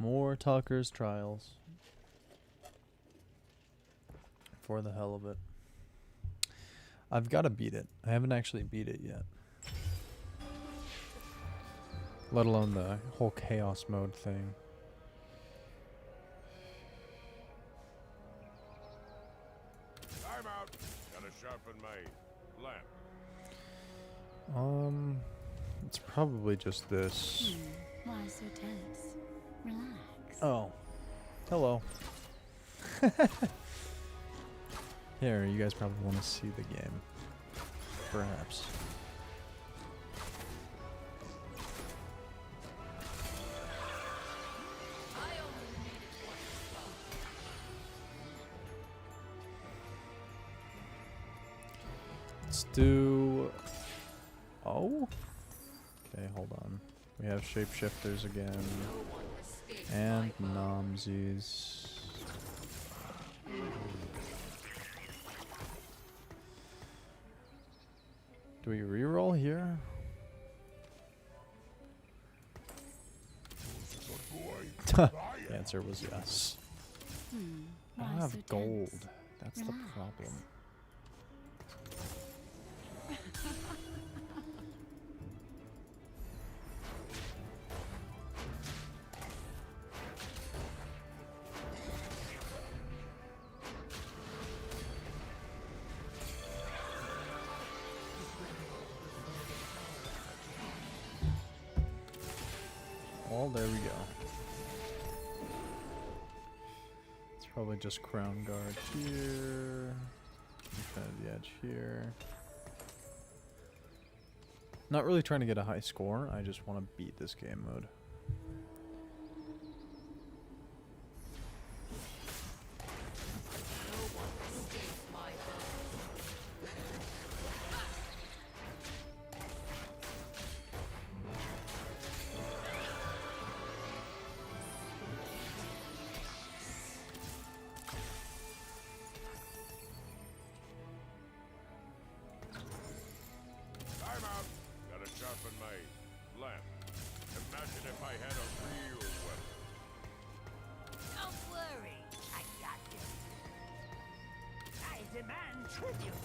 More Tucker's Trials. For the hell of it. I've got to beat it. I haven't actually beat it yet. Let alone the whole chaos mode thing. Time out. Gotta sharpen my lamp. It's probably just this. Why so tense? Relax. Oh. Hello. Here, you guys probably want to see the game. Perhaps. Let's do... Oh? Okay, hold on. We have shapeshifters again. And nomsies. Do we reroll here? The answer was yes. I don't have gold. That's the problem. Well, there we go. It's probably just crown guard here. Kind of the edge here. Not really trying to get a high score. I just want to beat this game mode. Time out. Gotta sharpen my lamp. Imagine if I had a real weapon. Don't worry, I got this. I demand tribute.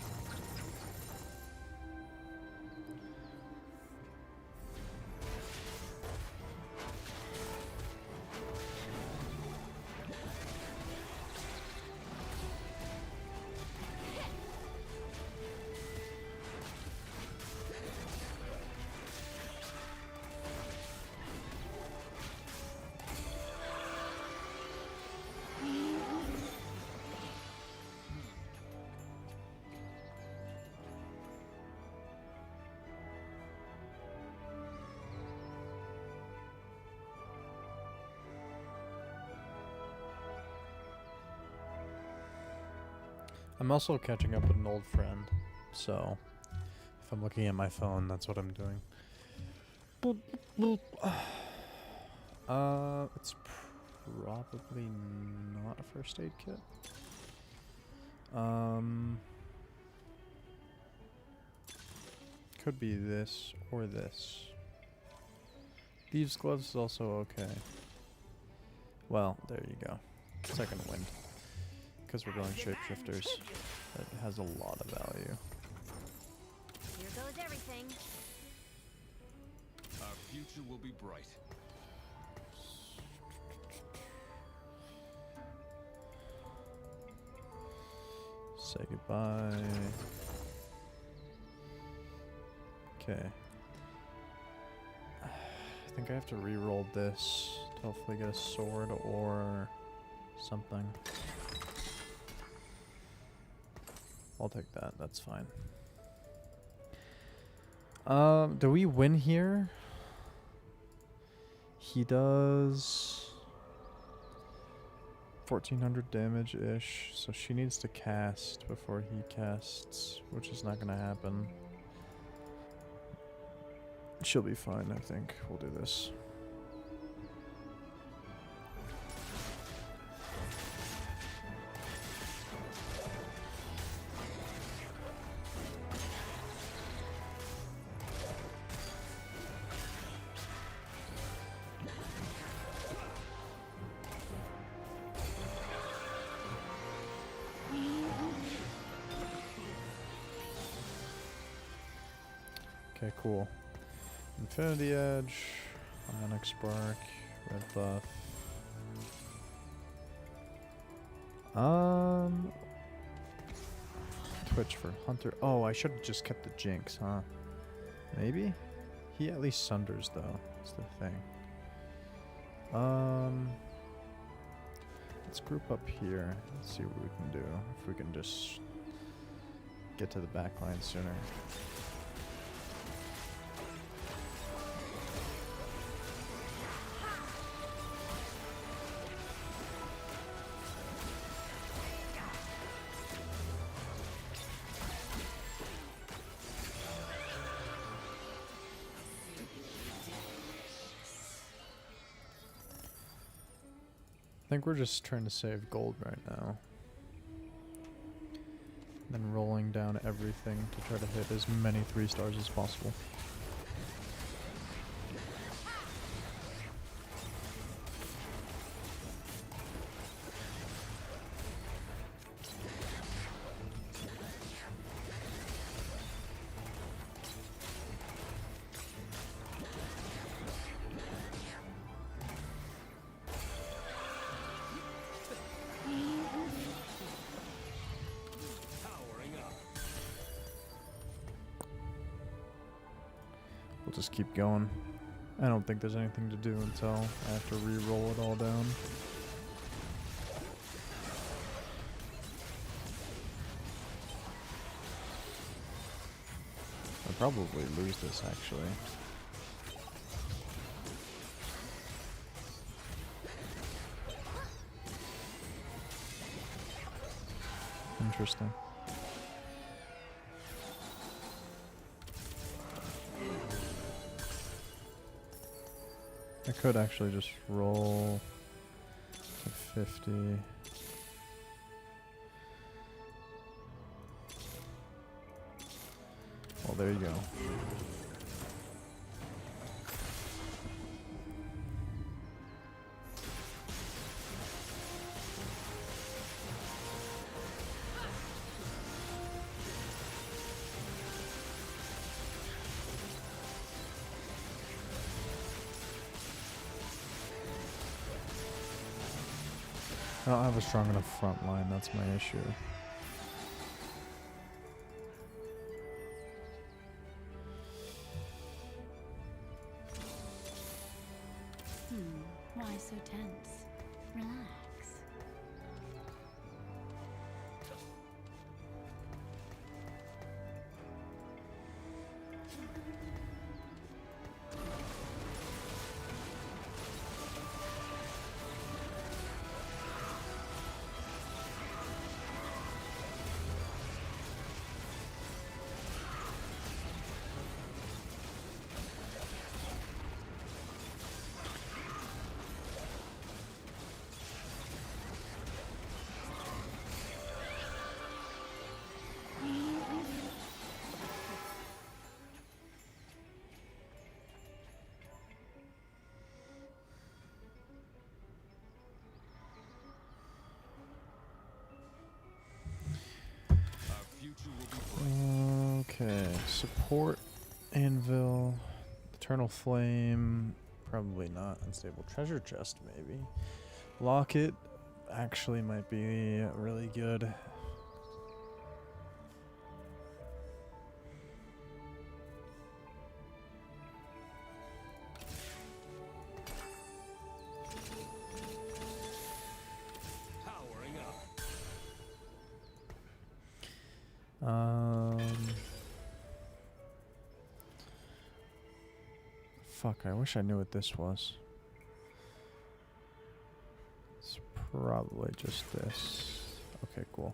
I'm also catching up with an old friend, so if I'm looking at my phone, that's what I'm doing. It's probably not a first aid kit. Could be this or this. Thieves' gloves is also okay. Well, there you go. Second wind. Because we're going shapeshifters, that has a lot of value. Here goes everything. Our future will be bright. Say goodbye. Okay. I think I have to re-roll this to hopefully get a sword or something. I'll take that. That's fine. Do we win here? He does 1400 damage-ish, so she needs to cast before he casts, which is not gonna happen. She'll be fine, I think. We'll do this. Okay, cool. Infinity Edge, Ionic Spark, red buff. Twitch for Hunter. Oh, I should have just kept the Jinx, huh? Maybe? He at least sunders though. That's the thing. Let's group up here. Let's see what we can do. If we can just get to the back line sooner. I think we're just trying to save gold right now. Then rolling down everything to try to hit as many 3 stars as possible. We'll just keep going. I don't think there's anything to do until I have to re-roll it all down. I'll probably lose this actually. Interesting. I could actually just roll to 50. Well, there you go. I don't have a strong enough front line, that's my issue. Why so tense? Relax. Okay, support, anvil, eternal flame, probably not. Unstable treasure chest, maybe. Locket actually might be really good. Fuck, I wish I knew what this was. It's probably just this. Okay, cool.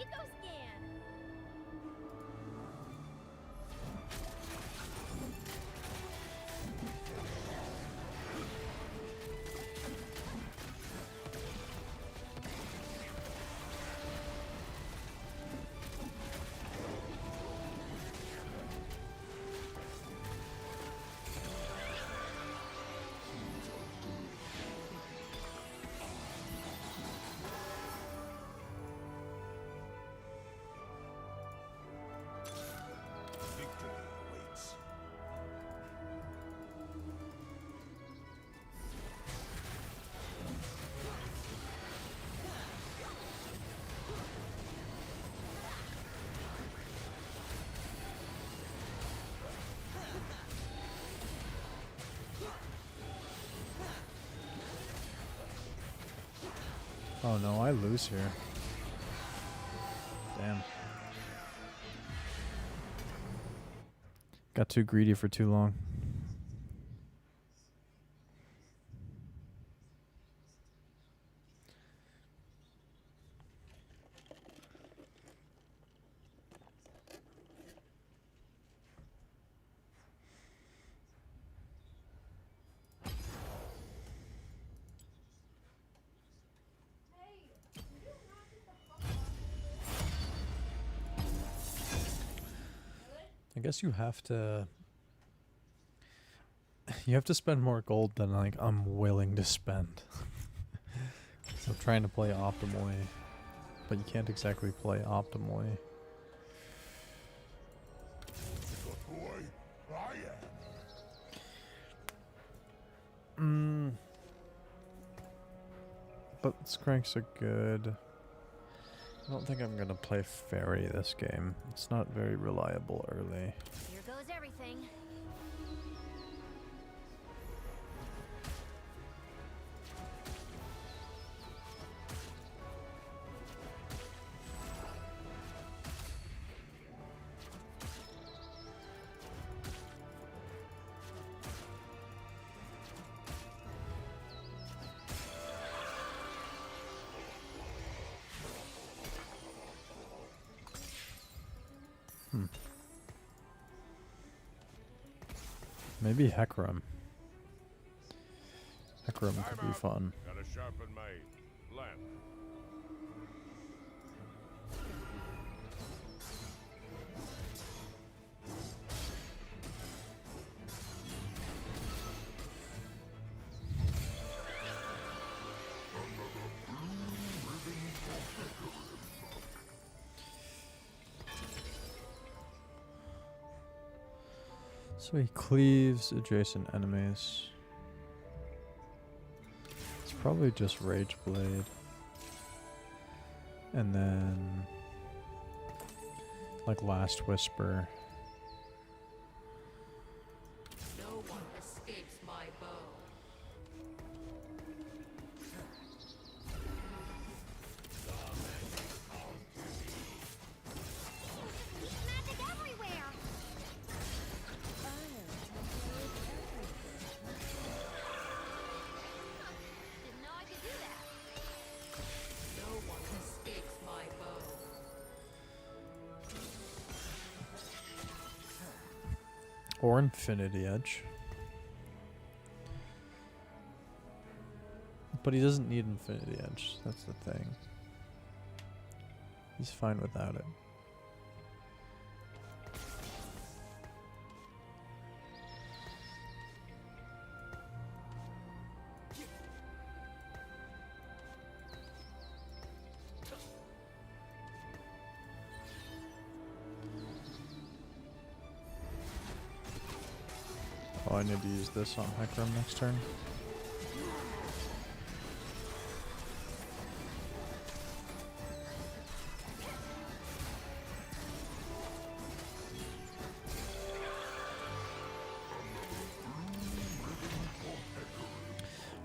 Eco scan. Victory awaits. Oh no, I lose here. Damn. Got too greedy for too long. I guess you have to spend more gold than like I'm willing to spend. So I'm trying to play optimally, but you can't exactly play optimally. Boy, I am. But Skranks are good. I don't think I'm gonna play Fairy this game. It's not very reliable early. Here goes everything. Maybe Hecarim. Hecarim I'm could be out. fun. Gotta sharpen my lamp. So he cleaves adjacent enemies. It's probably just Rage Blade. And then like Last Whisper. No one escapes my bow. Magic everywhere. Didn't know I could do that. No one escapes my bow. Or Infinity Edge. But he doesn't need Infinity Edge, that's the thing. He's fine without it. Oh, I need to use this on Hecarim next turn.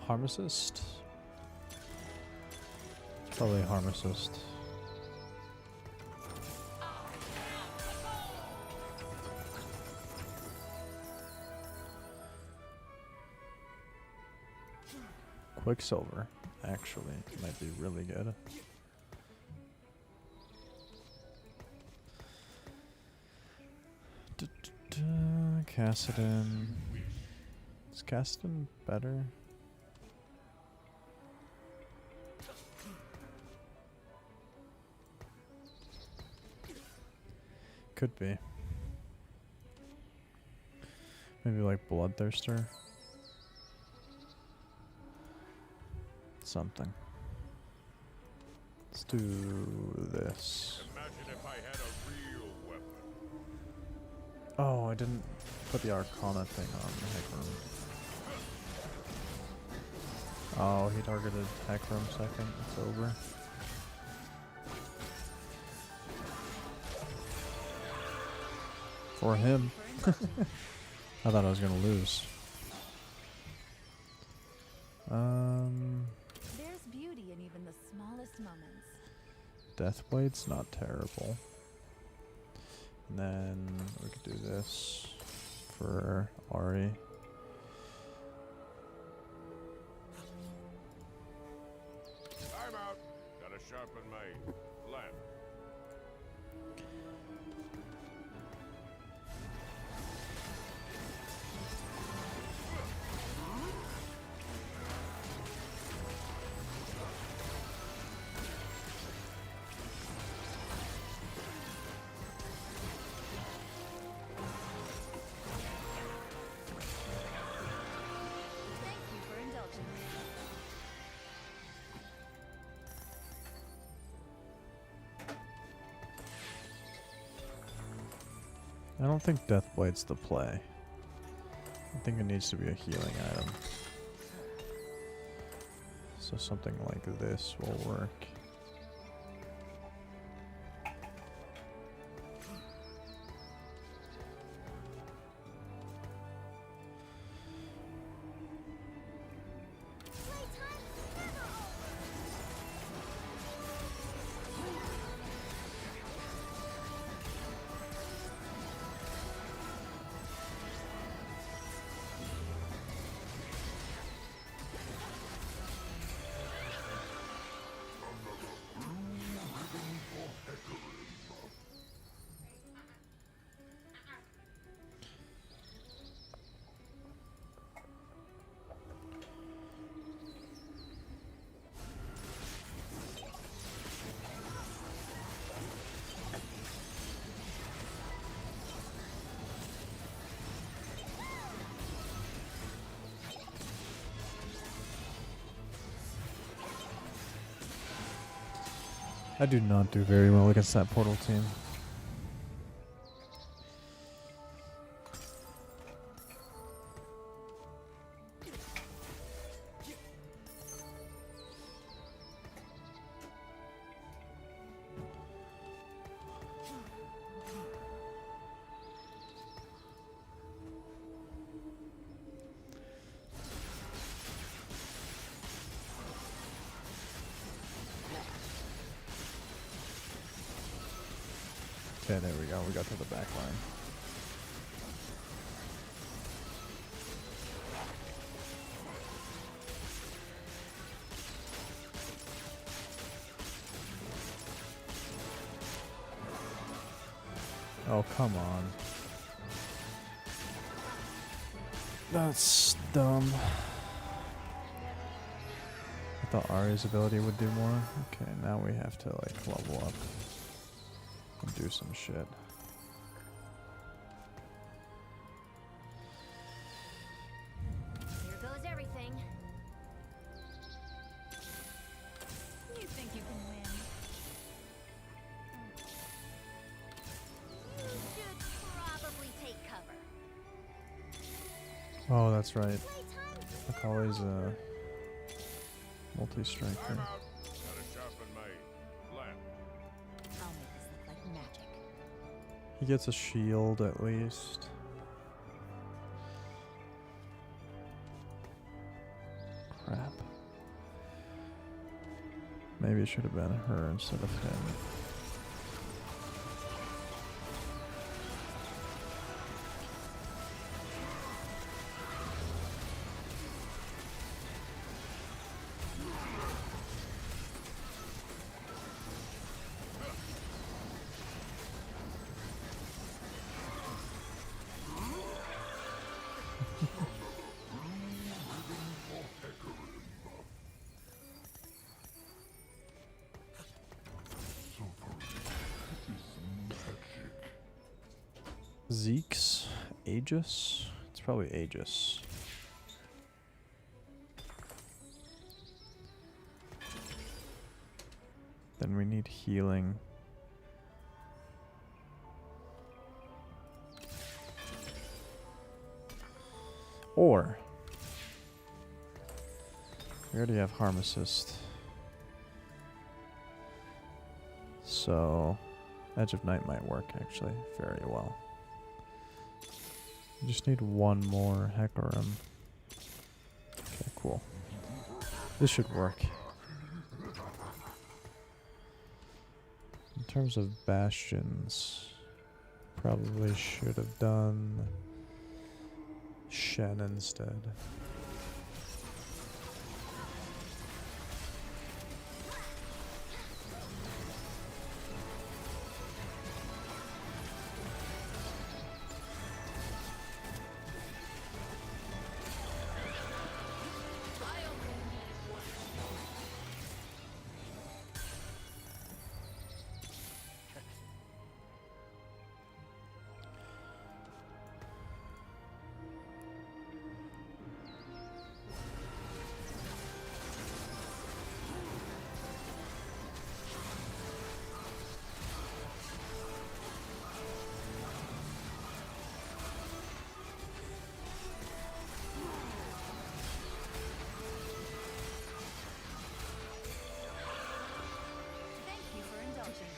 Harm Assist? Probably Harm Assist. Quicksilver, actually, might be really good. Cassidon. Is Cassidon better? Could be. Maybe like Bloodthirster. Something. Let's do this. Imagine if I had a real weapon. Oh, I didn't put the Arcana thing on Hecarim. Oh, he targeted Hecarim second. It's over. For him. I thought I was gonna lose. There's beauty in even the smallest moments. Deathblade's not terrible. And then we could do this for Ari. I'm out. Gotta sharpen my lamp. Thank you for indulging me. I don't think Deathblade's the play. I think it needs to be a healing item. So something like this will work. I do not do very well against that portal team. Okay, there we go. We got to the back line. Oh, come on. That's dumb. I thought Ari's ability would do more. Okay, now we have to like level up and do some shit. Here goes everything. You think you can win? Should probably take cover. Oh, that's right. Playtime. Akali's a multi-striker. I'm out. Gotta sharpen my lamp. I'll make this look like magic. He gets a shield at least. Crap. Maybe it should have been her instead of him. Zeke's Aegis? It's probably Aegis. Then we need healing. Or we already have harm assist. So Edge of Night might work actually very well. We just need one more Hecarim. Okay, cool. This should work. In terms of bastions, probably should have done Shen instead. Thank you for indulging.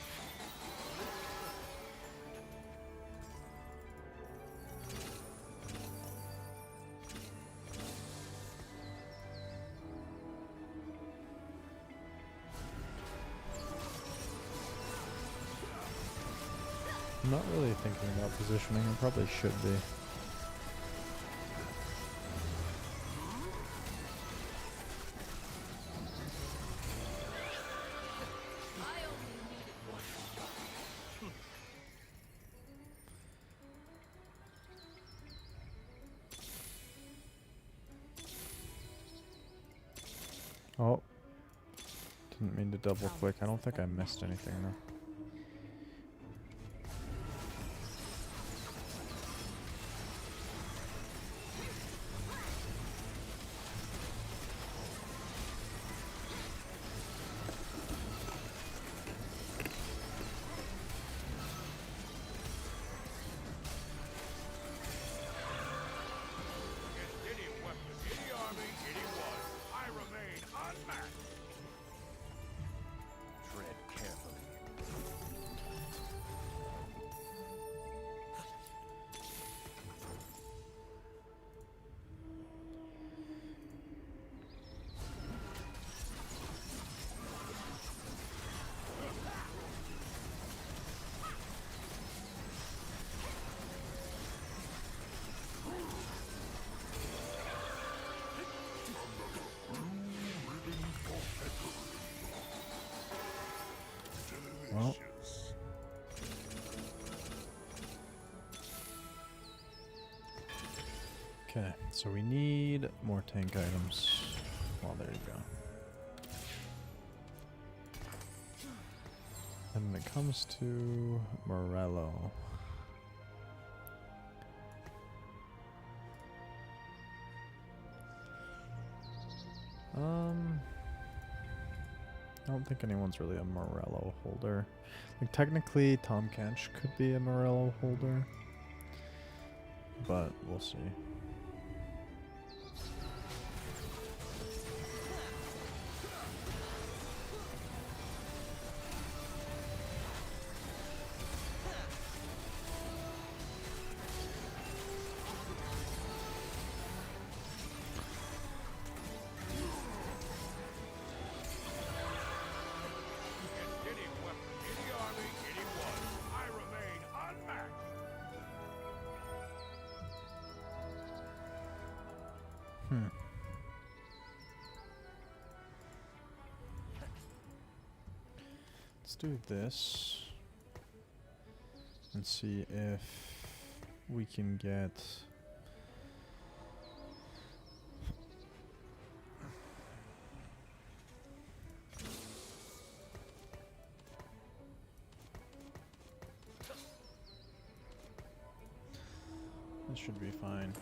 I'm not really thinking about positioning. I probably should be. Oh. Didn't mean to double click. I don't think I missed anything though. Any weapon, any army, anyone. I remain unmatched. Tread carefully. Well. Okay, so we need more tank items. Well, there you go. And when it comes to Morello, I don't think anyone's really a Morello holder. Like technically, Tom Kench could be a Morello holder, but we'll see. Any weapon, any army, anyone. I remain unmatched. Let's do this and see if we can get This should be fine.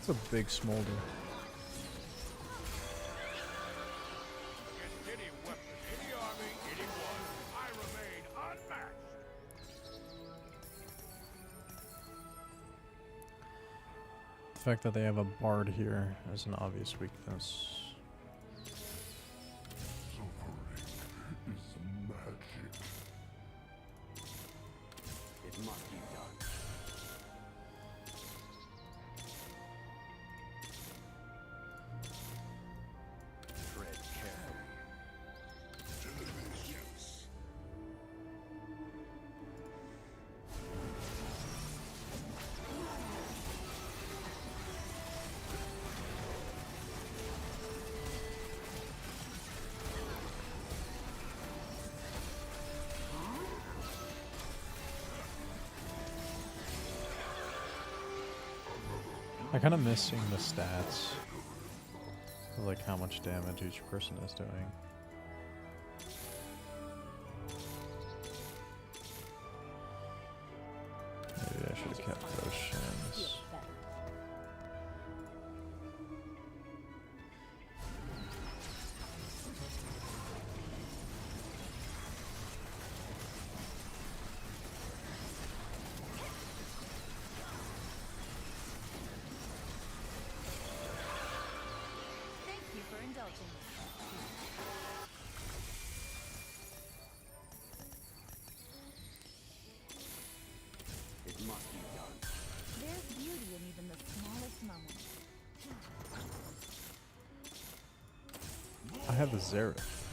It's a big smolder. Against any weapon, any army, anyone, I remain unmatched. The fact that they have a bard here is an obvious weakness. Suffering is magic. It must be done. Tread carefully. Delicious. I kind of miss seeing the stats. Of, like how much damage each person is doing. Maybe I should have kept those shins. Thank you for indulging. It must be done. There's beauty in even the smallest moments. I have a Zareth.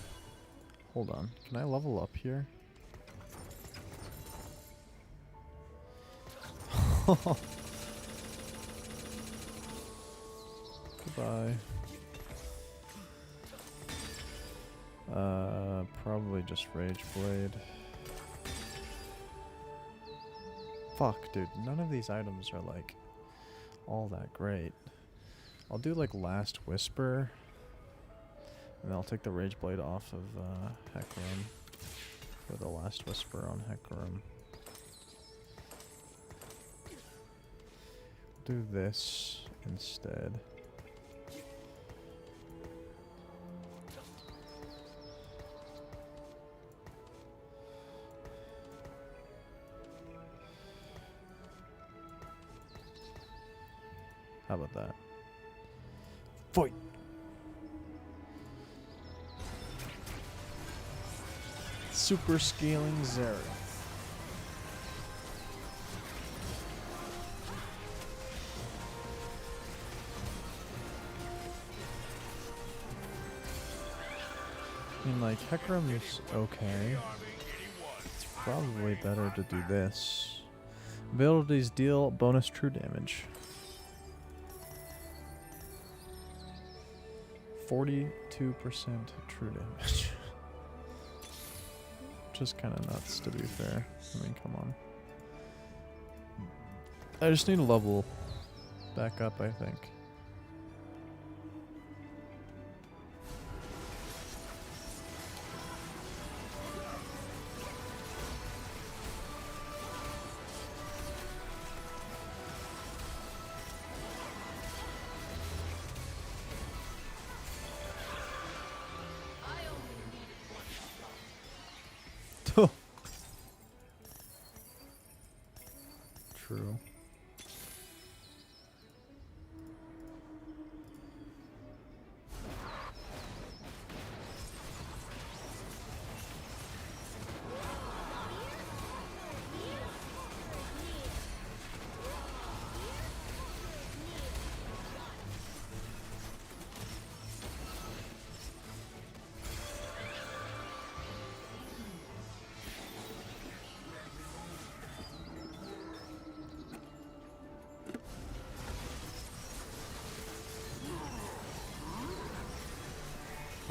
Hold on. Can I level up here? Goodbye. Probably just Rage Blade. Fuck, dude. None of these items are like all that great. I'll do like Last Whisper. And then I'll take the Rage Blade off of Hecarim. For the Last Whisper on Hecarim. Do this instead. How about that? Fight! Super scaling Zareth. I mean, like, Hecarim is okay. It's probably better to do this. Abilities deal bonus true damage. 42% true damage. Which is kind of nuts, to be fair. I mean, come on. I just need to level back up, I think. True.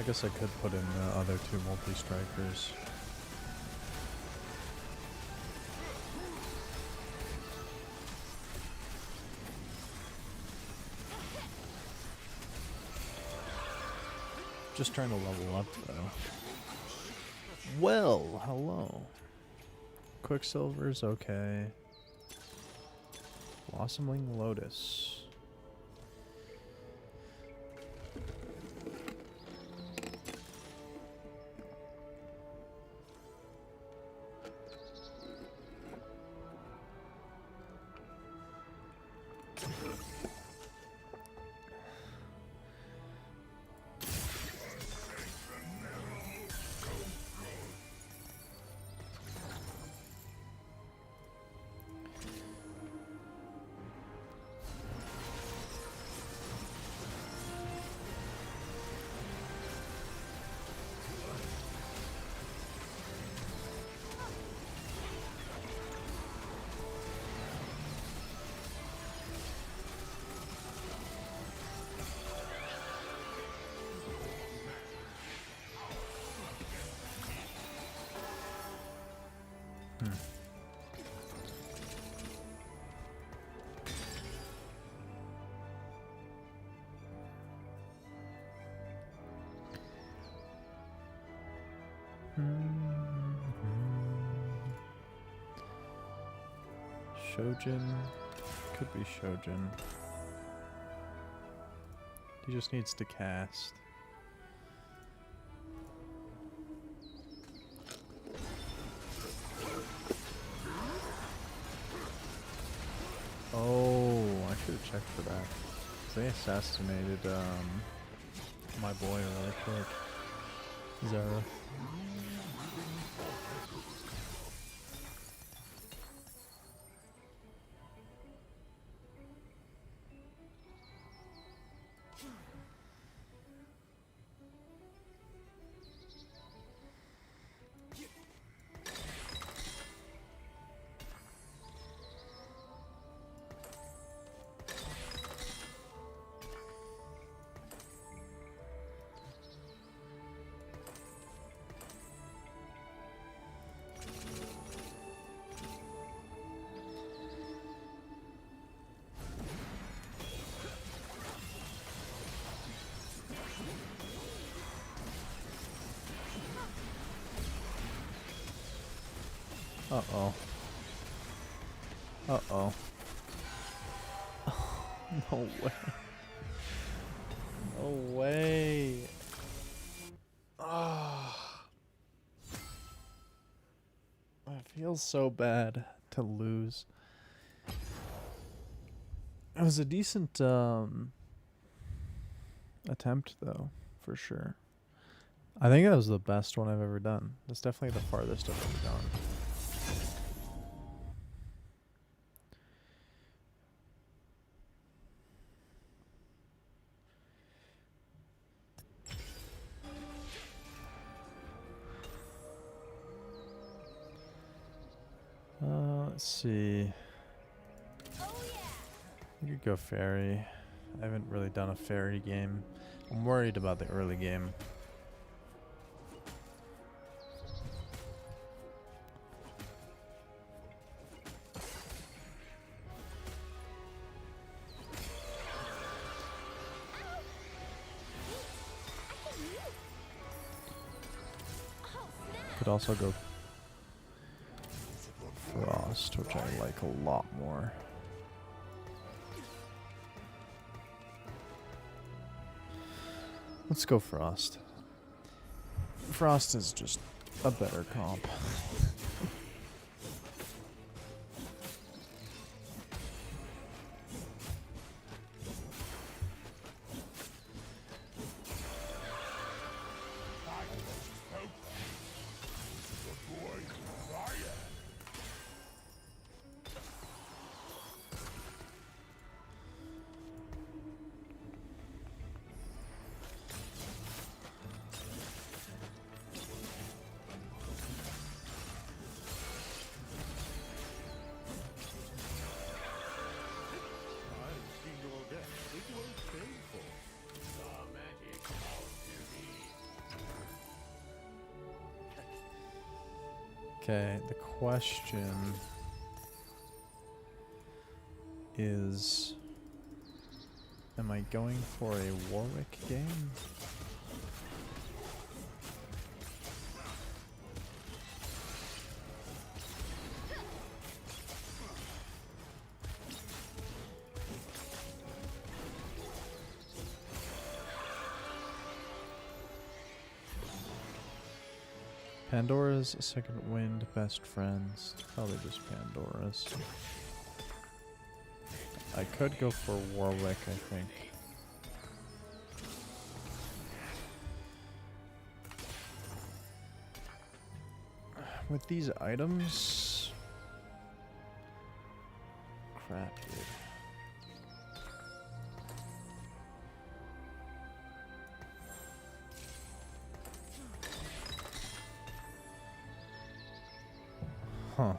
I guess I could put in the other two multi-strikers. Just trying to level up though. Well, hello. Quicksilver's okay. Blossoming Lotus. Shojin. Could be Shojin. He just needs to cast. Oh, I should have checked for that. 'Cause they assassinated my boy really quick. Zara. Uh-oh. Uh-oh. No way. No way. Ah. It feels so bad to lose. It was a decent attempt though, for sure. I think that was the best one I've ever done. That's definitely the farthest I've ever gone. Let's see. We could go fairy. I haven't really done a fairy game. I'm worried about the early game. Could also go Frost, which I like a lot more. Let's go Frost. Frost is just a better comp. Okay, the question is, am I going for a Warwick game? Pandora's, Second Wind, Best Friends. Probably just Pandora's. I could go for Warwick, I think. With these items... Crap, dude. Huh.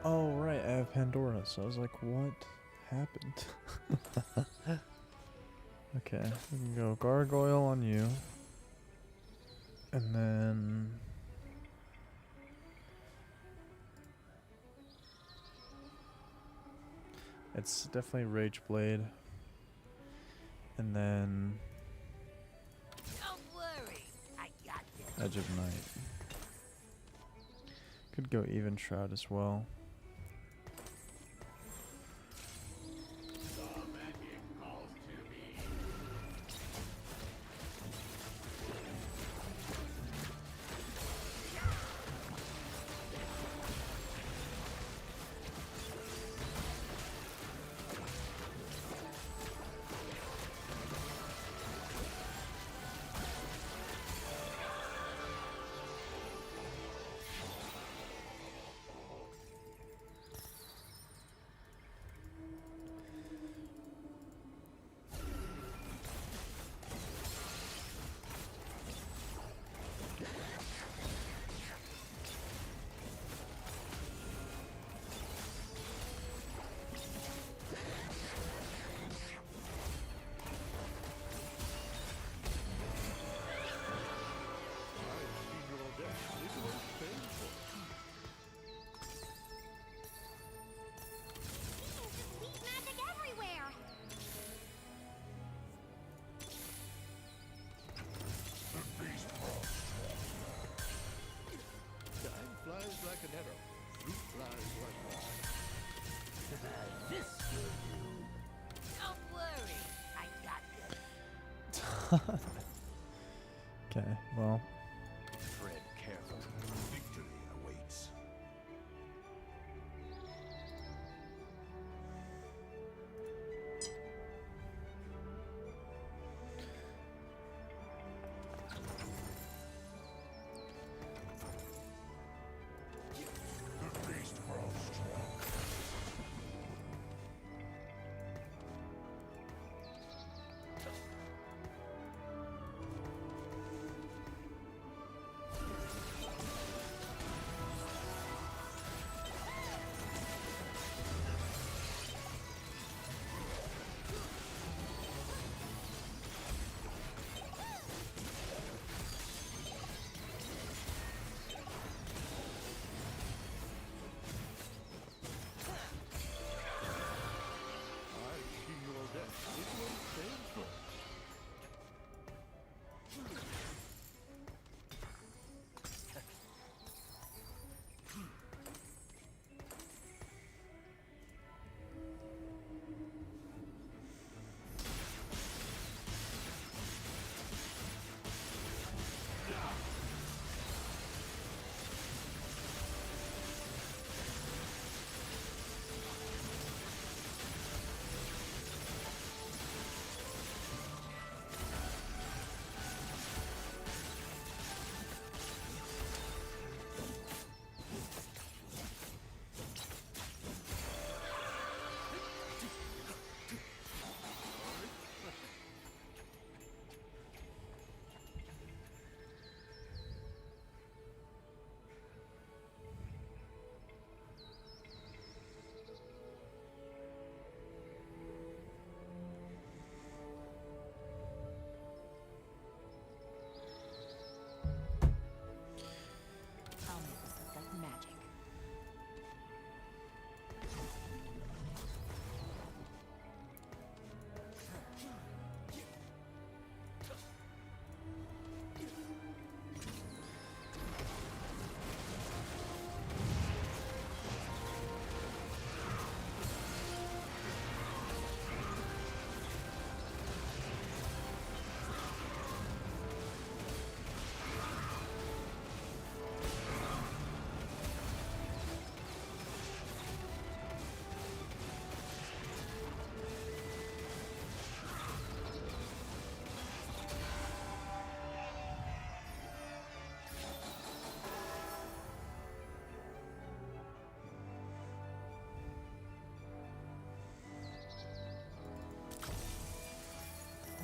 Oh, right, I have Pandora, so I was like, what happened? Okay, we can go Gargoyle on you. And then... It's definitely Rage Blade. And then... Don't worry, I got this. Edge of Night. Could go Even Shroud as well. Sweet magic everywhere. Time flies like an arrow. Fruit flies like This will do. Don't worry, I got this. Okay, well... tread careful. Victory awaits. The beast grows strong.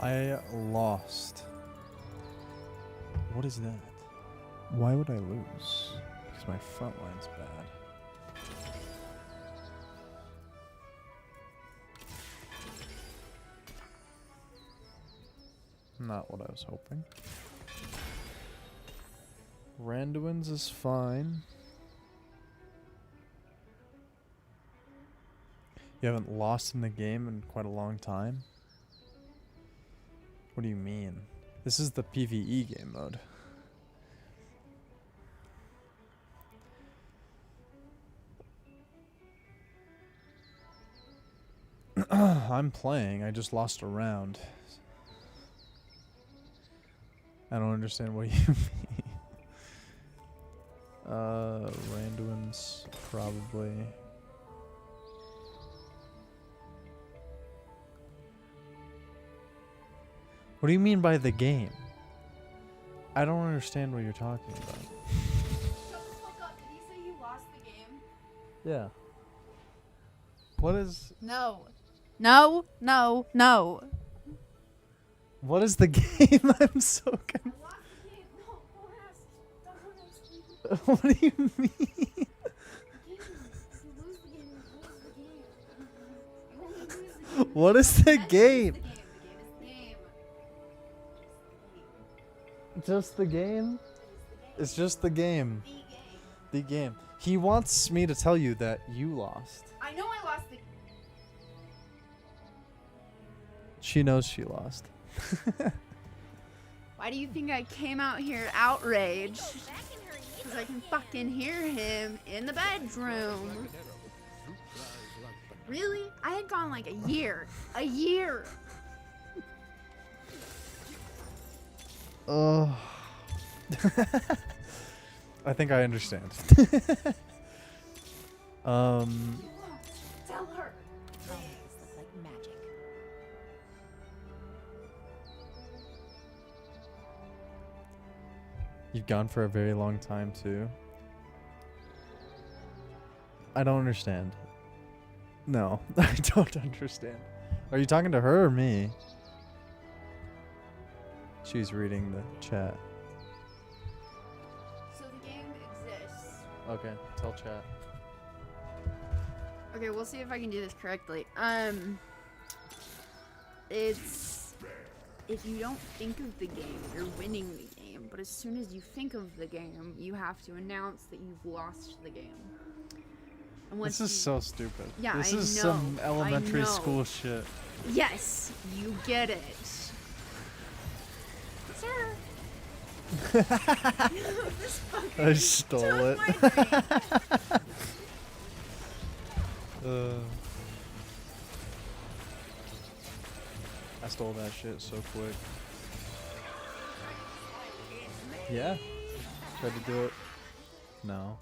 I lost. What is that? Why would I lose? Because my front line's bad. Not what I was hoping. Randuin's is fine. You haven't lost in the game in quite a long time? What do you mean? This is the PvE game mode. I'm playing, I just lost a round. I don't understand what you mean. Randuin's probably. What do you mean by the game? I don't understand what you're talking about. Shut the fuck up. Did he say you lost the game? Yeah. What is No. No, no, no. what is the game? I'm so confused. I lost the game. No, don't ask. Don't ask. What do you mean? You lose the game, you lose the game. You only lose the game. What is the That's game? The game. The game is the game. Just the game? It's just the game. The game. The game. He wants me to tell you that you lost. I know I lost the game. She knows she lost. Why do you think I came out here outraged? Because I can fucking hear him in the bedroom. Really? I had gone like a year. A year. Oh. I think I understand. Tell her. Eyes look like magic. You've gone for a very long time too. I don't understand. No, I don't understand. Are you talking to her or me? She's reading the chat. So the game exists. Okay, tell chat. Okay, we'll see if I can do this correctly. It's if you don't think of the game, you're winning the game. But as soon as you think of the game, you have to announce that you've lost the game. And once This is you- so stupid. Yeah, This I is know, some I elementary know. school shit. Yes, you get it. Sir. This fucking I stole took it. my brain. I stole that shit so quick. Yeah. Tried to do it. No.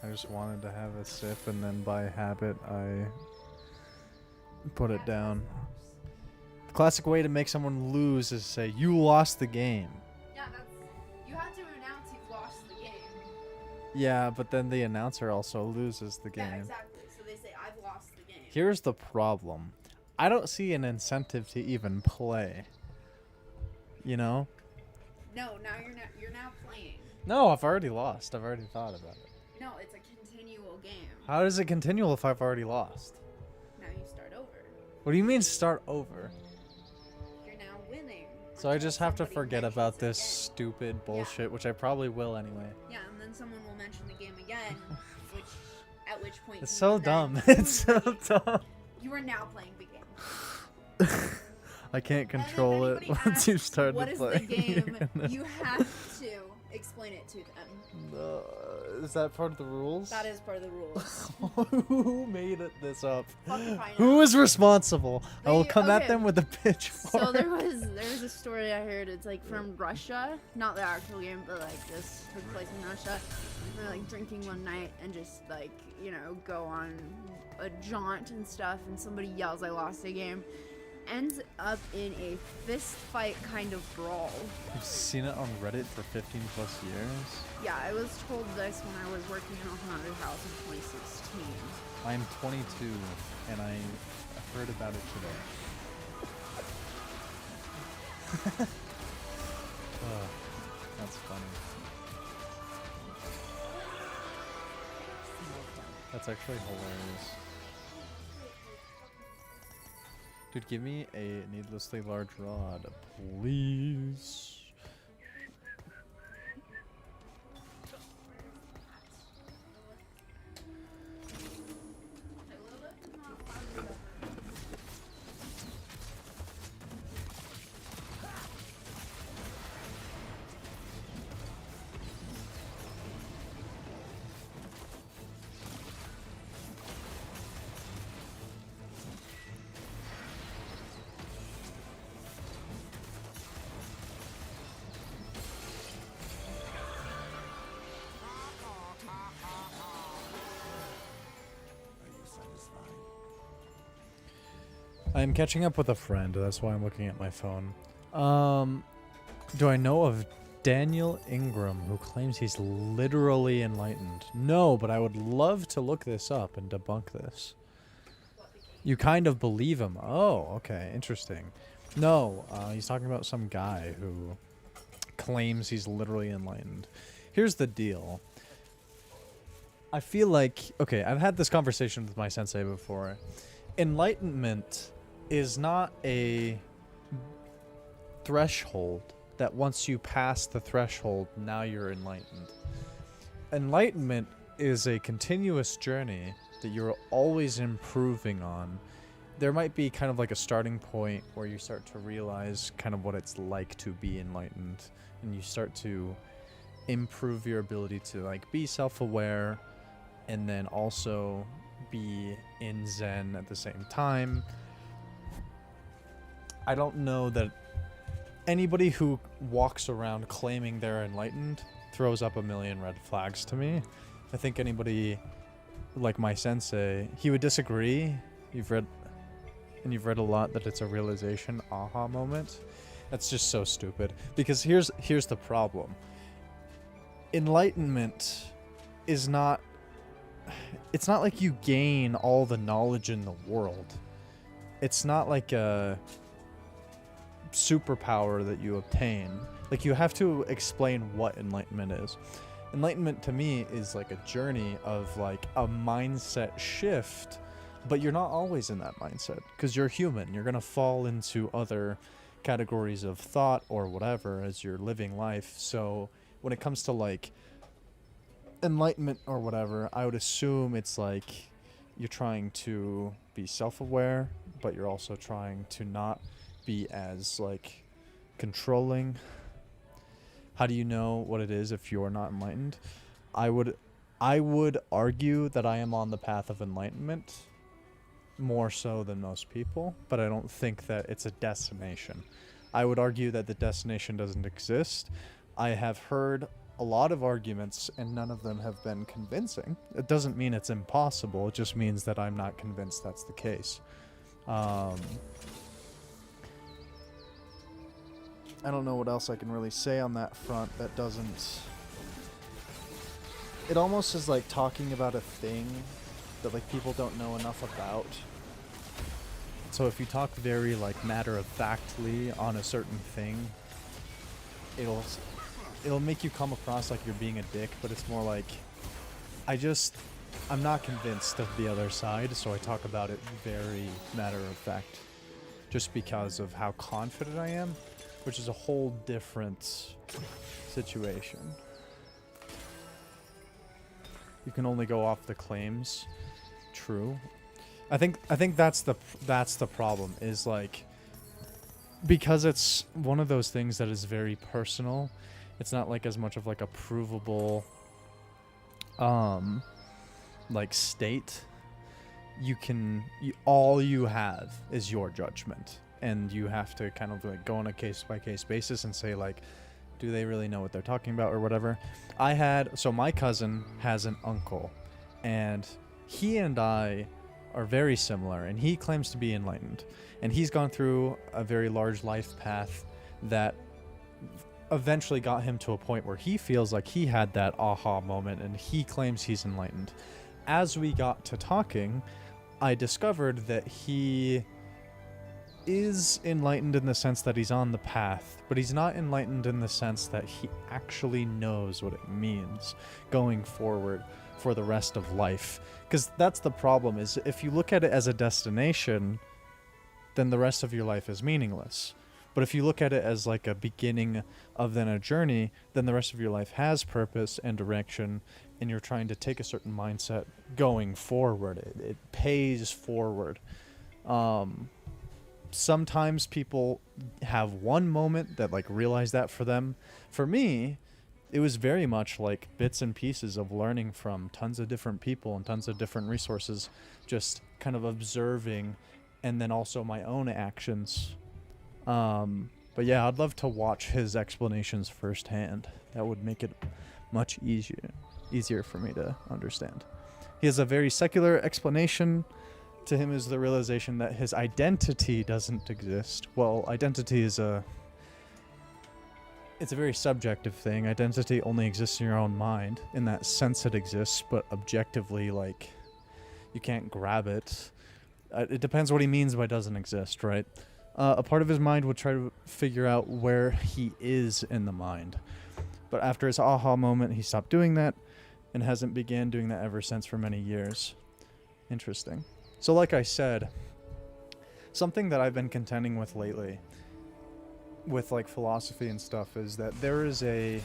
I just wanted to have a sip and then by habit I put it down. The classic way to make someone lose is to say, you lost the game. Yeah, you have to announce you've lost the game. Yeah, but then the announcer also loses the game. Yeah, exactly. So they say, I've lost the game. Here's the problem. I don't see an incentive to even play. You know? No, now you're now playing. No, I've already lost. I've already thought about it. No, it's a continual game. How does it continue if I've already lost? Now you start over. What do you mean start over? You're now winning. So I just have to Somebody forget mentions about it this again. stupid bullshit, which I probably will anyway. Yeah, and then someone will mention the game again, at which point It's you so will then dumb. lose It's the so game. dumb. You are now playing the game. I can't And if control it anybody once you asks, start what to is play. the game? You have to explain it to them. Is that part of the rules? That is part of the rules. Who made this up? Fucking find Who out. is responsible? I will They- come at okay. them with a pitchfork. So there was a story I heard. It's like from Russia, not the actual game, but like this took place in Russia. They're like drinking one night and just like go on a jaunt and stuff, and somebody yells, "I lost the game." Ends up in a fist fight kind of brawl. You've seen it on Reddit for 15 plus years? Yeah, I was told this when I was working in a haunted house in 2016. I'm 22 and I heard about it today. That's funny. That's actually hilarious. Dude, give me a needlessly large rod, please. I'm catching up with a friend, that's why I'm looking at my phone. Do I know of Daniel Ingram, who claims he's literally enlightened? No, but I would love to look this up and debunk this. You kind of believe him. Oh, okay, interesting. No, he's talking about some guy who claims he's literally enlightened. Here's the deal. I feel like, okay, I've had this conversation with my sensei before. Enlightenment is not a threshold that once you pass the threshold, now you're enlightened. Enlightenment is a continuous journey that you're always improving on. There might be kind of like a starting point where you start to realize kind of what it's like to be enlightened, and you start to improve your ability to like be self-aware and then also be in Zen at the same time. I don't know that anybody who walks around claiming they're enlightened throws up a million red flags to me. I think anybody like my sensei, he would disagree. You've read a lot that it's a realization aha moment. That's just so stupid. Because here's the problem. Enlightenment is not, it's not like you gain all the knowledge in the world. It's not like a superpower that you obtain. Like, you have to explain what enlightenment is. Enlightenment to me is like a journey of like a mindset shift, but you're not always in that mindset because you're human. You're gonna fall into other categories of thought or whatever as you're living life. So when it comes to like enlightenment or whatever, I would assume it's like you're trying to be self-aware, but you're also trying to not be as like controlling. How do you know what it is if you're not enlightened? I would argue that I am on the path of enlightenment more so than most people, but I don't think that it's a destination. I would argue that the destination doesn't exist. I have heard a lot of arguments and none of them have been convincing. It doesn't mean it's impossible, it just means that I'm not convinced that's the case. I don't know what else I can really say on that front that doesn't... It almost is like talking about a thing that like people don't know enough about. So if you talk very like matter-of-factly on a certain thing, it'll make you come across like you're being a dick, but it's more like I'm not convinced of the other side, so I talk about it very matter-of-fact just because of how confident I am, which is a whole different situation. You can only go off the claims. True. I think that's the problem, is like, because it's one of those things that is very personal. It's not like as much of like a provable like state. All you have is your judgment, and you have to kind of like go on a case-by-case basis and say like, do they really know what they're talking about or whatever. So my cousin has an uncle, and he and I are very similar, and he claims to be enlightened, and he's gone through a very large life path that eventually got him to a point where he feels like he had that aha moment, and he claims he's enlightened. As we got to talking, I discovered that he is enlightened in the sense that he's on the path, but he's not enlightened in the sense that he actually knows what it means going forward for the rest of life. Because that's the problem, is if you look at it as a destination, then the rest of your life is meaningless. But if you look at it as like a beginning of then a journey, then the rest of your life has purpose and direction, and you're trying to take a certain mindset going forward. It pays forward. Sometimes people have one moment that like realize that for them. For me, it was very much like bits and pieces of learning from tons of different people and tons of different resources, just kind of observing, and then also my own actions. But yeah, I'd love to watch his explanations firsthand. That would make it much easier for me to understand. He has a very secular explanation. To him is the realization that his identity doesn't exist. Well, identity is it's a very subjective thing. Identity only exists in your own mind. In that sense it exists, but objectively, like, you can't grab it. It depends what he means by doesn't exist, right? A part of his mind would try to figure out where he is in the mind. But after his aha moment, he stopped doing that and hasn't began doing that ever since for many years. Interesting. So like I said, something that I've been contending with lately with like philosophy and stuff is that there is a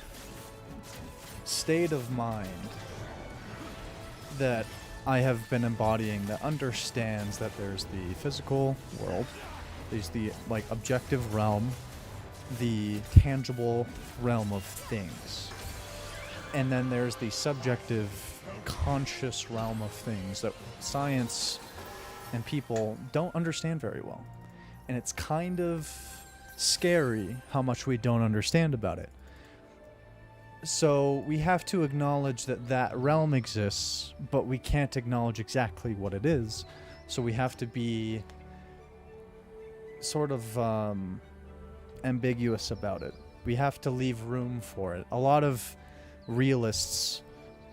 state of mind that I have been embodying that understands that there's the physical world, there's the like objective realm, the tangible realm of things, and then there's the subjective conscious realm of things that science and people don't understand very well. And it's kind of scary how much we don't understand about it. So we have to acknowledge that that realm exists, but we can't acknowledge exactly what it is. So we have to be sort of ambiguous about it. We have to leave room for it. A lot of realists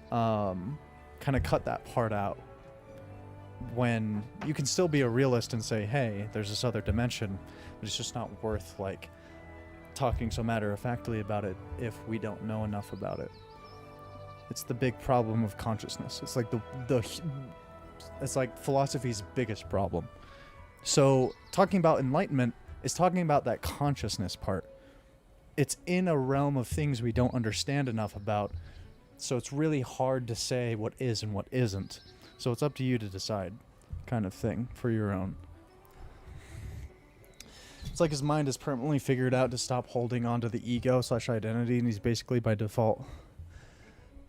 kind of cut that part out. When you can still be a realist and say, hey, there's this other dimension, but it's just not worth like talking so matter-of-factly about it if we don't know enough about it. It's the big problem of consciousness. It's like it's like philosophy's biggest problem. So talking about enlightenment is talking about that consciousness part. It's in a realm of things we don't understand enough about, so it's really hard to say what is and what isn't. So it's up to you to decide, kind of thing, for your own. It's like his mind is permanently figured out to stop holding on to the ego/identity, and he's basically by default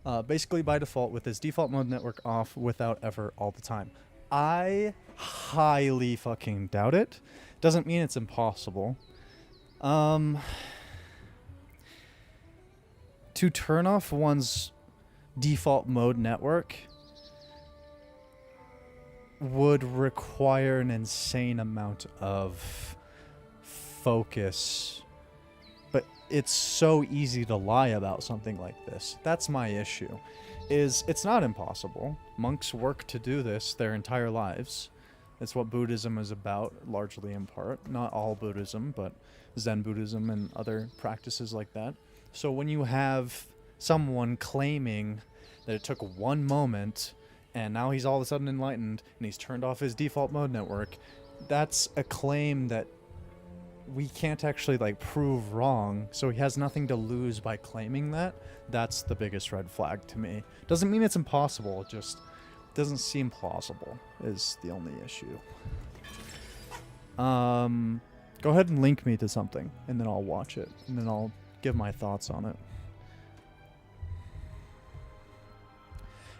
with his default mode network off without ever all the time. I highly fucking doubt it. Doesn't mean it's impossible. To turn off one's default mode network would require an insane amount of focus, but it's so easy to lie about something like this. That's my issue, is it's not impossible. Monks work to do this their entire lives. It's what Buddhism is about, largely in part. Not all Buddhism, but Zen Buddhism and other practices like that. So when you have someone claiming that it took one moment and now he's all of a sudden enlightened and he's turned off his default mode network, that's a claim that we can't actually like prove wrong, so he has nothing to lose by claiming that. That's the biggest red flag to me. Doesn't mean it's impossible, it just doesn't seem plausible is the only issue. Go ahead and link me to something and then I'll watch it and then I'll give my thoughts on it.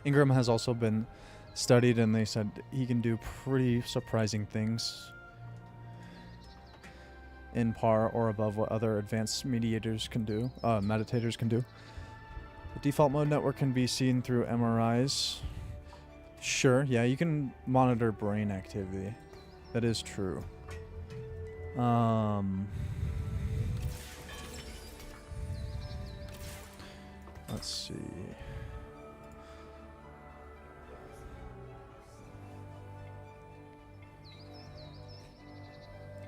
Ingram has also been studied, and they said he can do pretty surprising things in par or above what other advanced meditators can do. The default mode network can be seen through MRIs. Sure, yeah, you can monitor brain activity. That is true. Let's see.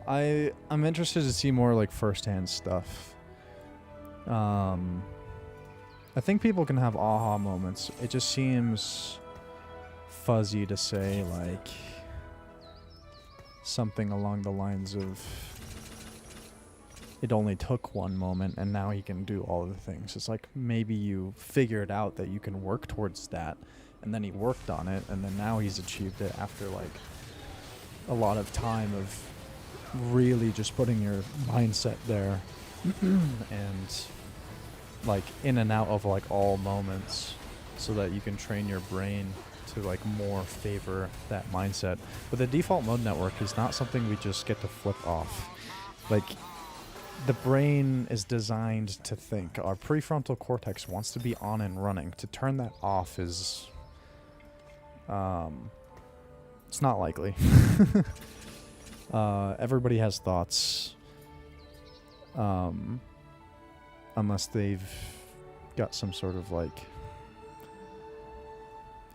I'm interested to see more like firsthand stuff. I think people can have aha moments. It just seems fuzzy to say like something along the lines of it only took one moment and now he can do all of the things. It's like maybe you figured out that you can work towards that, and then he worked on it, and then now he's achieved it after like a lot of time of really just putting your mindset there and like in and out of like all moments so that you can train your brain to like more favor that mindset. But the default mode network is not something we just get to flip off. Like, the brain is designed to think. Our prefrontal cortex wants to be on and running. To turn that off is it's not likely. Everybody has thoughts, unless they've got some sort of like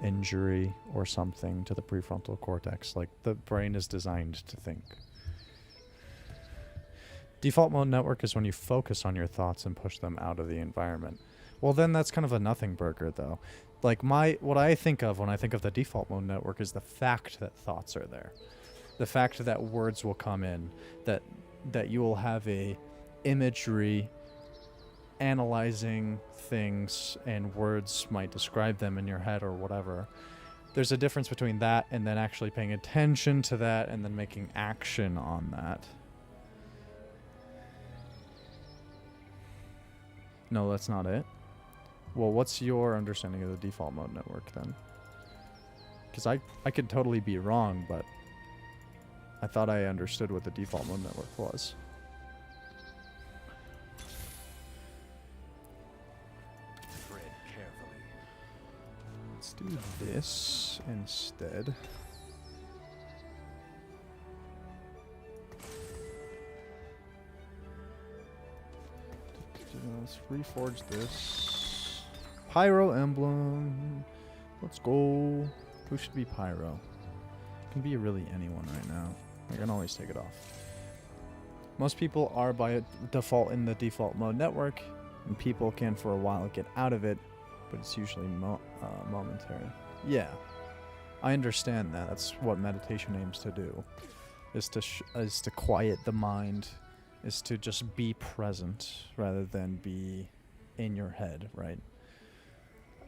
injury or something to the prefrontal cortex. Like, the brain is designed to think. Default mode network is when you focus on your thoughts and push them out of the environment. Well, then that's kind of a nothing burger, though. Like, what I think of when I think of the default mode network is the fact that thoughts are there. The fact that words will come in, that you will have a imagery analyzing things and words might describe them in your head or whatever. There's a difference between that and then actually paying attention to that and then making action on that. No, that's not it. Well, what's your understanding of the default mode network then? Because I could totally be wrong, but I thought I understood what the default mode network was. Tread carefully. Let's do this instead. Let's reforge this. Pyro emblem. Let's go. Who should be Pyro? Can be really anyone right now. I can always take it off. Most people are by default in the default mode network, and people can for a while get out of it, but it's usually momentary. Yeah, I understand that. That's what meditation aims to do, is to quiet the mind, is to just be present rather than be in your head, right?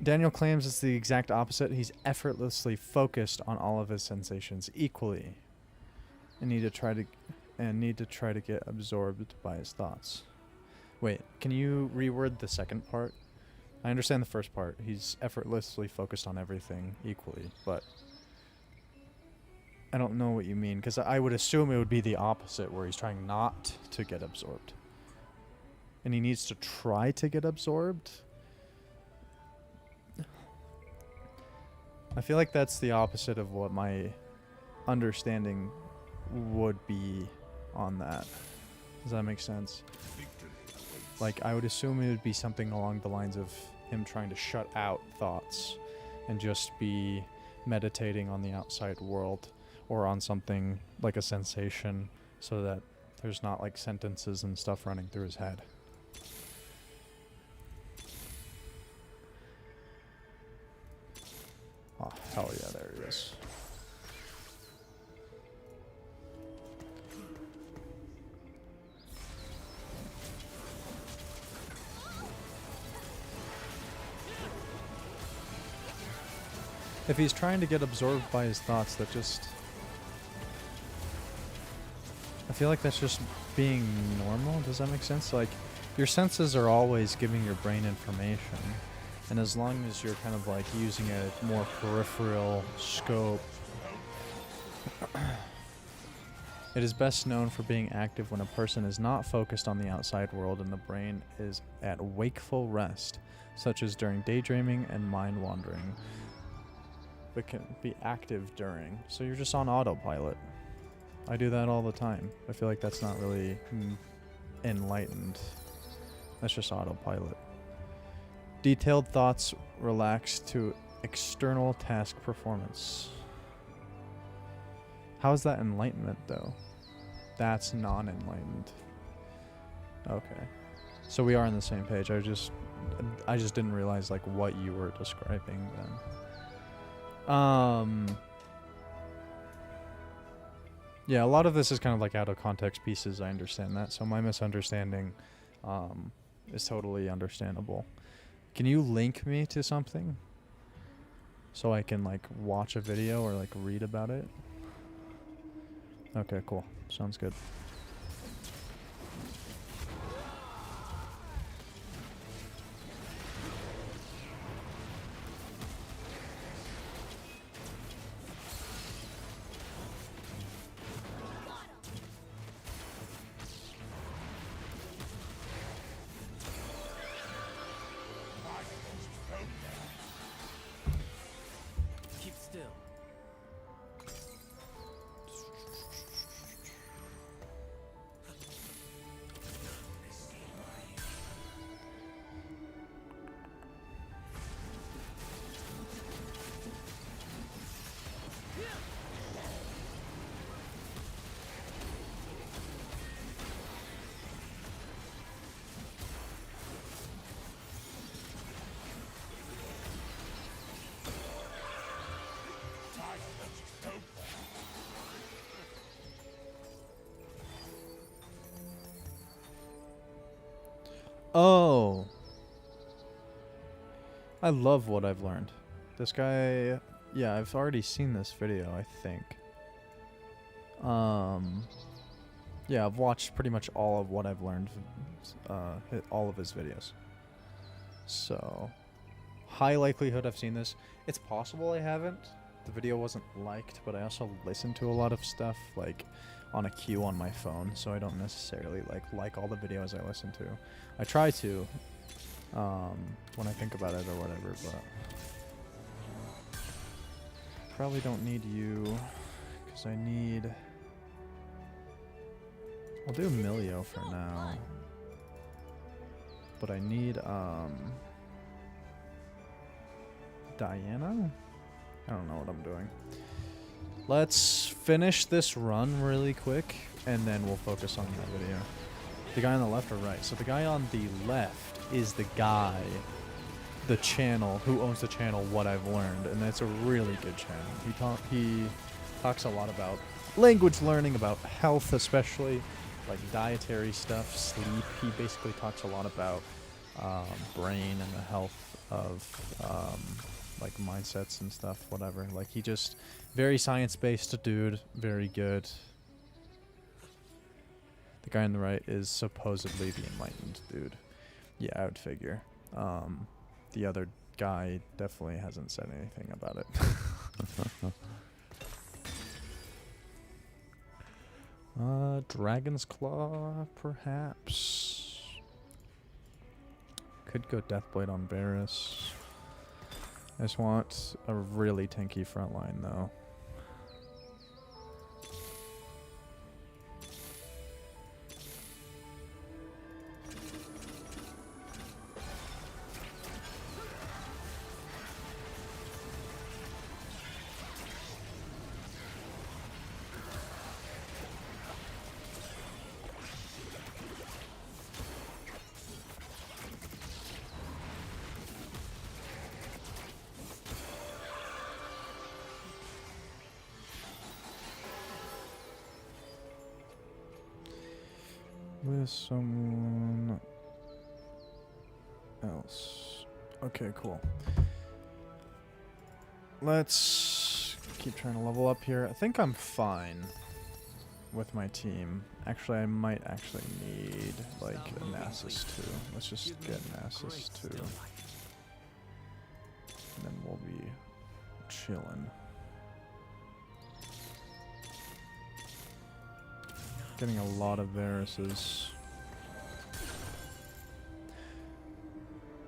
Daniel claims it's the exact opposite. He's effortlessly focused on all of his sensations equally, and need to try to get absorbed by his thoughts. Wait, can you reword the second part? I understand the first part. He's effortlessly focused on everything equally, but I don't know what you mean, because I would assume it would be the opposite, where he's trying not to get absorbed. And he needs to try to get absorbed? I feel like that's the opposite of what my understanding would be on that. Does that make sense? Like, I would assume it would be something along the lines of him trying to shut out thoughts and just be meditating on the outside world or on something like a sensation, so that there's not like sentences and stuff running through his head. Oh, hell yeah, there he is. If he's trying to get absorbed by his thoughts, that just... I feel like that's just being normal. Does that make sense? Like, your senses are always giving your brain information. And as long as you're kind of like using a more peripheral scope, it is best known for being active when a person is not focused on the outside world and the brain is at wakeful rest, such as during daydreaming and mind wandering, but can be active during. So you're just on autopilot. I do that all the time. I feel like that's not really enlightened. That's just autopilot. Detailed thoughts relax to external task performance. How is that enlightenment, though? That's non-enlightened. Okay. So we are on the same page. I just didn't realize like what you were describing then. Yeah, a lot of this is kind of like out of context pieces. I understand that. So my misunderstanding is totally understandable. Can you link me to something so I can like watch a video or like read about it? Okay, cool. Sounds good. Keep still. Oh. I love what I've learned. This guy, yeah, I've already seen this video, I think. Yeah, I've watched pretty much all of what I've learned, all of his videos. So, high likelihood I've seen this. It's possible I haven't. The video wasn't liked, but I also listen to a lot of stuff, like, on a queue on my phone, so I don't necessarily like all the videos I listen to. I try to when I think about it or whatever, but probably don't need you because I need. I'll do Emilio for now, but I need Diana. I don't know what I'm doing. Let's finish this run really quick, and then we'll focus on that video. The guy on the left or right? So the guy on the left is the guy, the channel, who owns the channel What I've Learned, and that's a really good channel. He talks a lot about language learning, about health especially, like dietary stuff, sleep. He basically talks a lot about brain and the health of like mindsets and stuff, whatever. Like he just very science-based dude, very good. The guy on the right is supposedly the enlightened dude. Yeah, I would figure. The other guy definitely hasn't said anything about it. Dragon's Claw, perhaps. Could go Deathblade on Varus. I just want a really tanky front line, though. With someone else. Okay, cool. Let's keep trying to level up here. I think I'm fine with my team. Actually, I might actually need like a Nasus too. Let's just get Nasus too. And then we'll be chilling. Getting a lot of Varuses.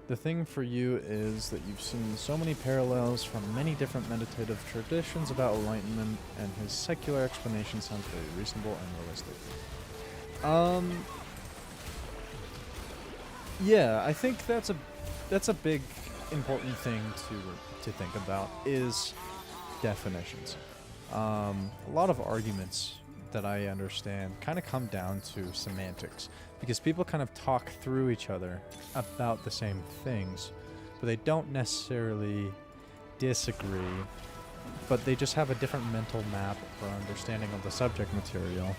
The thing for you is that you've seen so many parallels from many different meditative traditions about enlightenment, and his secular explanation sounds very reasonable and realistic. Yeah, I think that's a big important thing to think about is definitions. A lot of arguments that I understand kind of come down to semantics, because people kind of talk through each other about the same things, but they don't necessarily disagree, but they just have a different mental map or understanding of the subject material,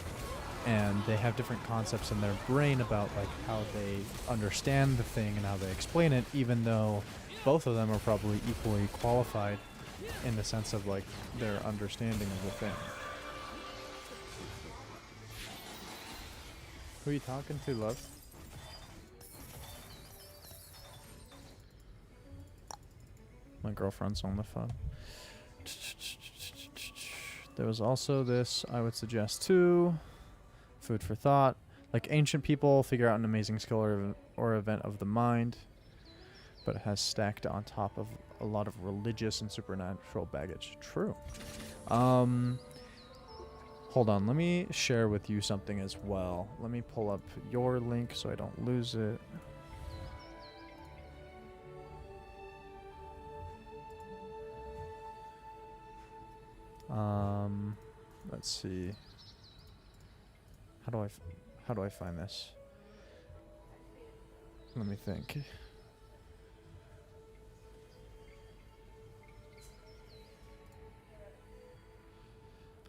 and they have different concepts in their brain about like how they understand the thing and how they explain it, even though both of them are probably equally qualified in the sense of like their understanding of the thing. Who are you talking to, love? My girlfriend's on the phone. There was also this I would suggest too. Food for thought. Like ancient people figure out an amazing skill or event of the mind, but it has stacked on top of a lot of religious and supernatural baggage. True. Hold on, let me share with you something as well. Let me pull up your link so I don't lose it. Let's see. How do I find this? Let me think.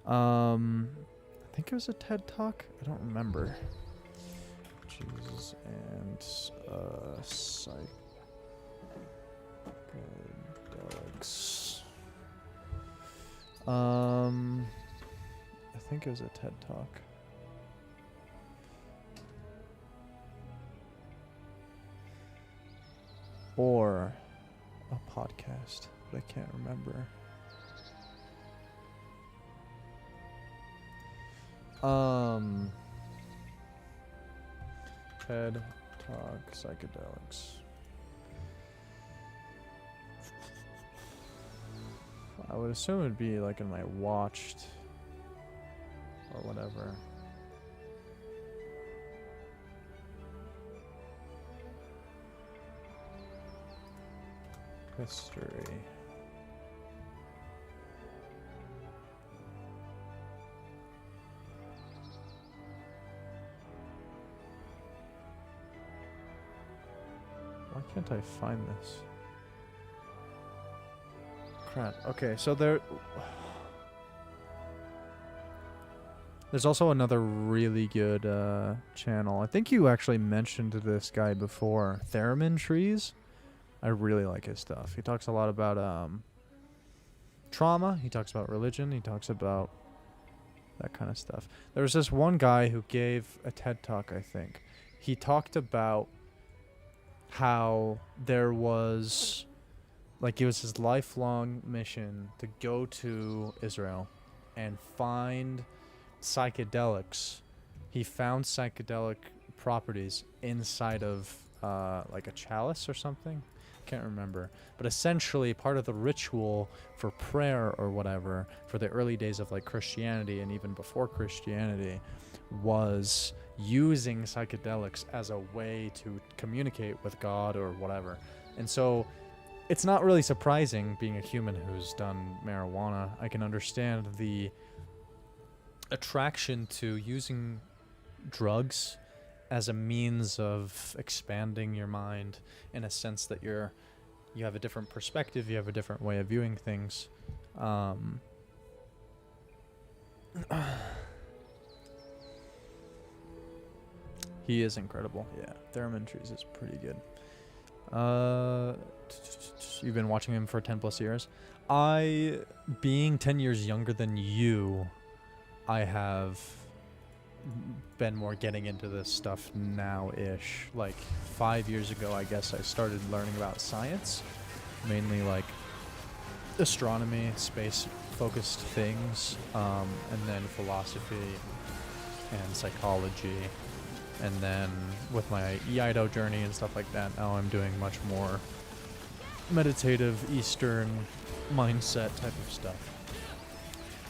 I think it was a TED Talk. I don't remember. Jesus and psychedelics. I think it was a TED Talk. Or a podcast, but I can't remember. TED Talk psychedelics. I would assume it'd be like in my watched or whatever. History. Why can't I find this? Crap. Okay, so there's also another really good channel. I think you actually mentioned this guy before. Theremin Trees. I really like his stuff. He talks a lot about trauma. He talks about religion. He talks about that kind of stuff. There was this one guy who gave a TED Talk, I think. He talked about how there was, like, it was his lifelong mission to go to Israel and find psychedelics. He found psychedelic properties inside of like a chalice or something. Can't remember. But essentially part of the ritual for prayer or whatever for the early days of like Christianity and even before Christianity was using psychedelics as a way to communicate with God or whatever. And so it's not really surprising, being a human who's done marijuana. I can understand the attraction to using drugs as a means of expanding your mind, in a sense that you have a different perspective, you have a different way of viewing things. He is incredible. Yeah, Theremin Trees is pretty good. You've been watching him for 10 plus years. Being 10 years younger than you, I have been more getting into this stuff now-ish. Like 5 years ago, I guess, I started learning about science, mainly like astronomy, space-focused things, and then philosophy and psychology. And then with my Iaido journey and stuff like that, now I'm doing much more meditative Eastern mindset type of stuff.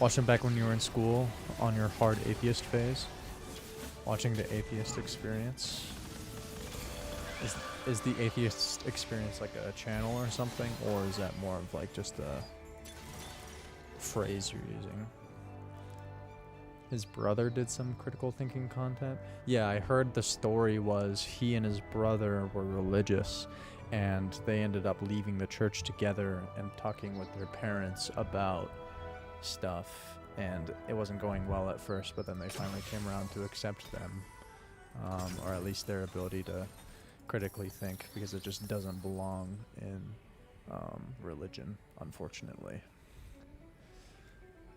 Watching back when you were in school on your hard atheist phase, watching the atheist experience. Is the atheist experience like a channel or something, or is that more of like just a phrase you're using? his brother did some critical thinking content. Yeah, I heard the story was he and his brother were religious, and they ended up leaving the church together and talking with their parents about stuff, and it wasn't going well at first, but then they finally came around to accept them, or at least their ability to critically think, because it just doesn't belong in religion, unfortunately.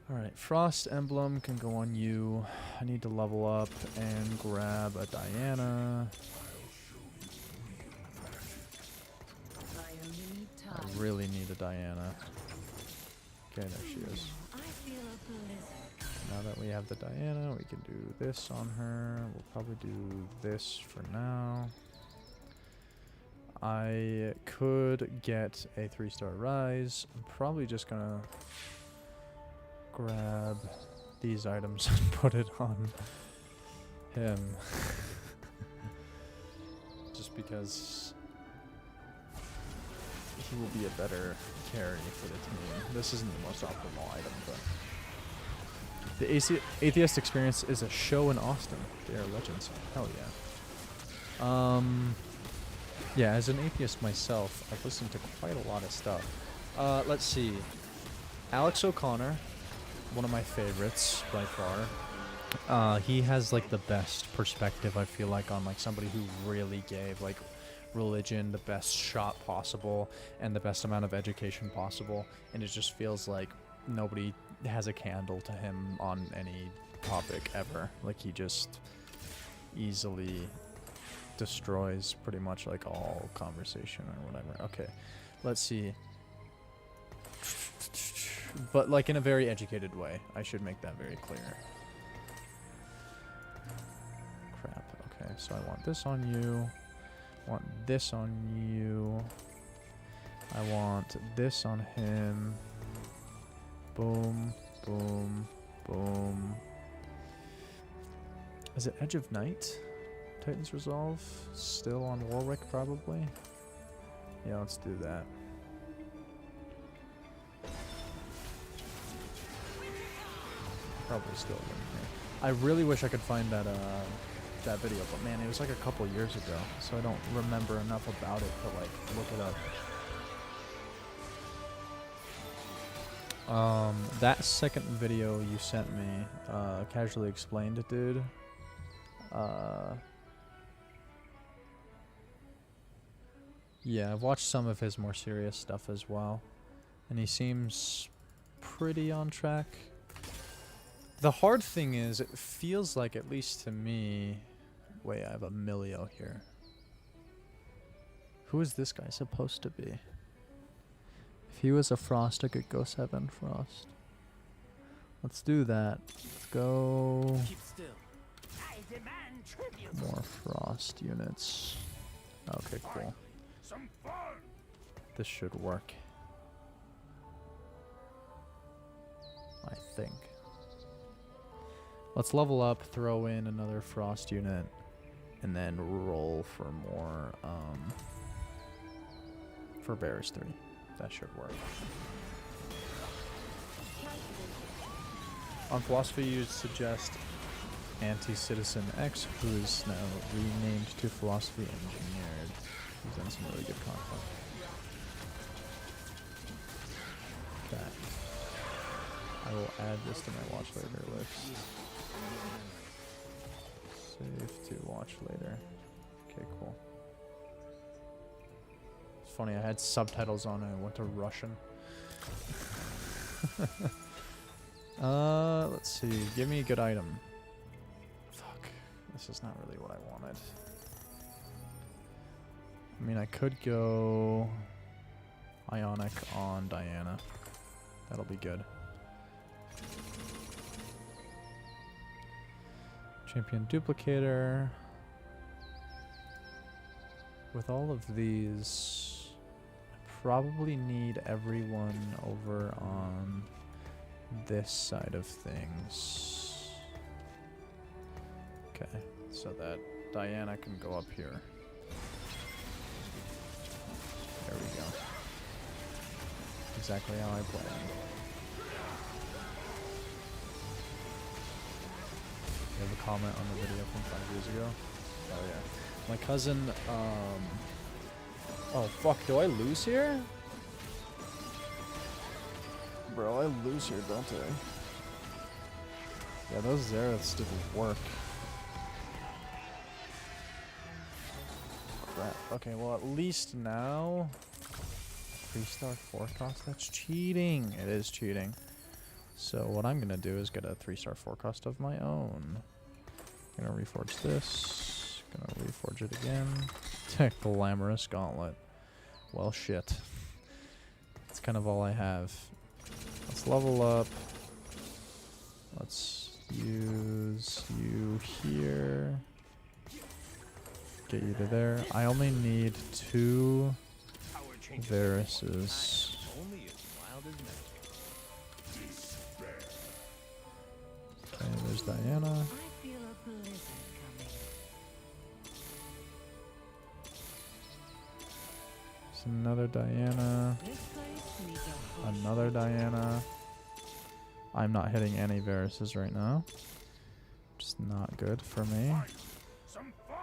Alright, Frost Emblem can go on you. I need to level up and grab a Diana. I only need I time. really need a Diana. Okay, there she is. I feel a blizzard. Now that we have the Diana, we can do this on her. We'll probably do this for now. I could get a 3-star rise. I'm probably just gonna grab these items and put it on him. Just because he will be a better carry for the team. This isn't the most optimal item, but the Atheist Experience is a show in Austin. They are legends. Hell yeah. Yeah, as an atheist myself, I've listened to quite a lot of stuff. Let's see. Alex O'Connor, one of my favorites by far. He has like the best perspective, I feel like, on like somebody who really gave like religion the best shot possible and the best amount of education possible, and it just feels like nobody has a candle to him on any topic ever. Like he just easily destroys pretty much like all conversation or whatever. Okay, let's see. But like in a very educated way. I should make that very clear. Crap. Okay, so I want this on you. I want this on you. I want this on him. Boom, boom, boom. Is it Edge of Night? Titan's Resolve? Still on Warwick, probably? Yeah, let's do that. Probably still win here. I really wish I could find that that video, but man, it was like a couple years ago, so I don't remember enough about it to like look it up. That second video you sent me, Casually Explained, dude. Yeah, I've watched some of his more serious stuff as well, and he seems pretty on track. The hard thing is, it feels like, at least to me... Wait, I have a Milio here. Who is this guy supposed to be? If he was a Frost, I could go 7 Frost. Let's do that. Let's go... Keep still. I demand tribute. More Frost units. Okay, cool. Some fun. This should work. I think. Let's level up, throw in another Frost unit, and then roll for more, for Bears 3. That should work. On Philosophy, you suggest Anti-Citizen X, who is now renamed to Philosophy Engineered. He's done some really good content. Okay. I will add this to my watch later list. Save to watch later. Okay, cool. It's funny, I had subtitles on and I went to Russian. Let's see. Give me a good item. Fuck. This is not really what I wanted. I mean, I could go Ionic on Diana. That'll be good. Champion Duplicator. With all of these, I probably need everyone over on this side of things. Okay, so that Diana can go up here. There we go. Exactly how I planned. You have a comment on the video from 5 years ago? Oh yeah. My cousin, oh fuck, do I lose here? Bro, I lose here, don't I? Yeah, those Zereths didn't work. Crap. Okay, well at least now... 3-star forecast? That's cheating! It is cheating. So what I'm gonna do is get a 3-star forecast of my own. Gonna reforge this. Gonna reforge it again. Glamorous gauntlet. Well, shit. That's kind of all I have. Let's level up. Let's use you here. Get you to there. I only need 2 Varises. Only as wild as magic. Okay, there's Diana. I feel a blizzard coming. There's another Diana. This place needs a hush. Another Diana. I'm not hitting any Varises right now. Just not good for me. Some fun!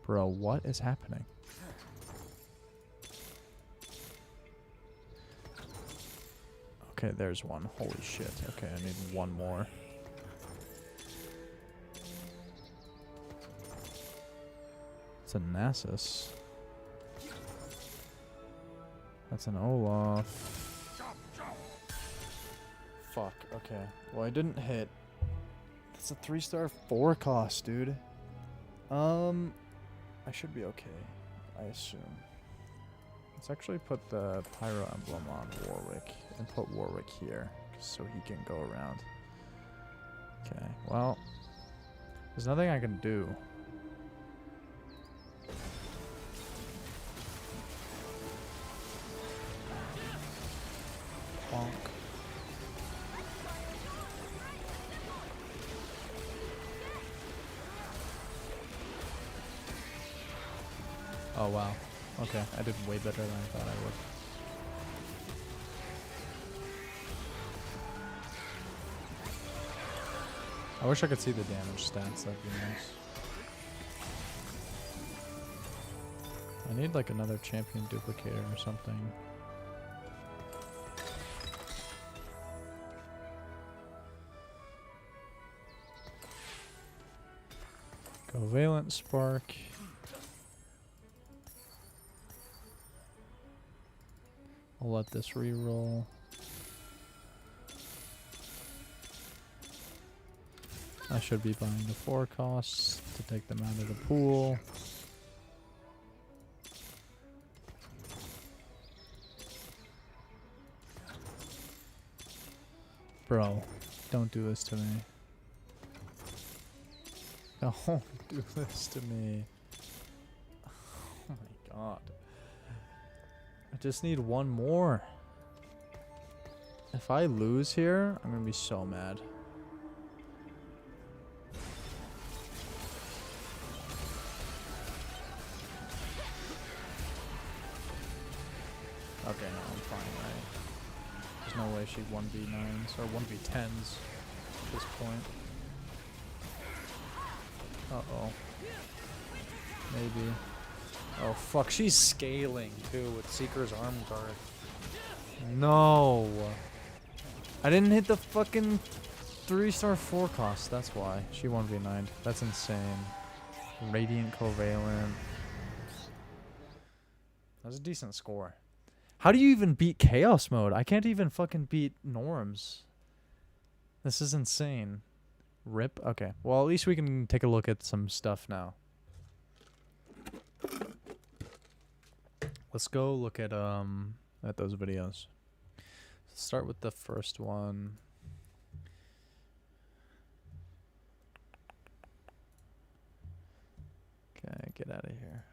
Bro, what is happening? Okay, there's one. Holy shit. Okay, I need one more. It's a Nasus. That's an Olaf. Fuck, okay. Well, I didn't hit. That's a 3-star 4 cost, dude. I should be okay, I assume. Let's actually put the Pyro Emblem on Warwick and put Warwick here so he can go around. Okay, well, there's nothing I can do. Bonk. Oh wow. Okay, I did way better than I thought I would. I wish I could see the damage stats, that'd be nice. I need like another champion duplicator or something. Covalent Spark. I'll let this reroll. I should be buying the 4 costs to take them out of the pool. Bro, don't do this to me. Don't do this to me. Oh my god. I just need one more. If I lose here, I'm gonna be so mad. Okay, no, I'm fine, right? There's no way she 1v9s or 1v10s at this point. Uh-oh. Maybe. Oh fuck, she's scaling too with Seeker's Arm Guard. No! I didn't hit the fucking 3-star 4 cost, that's why. She 1v9'd. That's insane. Radiant Covalent. That was a decent score. How do you even beat Chaos Mode? I can't even fucking beat Norms. This is insane. RIP? Okay. Well, at least we can take a look at some stuff now. Let's go look at those videos. Let's start with the first one. Okay, get out of here.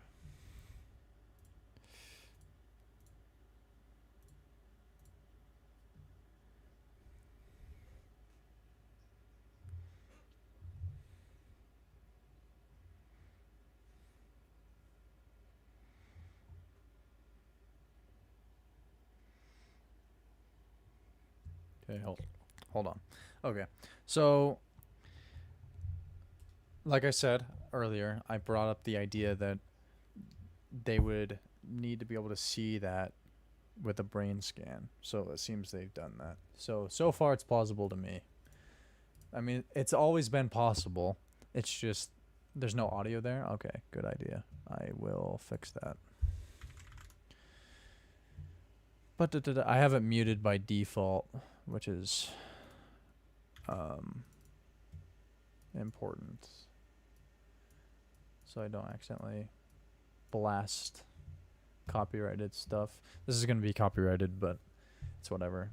Okay, hold on. Okay. So, like I said earlier, I brought up the idea that they would need to be able to see that with a brain scan. So it seems they've done that. So far it's plausible to me. I mean, it's always been possible. It's just there's no audio there. Okay, good idea. I will fix that. But I have it muted by default, which is important. So I don't accidentally blast copyrighted stuff. This is going to be copyrighted, but it's whatever.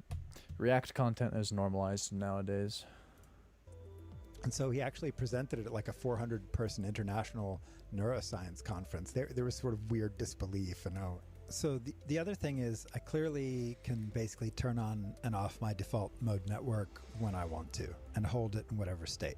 React content is normalized nowadays. And so he actually presented it at like a 400-person international neuroscience conference. There was sort of weird disbelief. So the other thing is I clearly can basically turn on and off my default mode network when I want to and hold it in whatever state.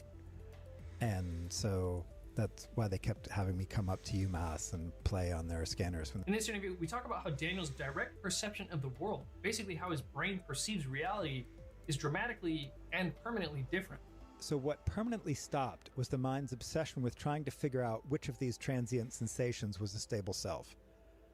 And so that's why they kept having me come up to UMass and play on their scanners. In this interview, we talk about how Daniel's direct perception of the world, basically how his brain perceives reality, is dramatically and permanently different. So what permanently stopped was the mind's obsession with trying to figure out which of these transient sensations was a stable self.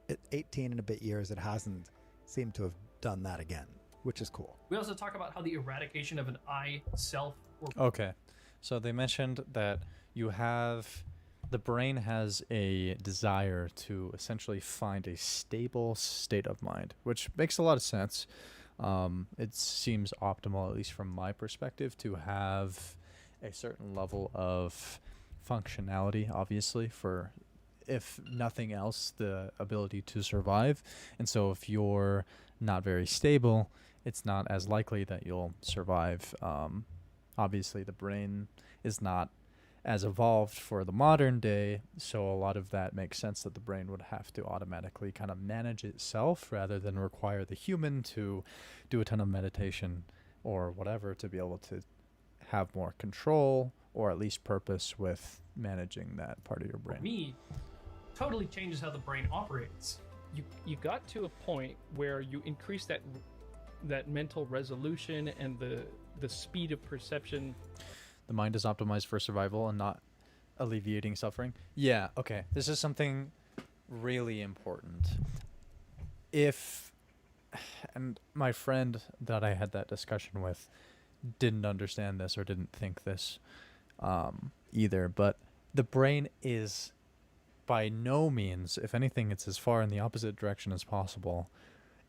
At 18 and a bit years, it hasn't seemed to have done that again, which is cool. We also talk about how the eradication of an I, self, or... Okay. So they mentioned that the brain has a desire to essentially find a stable state of mind, which makes a lot of sense. It seems optimal, at least from my perspective, to have a certain level of functionality, obviously, for, if nothing else, the ability to survive. And so if you're not very stable, it's not as likely that you'll survive. Obviously, the brain is not as evolved for the modern day, so a lot of that makes sense that the brain would have to automatically kind of manage itself rather than require the human to do a ton of meditation or whatever to be able to have more control or at least purpose with managing that part of your brain. For me, totally changes how the brain operates. You got to a point where you increase that mental resolution and the speed of perception. The mind is optimized for survival and not alleviating suffering. Yeah, okay. This is something really important. And my friend that I had that discussion with didn't understand this or didn't think this either, but the brain is by no means, if anything, it's as far in the opposite direction as possible.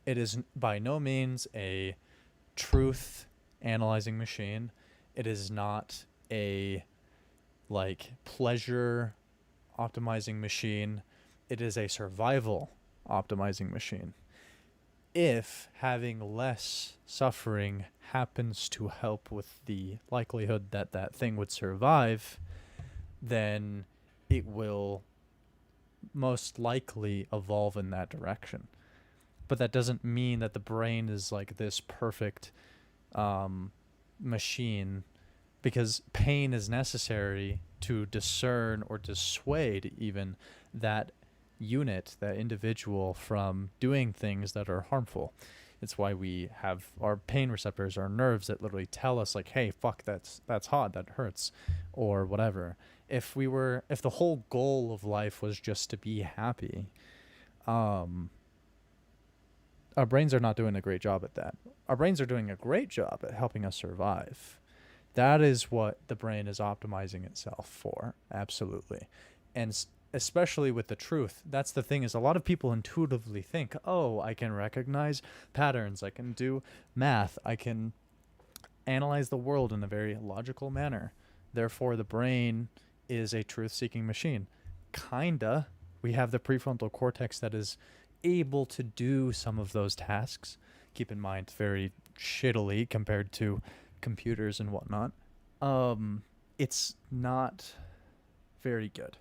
It is by no means a truth analyzing machine. It is not a pleasure optimizing machine. It is a survival optimizing machine. If having less suffering happens to help with the likelihood that that thing would survive, then it will most likely evolve in that direction. But that doesn't mean that the brain is like this perfect machine, because pain is necessary to discern or dissuade even that unit, that individual, from doing things that are harmful. It's why we have our pain receptors, our nerves that literally tell us like, hey, fuck, that's hot, that hurts, or whatever. If the whole goal of life was just to be happy, our brains are not doing a great job at that. Our brains are doing a great job at helping us survive. That is what the brain is optimizing itself for, absolutely. And especially with the truth, that's the thing, is a lot of people intuitively think, oh, I can recognize patterns, I can do math, I can analyze the world in a very logical manner. Therefore, the brain is a truth-seeking machine. Kinda. We have the prefrontal cortex that is able to do some of those tasks. Keep in mind, very shittily compared to computers and whatnot. It's not very good.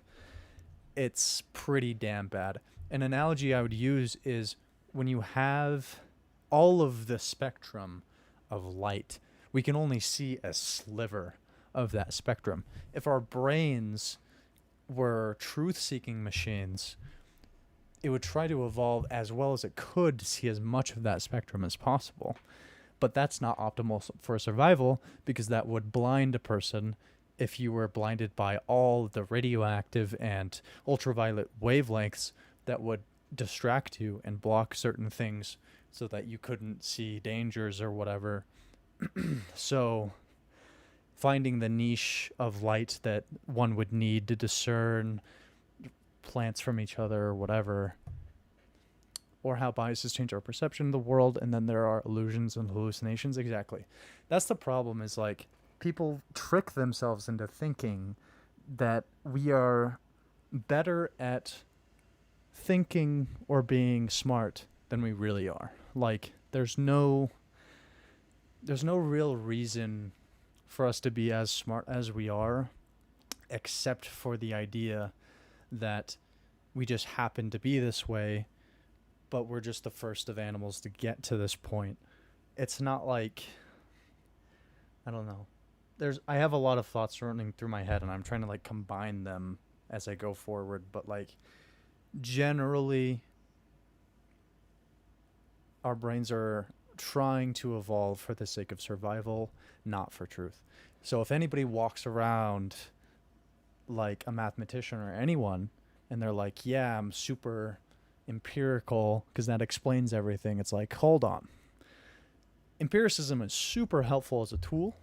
It's pretty damn bad. An analogy I would use is when you have all of the spectrum of light, we can only see a sliver of that spectrum. If our brains were truth-seeking machines, it would try to evolve as well as it could to see as much of that spectrum as possible. But that's not optimal for survival, because that would blind a person if you were blinded by all the radioactive and ultraviolet wavelengths that would distract you and block certain things so that you couldn't see dangers or whatever. So finding the niche of light that one would need to discern plants from each other or whatever, or how biases change our perception of the world, and then there are illusions and hallucinations. Exactly. That's the problem, is like people trick themselves into thinking that we are better at thinking or being smart than we really are. Like there's no real reason for us to be as smart as we are, except for the idea that we just happen to be this way, but we're just the first of animals to get to this point. It's not like, I don't know. I have a lot of thoughts running through my head, and I'm trying to like combine them as I go forward, but like generally our brains are trying to evolve for the sake of survival, not for truth. So if anybody walks around like a mathematician or anyone and they're like, yeah, I'm super empirical because that explains everything, it's like, hold on. Empiricism is super helpful as a tool,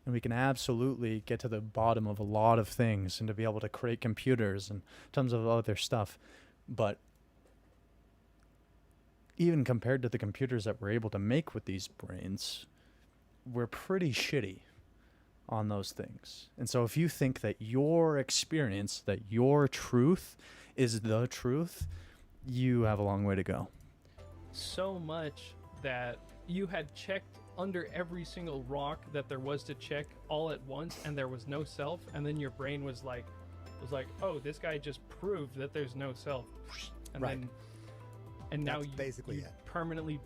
and we can absolutely get to the bottom of a lot of things and to be able to create computers and tons of other stuff. But even compared to the computers that we're able to make with these brains, we're pretty shitty on those things. And so if you think that your experience, that your truth is the truth, you have a long way to go. So much that you had checked under every single rock that there was to check all at once, and there was no self, and then your brain was like, oh, this guy just proved that there's no self. And Right. then and now That's you basically you it. permanently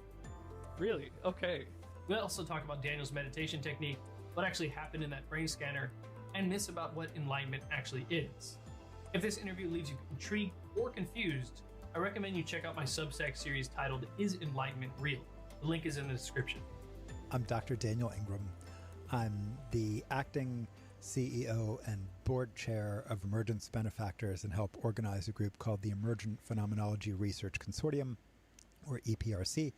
really okay. We also talk about Daniel's meditation technique, what actually happened in that brain scanner, and myths about what enlightenment actually is. If this interview leaves you intrigued or confused, I recommend you check out my Substack series titled Is Enlightenment Real? The link is in the description. I'm Dr. Daniel Ingram. I'm the acting CEO and board chair of Emergence Benefactors, and help organize a group called the Emergent Phenomenology Research Consortium, or EPRC,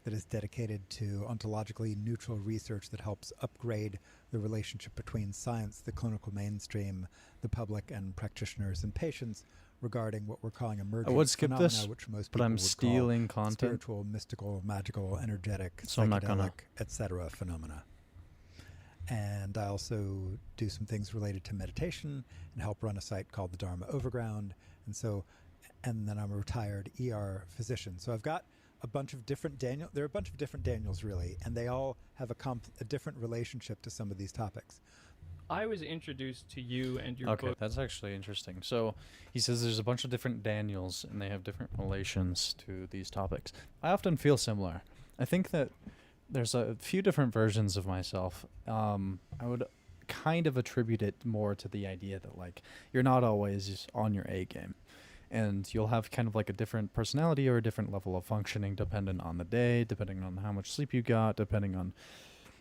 that is dedicated to ontologically neutral research that helps upgrade the relationship between science, the clinical mainstream, the public, and practitioners and patients regarding what we're calling emergent I would skip phenomena, this, which most but people I'm would stealing call content. spiritual, mystical, magical, energetic, So I'm not gonna. psychedelic, etc. phenomena. And I also do some things related to meditation and help run a site called the Dharma Overground. And then I'm a retired ER physician. So I've got a bunch of different there are a bunch of different Daniels, really, and they all have a different relationship to some of these topics. I was introduced to you and your Okay, book. that's actually interesting. So he says there's a bunch of different Daniels, and they have different relations to these topics. I often feel similar. I think that there's a few different versions of myself. I would kind of attribute it more to the idea that like you're not always on your A game, and you'll have kind of like a different personality or a different level of functioning dependent on the day, depending on how much sleep you got, depending on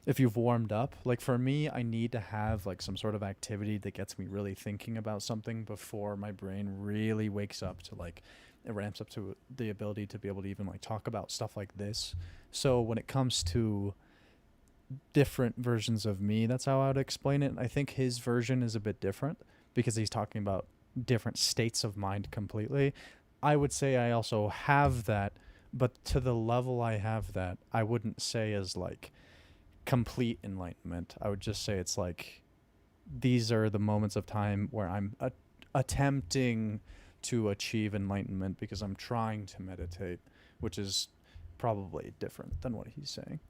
if you've warmed up. Like for me, I need to have like some sort of activity that gets me really thinking about something before my brain really wakes up to like, it ramps up to the ability to be able to even like talk about stuff like this. So when it comes to different versions of me, that's how I would explain it. I think his version is a bit different because he's talking about different states of mind completely. I would say I also have that, but to the level I have that, I wouldn't say as like complete enlightenment. I would just say it's like these are the moments of time where I'm attempting to achieve enlightenment because I'm trying to meditate, which is probably different than what he's saying.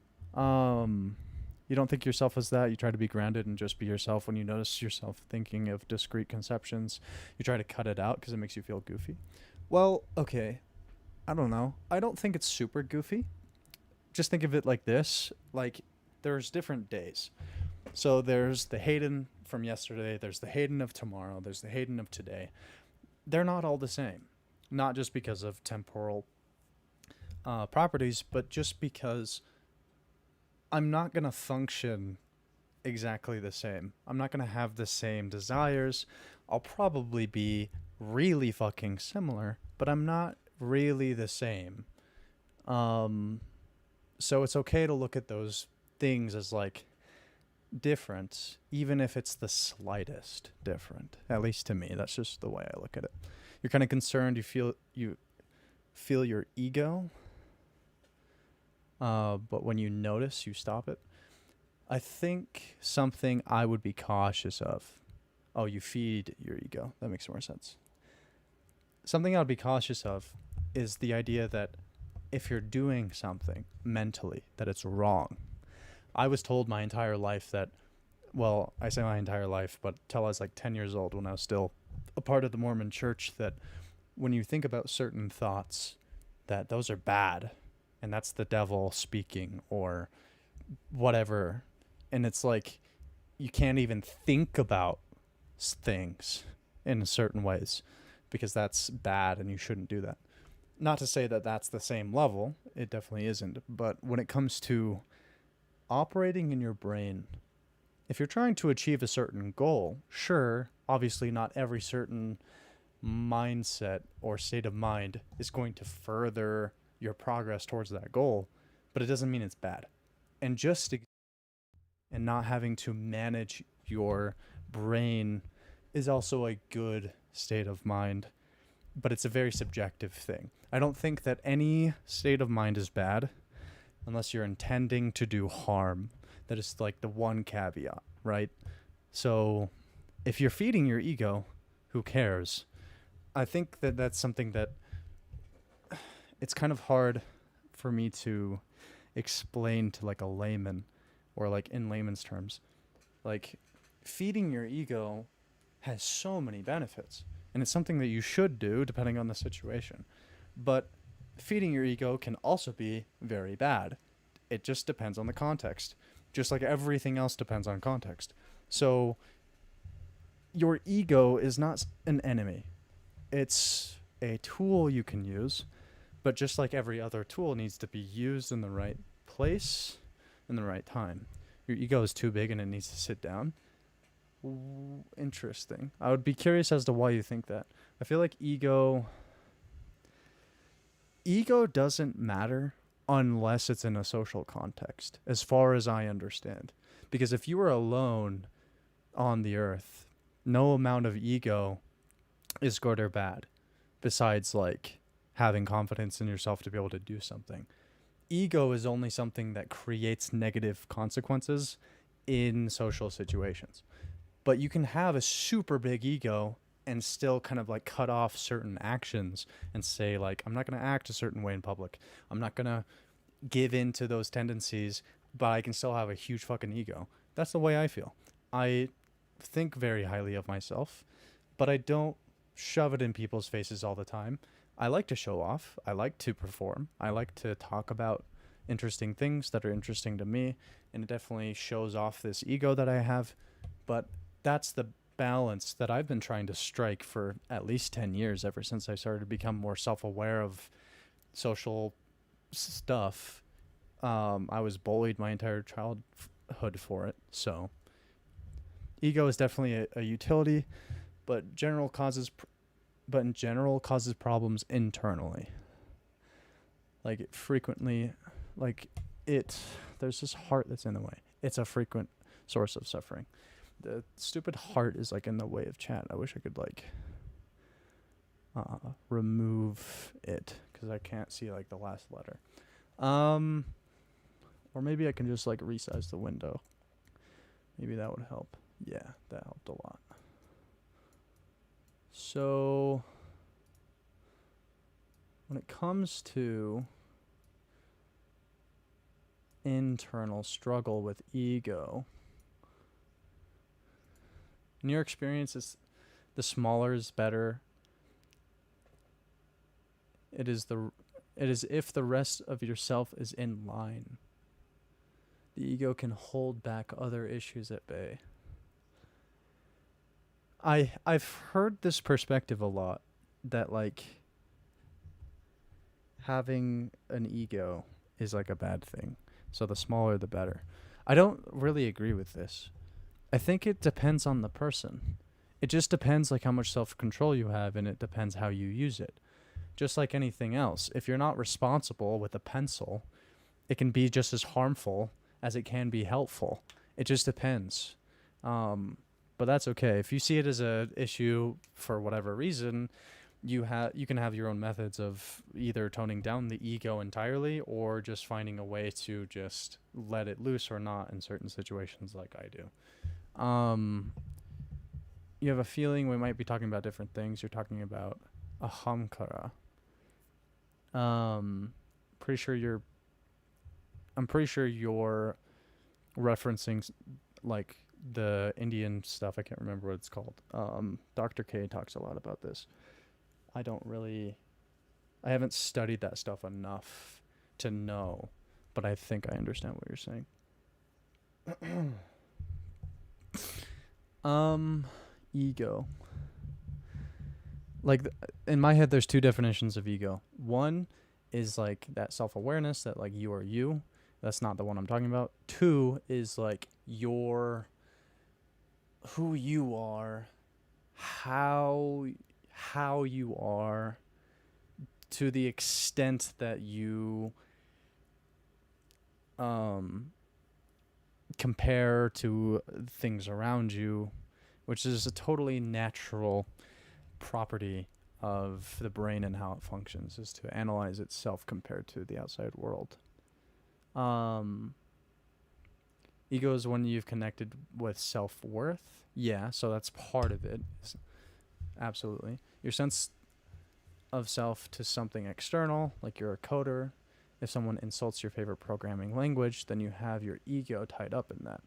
You don't think yourself as that. You try to be grounded and just be yourself. When you notice yourself thinking of discrete conceptions, you try to cut it out because it makes you feel goofy. Well, okay. I don't know. I don't think it's super goofy. Just think of it like this. Like, there's different days. So there's the Hayden from yesterday. There's the Hayden of tomorrow. There's the Hayden of today. They're not all the same. Not just because of temporal properties, but just because I'm not going to function exactly the same. I'm not going to have the same desires. I'll probably be really fucking similar, but I'm not really the same. So it's okay to look at those things as like different, even if it's the slightest different. At least to me, that's just the way I look at it. You're kind of concerned. You feel your ego, but when you notice, you stop it. I think something I would be cautious of. Oh, you feed your ego. That makes more sense. Something I would be cautious of is the idea that if you're doing something mentally, that it's wrong. I was told my entire life that, well, I say my entire life, but till I was like 10 years old when I was still a part of the Mormon church, that when you think about certain thoughts, that those are bad, and that's the devil speaking or whatever. And it's like you can't even think about things in certain ways because that's bad and you shouldn't do that. Not to say that that's the same level. It definitely isn't. But when it comes to operating in your brain, if you're trying to achieve a certain goal, sure, obviously not every certain mindset or state of mind is going to further your progress towards that goal, but it doesn't mean it's bad. And and not having to manage your brain is also a good state of mind, but it's a very subjective thing. I don't think that any state of mind is bad unless you're intending to do harm. That is like the one caveat, right? So if you're feeding your ego, who cares? I think that that's something that it's kind of hard for me to explain to like a layman, or like in layman's terms. Like, feeding your ego has so many benefits, and it's something that you should do depending on the situation. But feeding your ego can also be very bad. It just depends on the context, just like everything else depends on context. So your ego is not an enemy. It's a tool you can use, but just like every other tool, it needs to be used in the right place in the right time. Your ego is too big and it needs to sit down. Interesting. I would be curious as to why you think that. I feel like ego doesn't matter unless it's in a social context, as far as I understand. Because if you were alone on the earth, no amount of ego is good or bad, besides like having confidence in yourself to be able to do something. Ego is only something that creates negative consequences in social situations. But you can have a super big ego and still kind of like cut off certain actions and say like, I'm not going to act a certain way in public. I'm not going to give in to those tendencies, but I can still have a huge fucking ego. That's the way I feel. I think very highly of myself, but I don't shove it in people's faces all the time. I like to show off. I like to perform. I like to talk about interesting things that are interesting to me, and it definitely shows off this ego that I have. But that's the balance that I've been trying to strike for at least 10 years, ever since I started to become more self-aware of social stuff. I was bullied my entire childhood for it, so ego is definitely a utility, but in general causes problems internally. Like it frequently, there's this heart that's in the way. It's a frequent source of suffering. The stupid heart is like in the way of chat. I wish I could like remove it because I can't see like the last letter. Or maybe I can just like resize the window. Maybe that would help. Yeah, that helped a lot. So when it comes to internal struggle with ego, in your experience, the smaller is better. It is if the rest of yourself is in line. The ego can hold back other issues at bay. I've heard this perspective a lot, that like having an ego is like a bad thing. So the smaller the better. I don't really agree with this. I think it depends on the person. It just depends like how much self-control you have, and it depends how you use it. Just like anything else, if you're not responsible with a pencil, it can be just as harmful as it can be helpful. It just depends. But that's okay. If you see it as a issue for whatever reason, you can have your own methods of either toning down the ego entirely or just finding a way to just let it loose or not in certain situations like I do. You have a feeling we might be talking about different things. You're talking about ahamkara. I'm pretty sure you're referencing like the Indian stuff. I can't remember what it's called. Dr. K talks a lot about this. I haven't studied that stuff enough to know, but I think I understand what you're saying. Ego. Like in my head, there's two definitions of ego. One is like that self-awareness that like you are you. That's not the one I'm talking about. Two is like who you are, how you are, to the extent that you compare to things around you, which is a totally natural property of the brain and how it functions, is to analyze itself compared to the outside world. Ego is when you've connected with self-worth. Yeah, so that's part of it. Absolutely. Your sense of self to something external, like you're a coder. If someone insults your favorite programming language, then you have your ego tied up in that.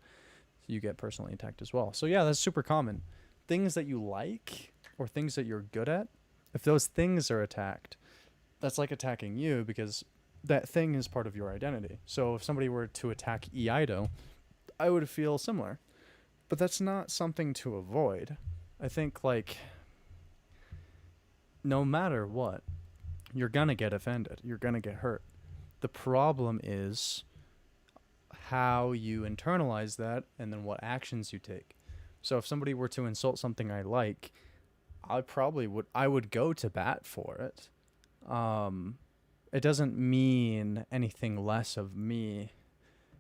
So you get personally attacked as well. So yeah, that's super common. Things that you like or things that you're good at, if those things are attacked, that's like attacking you because that thing is part of your identity. So if somebody were to attack Iaido, I would feel similar. But that's not something to avoid. I think like no matter what, you're gonna get offended. You're gonna get hurt. The problem is how you internalize that and then what actions you take. So if somebody were to insult something I like, I would go to bat for it. It doesn't mean anything less of me,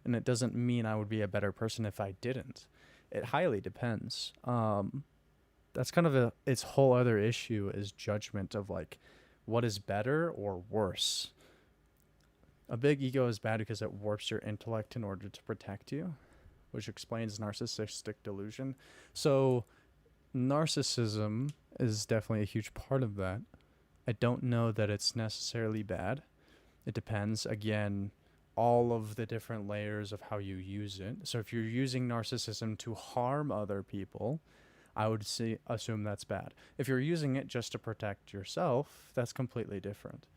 and it doesn't mean I would be a better person if I didn't. It highly depends. That's kind of its whole other issue is judgment of like what is better or worse. A big ego is bad because it warps your intellect in order to protect you, which explains narcissistic delusion. So narcissism is definitely a huge part of that. I don't know that it's necessarily bad. It depends, again, all of the different layers of how you use it. So if you're using narcissism to harm other people, I would assume that's bad. If you're using it just to protect yourself, that's completely different.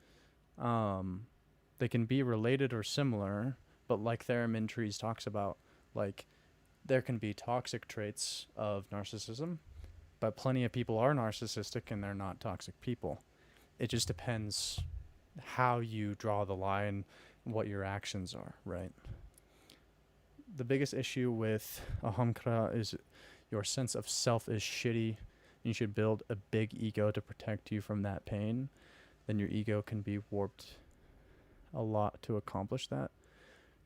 They can be related or similar, but like Theremin Trees talks about, like there can be toxic traits of narcissism, but plenty of people are narcissistic and they're not toxic people. It just depends how you draw the line and what your actions are, right? The biggest issue with ahamkara is your sense of self is shitty. You should build a big ego to protect you from that pain. Then your ego can be warped a lot to accomplish that.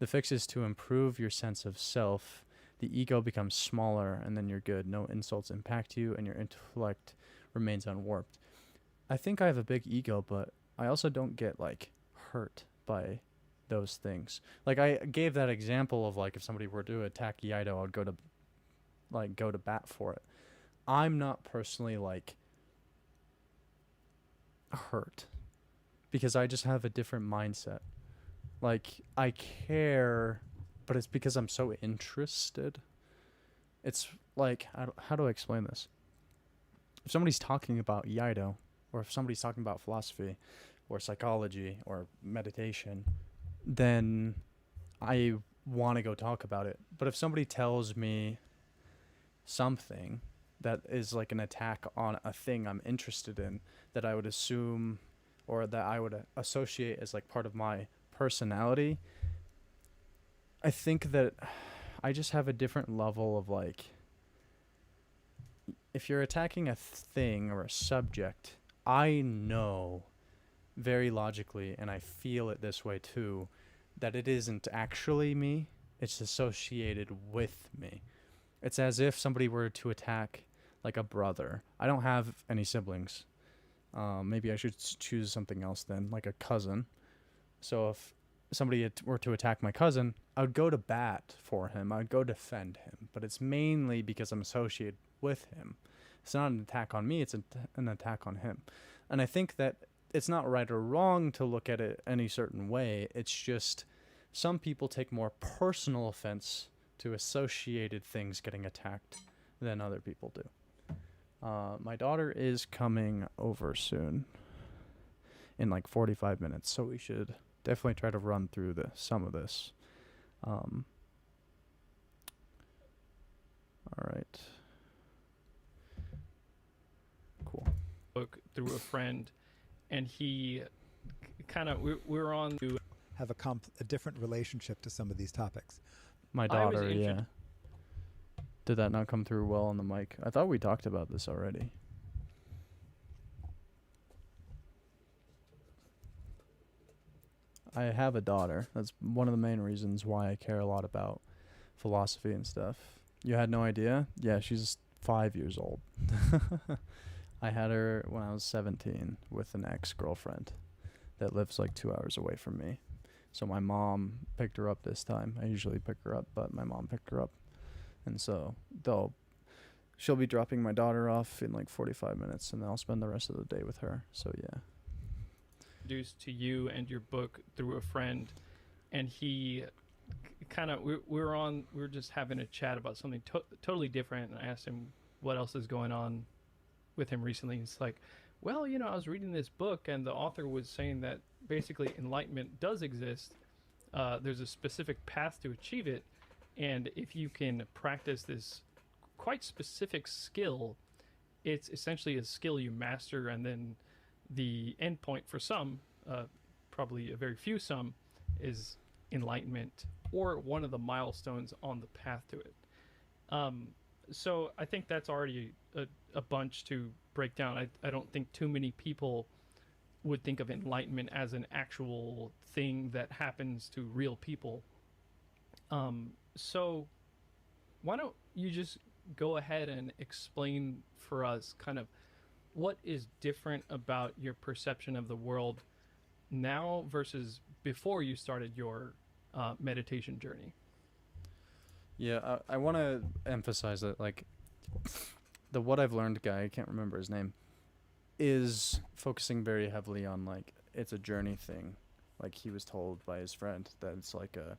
The fix is to improve your sense of self. The ego becomes smaller and then you're good. No insults impact you and your intellect remains unwarped. I think I have a big ego, but I also don't get like hurt by those things. Like I gave that example of like if somebody were to attack Iaido, I would go to bat for it. I'm not personally like hurt because I just have a different mindset. Like I care, but it's because I'm so interested. It's like, how do I explain this? If somebody's talking about Iaido, or if somebody's talking about philosophy or psychology or meditation, then I want to go talk about it. But if somebody tells me something that is like an attack on a thing I'm interested in, that I would assume or that I would associate as like part of my personality, I think that I just have a different level of like, if you're attacking a thing or a subject, I know very logically, and I feel it this way too, that it isn't actually me, it's associated with me. It's as if somebody were to attack like a brother. I don't have any siblings. Maybe I should choose something else then, like a cousin. So if somebody were to attack my cousin, I would go to bat for him. I would go defend him. But it's mainly because I'm associated with him. It's not an attack on me, it's an attack on him. And I think that it's not right or wrong to look at it any certain way. It's just some people take more personal offense to associated things getting attacked than other people do. My daughter is coming over soon in like 45 minutes, so we should definitely try to run through some of this. All right. Cool. Book through a friend, and he kind of we're on to Have a different relationship to some of these topics. My I was daughter, yeah. Did that not come through well on the mic? I thought we talked about this already. I have a daughter. That's one of the main reasons why I care a lot about philosophy and stuff. You had no idea? Yeah, she's 5 years old. I had her when I was 17 with an ex-girlfriend that lives like 2 hours away from me. So my mom picked her up this time. I usually pick her up, but my mom picked her up. And so she'll be dropping my daughter off in like 45 minutes, and then I'll spend the rest of the day with her. So yeah. Introduced to you and your book through a friend, and he kind of we were just having a chat about something totally different, and I asked him what else is going on with him recently. He's like, well, I was reading this book, and the author was saying that basically enlightenment does exist. There's a specific path to achieve it, and if you can practice this quite specific skill, it's essentially a skill you master, and then the end point for some, probably a very few some, is enlightenment, or one of the milestones on the path to it. So I think that's already a bunch to break down. I don't think too many people would think of enlightenment as an actual thing that happens to real people. So why don't you just go ahead and explain for us kind of what is different about your perception of the world now versus before you started your meditation journey? Yeah, I want to emphasize that, like, the What I've Learned guy, I can't remember his name, is focusing very heavily on, like, it's a journey thing. Like, he was told by his friend that it's like a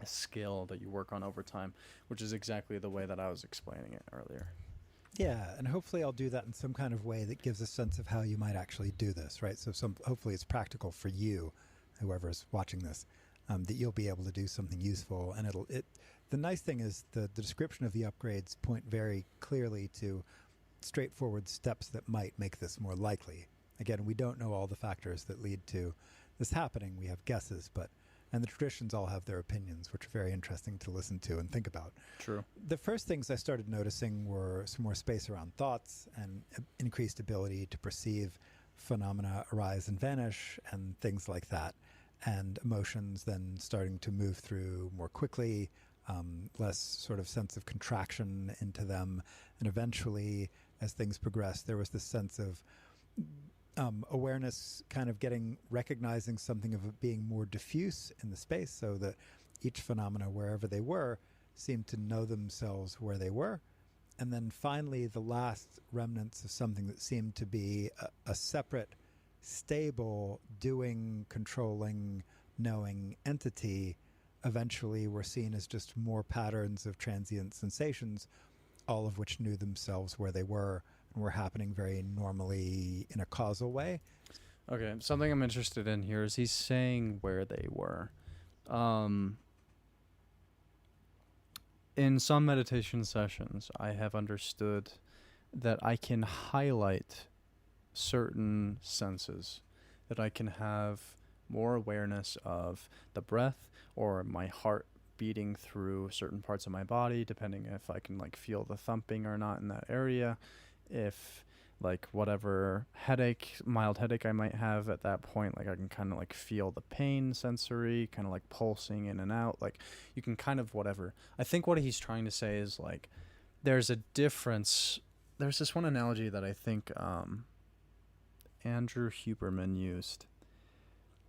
skill that you work on over time, which is exactly the way that I was explaining it earlier. Yeah, and hopefully I'll do that in some kind of way that gives a sense of how you might actually do this, right? So hopefully it's practical for you, whoever's watching this, that you'll be able to do something useful. And the nice thing is the description of the upgrades point very clearly to straightforward steps that might make this more likely. Again, we don't know all the factors that lead to this happening. We have guesses, and the traditions all have their opinions, which are very interesting to listen to and think about. True. The first things I started noticing were some more space around thoughts and increased ability to perceive phenomena arise and vanish and things like that. And emotions then starting to move through more quickly, less sort of sense of contraction into them. And eventually, as things progressed, there was this sense of awareness kind of recognizing something of it being more diffuse in the space, so that each phenomena, wherever they were, seemed to know themselves where they were. And then finally, the last remnants of something that seemed to be a separate, stable, doing, controlling, knowing entity eventually were seen as just more patterns of transient sensations, all of which knew themselves where they were and were happening very normally in a causal way. Okay, something I'm interested in here is he's saying where they were. In some meditation sessions, I have understood that I can highlight certain senses, that I can have more awareness of the breath or my heart beating through certain parts of my body, depending if I can like feel the thumping or not in that area. If like whatever mild headache I might have at that point, like I can kind of like feel the pain sensory, kind of like pulsing in and out. Like you can kind of whatever. I think what he's trying to say is like there's a difference. There's this one analogy that I think Andrew Huberman used.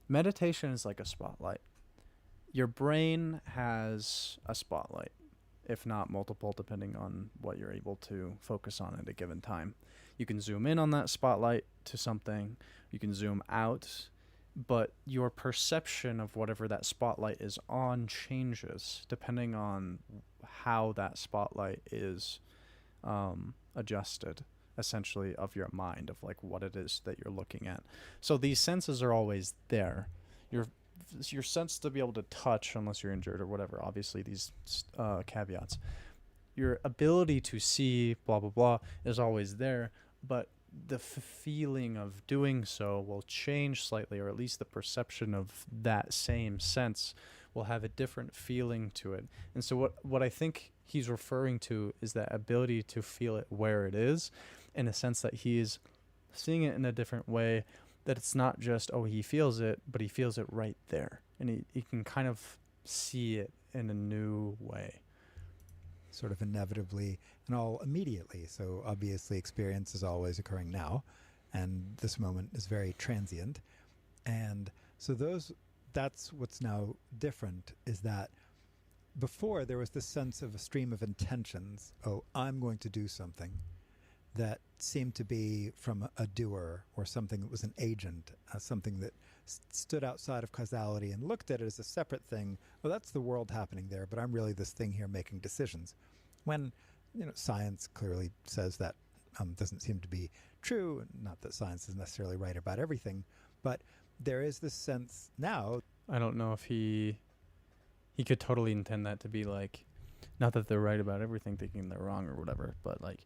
Meditation is like a spotlight. Your brain has a spotlight, if not multiple, depending on what you're able to focus on at a given time. You can zoom in on that spotlight to something, you can zoom out, but your perception of whatever that spotlight is on changes depending on how that spotlight is adjusted, essentially, of your mind, of like what it is that you're looking at. So these senses are always there. Your sense to be able to touch, unless you're injured or whatever, obviously these caveats. Your ability to see, blah, blah, blah, is always there, but the feeling of doing so will change slightly, or at least the perception of that same sense will have a different feeling to it. And so what I think he's referring to is that ability to feel it where it is, in a sense that he's seeing it in a different way, that it's not just, oh, he feels it, but he feels it right there. And he can kind of see it in a new way. Sort of inevitably and all immediately. So obviously experience is always occurring now, and this moment is very transient. And so that's what's now different, is that before there was this sense of a stream of intentions. Oh, I'm going to do something, that seemed to be from a doer or something that was an agent, something that stood outside of causality and looked at it as a separate thing. Oh, that's the world happening there, but I'm really this thing here making decisions. When, science clearly says that doesn't seem to be true. Not that science is necessarily right about everything, but there is this sense now. I don't know if he could totally intend that to be like, not that they're right about everything, thinking they're wrong or whatever, but like,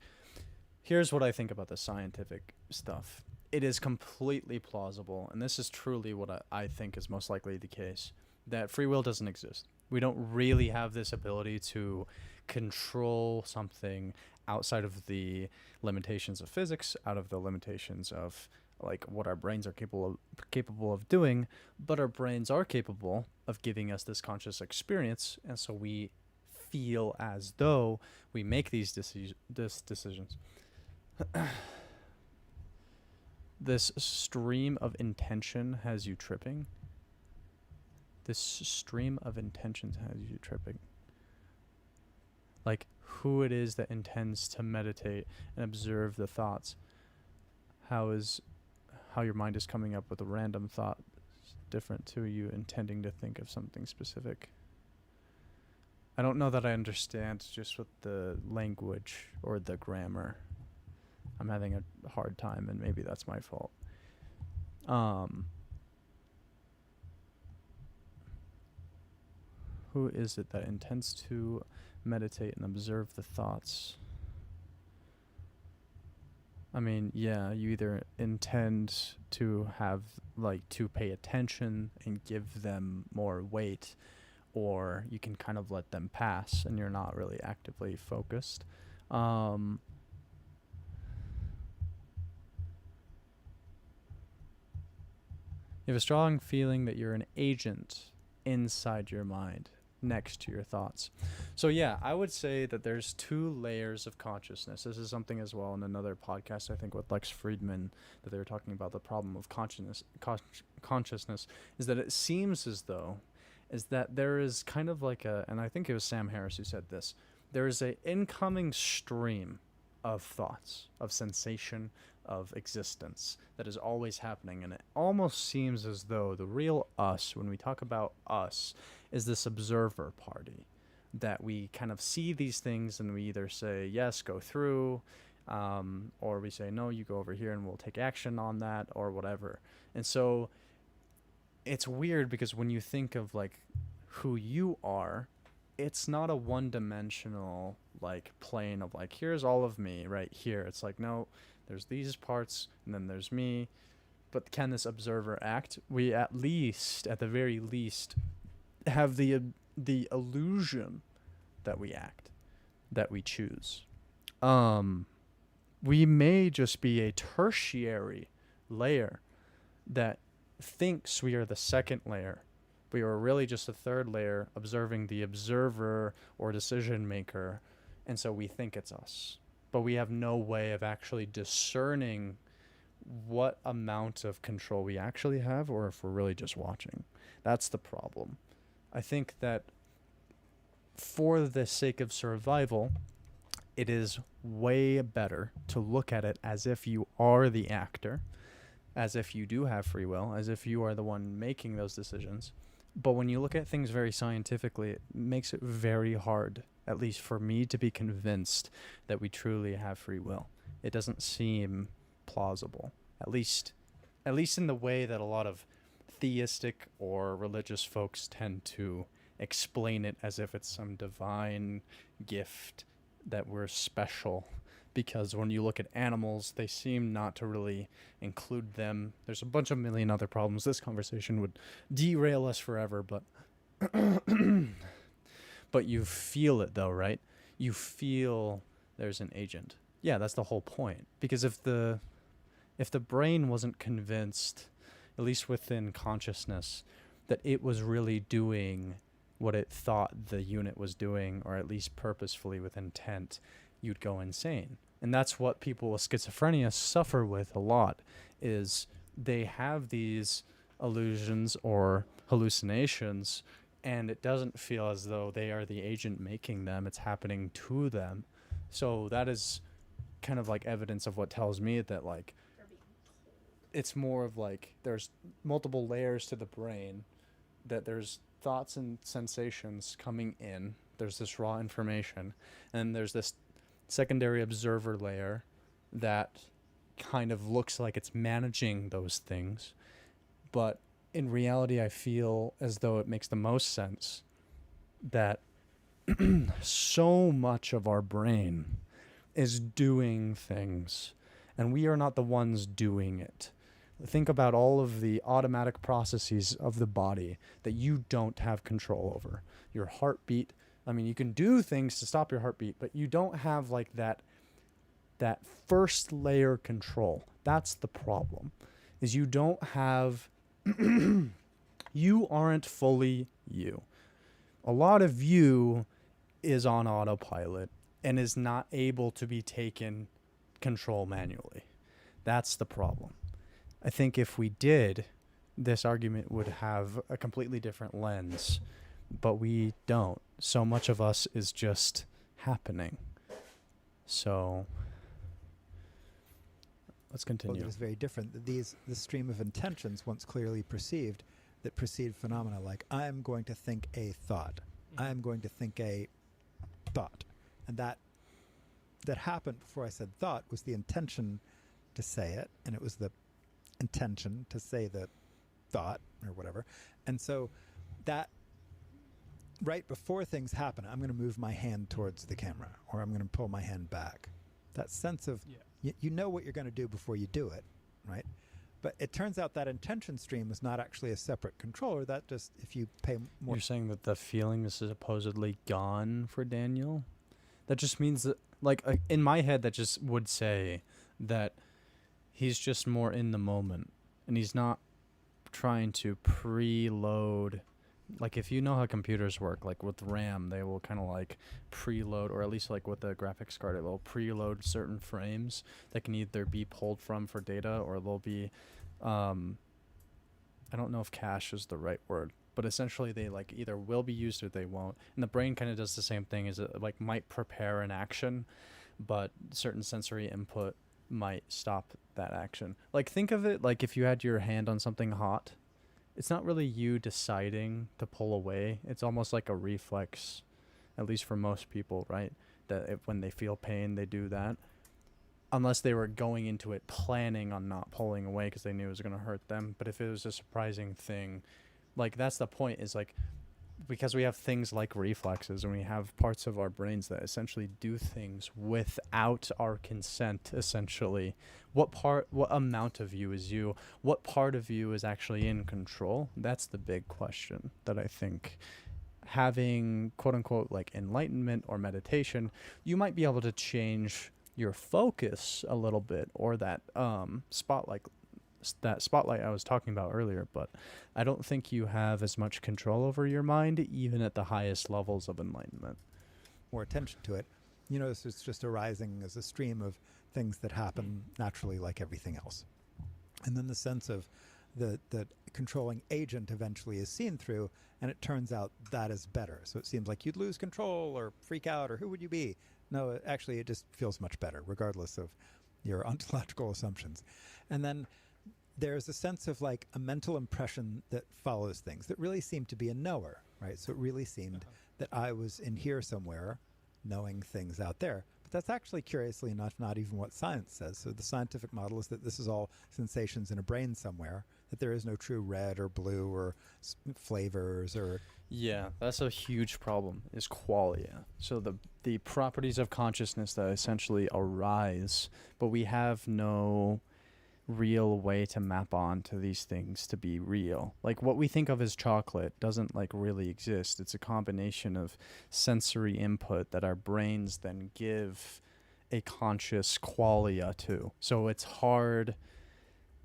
here's what I think about the scientific stuff. It is completely plausible, and this is truly what I think is most likely the case, that free will doesn't exist. We don't really have this ability to control something outside of the limitations of physics, out of the limitations of like what our brains are capable of doing, but our brains are capable of giving us this conscious experience, and so we feel as though we make these decisions. This stream of intention has you tripping. This stream of intentions has you tripping. Like who it is that intends to meditate and observe the thoughts. How your mind is coming up with a random thought different to you intending to think of something specific. I don't know that I understand just with the language or the grammar. I'm having a hard time, and maybe that's my fault. Who is it that intends to meditate and observe the thoughts? I mean, yeah, you either intend to have, like, to pay attention and give them more weight, or you can kind of let them pass and you're not really actively focused. You have a strong feeling that you're an agent inside your mind, next to your thoughts. So yeah, I would say that there's two layers of consciousness. This is something as well in another podcast, I think, with Lex Friedman, that they were talking about the problem of consciousness, is that it seems as though is that there is kind of like and I think it was Sam Harris who said this, there is a incoming stream of thoughts, of sensation, of existence that is always happening, and it almost seems as though the real us, when we talk about us, is this observer party, that we kind of see these things and we either say yes, go through, or we say no, you go over here and we'll take action on that, or whatever. And so it's weird because when you think of like who you are, it's not a one-dimensional like plane of like, here's all of me right here. It's like, no, there's these parts and then there's me. But can this observer act? We at the very least have the the illusion that we act, that we choose. We may just be a tertiary layer that thinks we are the second layer. We are really just a third layer observing the observer or decision maker, and so we think it's us. But we have no way of actually discerning what amount of control we actually have, or if we're really just watching. That's the problem. I think that for the sake of survival, it is way better to look at it as if you are the actor, as if you do have free will, as if you are the one making those decisions. But when you look at things very scientifically, it makes it very hard, at least for me, to be convinced that we truly have free will. It doesn't seem plausible, at least in the way that a lot of theistic or religious folks tend to explain it, as if it's some divine gift that we're special. Because when you look at animals, they seem not to really include them. There's a bunch of million other problems. This conversation would derail us forever, but but you feel it though, right? You feel there's an agent. Yeah, that's the whole point. Because if the brain wasn't convinced, at least within consciousness, that it was really doing what it thought the unit was doing, or at least purposefully with intent, you'd go insane. And that's what people with schizophrenia suffer with a lot, is they have these illusions or hallucinations, and it doesn't feel as though they are the agent making them. It's happening to them. So that is kind of like evidence of what tells me that, like, it's more of like there's multiple layers to the brain, that there's thoughts and sensations coming in. There's this raw information, and there's this secondary observer layer that kind of looks like it's managing those things. But in reality, I feel as though it makes the most sense that so much of our brain is doing things, and we are not the ones doing it. Think about all of the automatic processes of the body that you don't have control over. Your heartbeat. I mean, you can do things to stop your heartbeat, but you don't have like that first layer control. That's the problem. Is you don't have you aren't fully you. A lot of you is on autopilot and is not able to be taken control manually. That's the problem. I think if we did, this argument would have a completely different lens, but we don't. So much of us is just happening. So let's continue. Well, it is very different. This stream of intentions, once clearly perceived, that precede phenomena like, I'm going to think a thought. I'm going to think a thought. And that happened before I said thought was the intention to say it, and it was the intention to say the thought or whatever. And so that right before things happen, I'm going to move my hand towards the camera, or I'm going to pull my hand back. That sense of, you know what you're going to do before you do it, right? But it turns out that intention stream is not actually a separate controller. That just, if you pay more... You're saying that the feeling is supposedly gone for Daniel? That just means that, like, in my head, that just would say that he's just more in the moment, and he's not trying to preload. Like, if you know how computers work, like with RAM, they will kind of like preload, or at least like with the graphics card, it will preload certain frames that can either be pulled from for data, or they'll be, I don't know if cache is the right word, but essentially they like either will be used or they won't. And the brain kind of does the same thing, is it like might prepare an action, but certain sensory input might stop that action. Like, think of it like if you had your hand on something hot. It's not really you deciding to pull away. It's almost like a reflex, at least for most people, right? That when they feel pain, they do that. Unless they were going into it planning on not pulling away because they knew it was going to hurt them. But if it was a surprising thing, like, that's the point, is like, because we have things like reflexes, and we have parts of our brains that essentially do things without our consent, essentially. What amount of you is you? What part of you is actually in control? That's the big question that I think having quote unquote like enlightenment or meditation, you might be able to change your focus a little bit, or that spotlight I was talking about earlier, but I don't think you have as much control over your mind even at the highest levels of enlightenment. More attention to it, you notice it's just arising as a stream of things that happen naturally like everything else. And then the sense of the controlling agent eventually is seen through, and it turns out that is better. So it seems like you'd lose control or freak out, or who would you be? No, actually it just feels much better regardless of your ontological assumptions. And then there's a sense of like a mental impression that follows things that really seemed to be a knower, right? So it really seemed that I was in here somewhere knowing things out there. But that's actually, curiously enough, not even what science says. So the scientific model is that this is all sensations in a brain somewhere, that there is no true red or blue or flavors or... Yeah, that's a huge problem, is qualia. So the properties of consciousness that essentially arise, but we have no real way to map on to these things to be real. Like what we think of as chocolate doesn't like really exist. It's a combination of sensory input that our brains then give a conscious qualia to. So it's hard,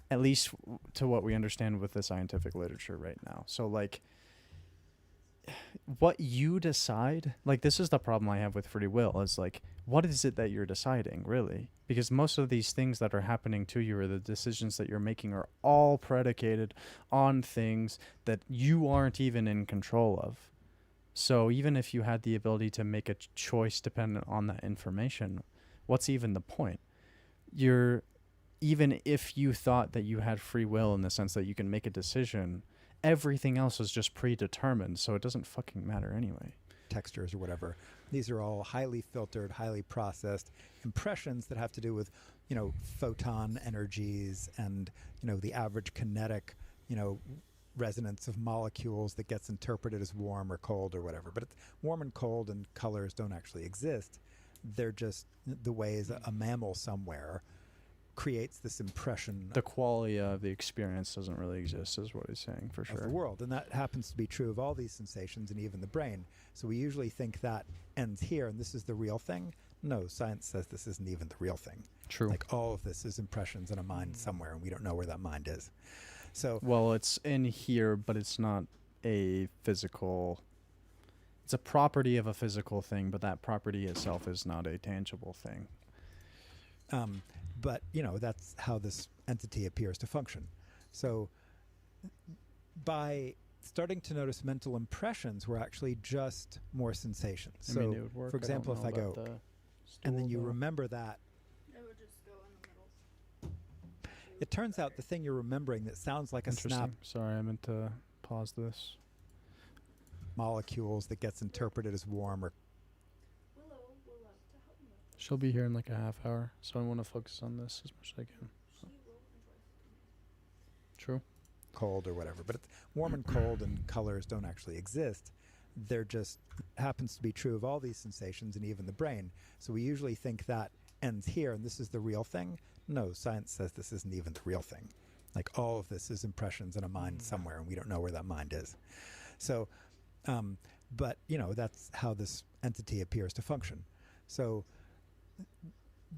at least to what we understand with the scientific literature right now. So like what you decide, like this is the problem I have with free will, is like, what is it that you're deciding really? Because most of these things that are happening to you, or the decisions that you're making, are all predicated on things that you aren't even in control of. So even if you had the ability to make a choice dependent on that information, what's even the point? Even if you thought that you had free will in the sense that you can make a decision, everything else is just predetermined, so it doesn't fucking matter anyway. Textures or whatever. These are all highly filtered, highly processed impressions that have to do with, photon energies and, the average kinetic, resonance of molecules that gets interpreted as warm or cold or whatever. But warm and cold and colors don't actually exist. They're just the ways a mammal somewhere creates this impression. The quality of the experience doesn't really exist, is what he's saying, for sure. Of the world. And that happens to be true of all these sensations and even the brain. So we usually think that ends here and this is the real thing. No, science says this isn't even the real thing. True. Like all of this is impressions in a mind somewhere, and we don't know where that mind is. So, well, it's in here, but it's not a physical... It's a property of a physical thing, but that property itself is not a tangible thing. But, that's how this entity appears to function. So by starting to notice mental impressions, we're actually just more sensations. I mean, it would work. For example, if I go, and then you remember that, It would just go in the middle. it turns out the thing you're remembering that sounds like a snap Sorry, I meant to pause this. molecules that gets interpreted as warm or She'll be here in like a half hour, so I want to focus on this as much as I can. True. cold or whatever. But it's warm and cold and colors don't actually exist. They're just happens to be true of all these sensations and even the brain. So we usually think that ends here and this is the real thing. No, science says this isn't even the real thing. Like all of this is impressions in a mind somewhere and we don't know where that mind is. So, but that's how this entity appears to function. So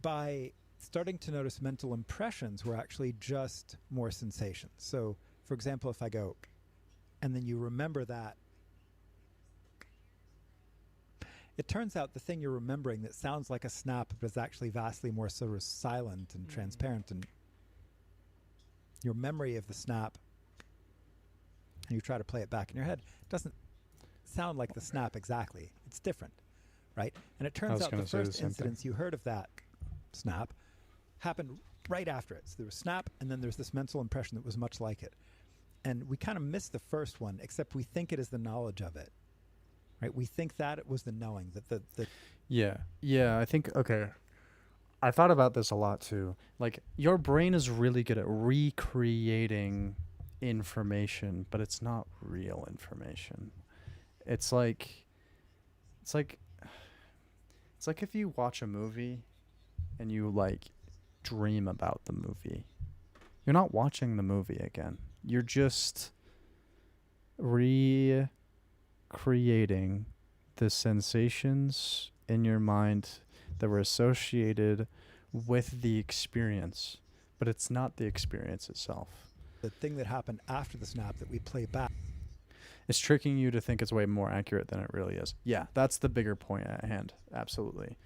by starting to notice mental impressions, we're actually just more sensations. So for example, if I go, and then you remember that, it turns out the thing you're remembering that sounds like a snap but is actually vastly more sort of silent and transparent, and your memory of the snap, and you try to play it back in your head, doesn't sound like the snap exactly. It's different, right? And it turns out the first incidents you heard of that snap happened right after it. So there was snap, and then there's this mental impression that was much like it. And we kind of miss the first one, except we think it is the knowledge of it. Right? We think that it was the knowing that the Yeah, I think, okay. I thought about this a lot too. Like, your brain is really good at recreating information, but it's not real information. It's like if you watch a movie and you like dream about the movie. You're not watching the movie again. You're just creating the sensations in your mind that were associated with the experience, but it's not the experience itself. The thing that happened after the snap that we play back. It's tricking you to think it's way more accurate than it really is. Yeah, that's the bigger point at hand. Absolutely.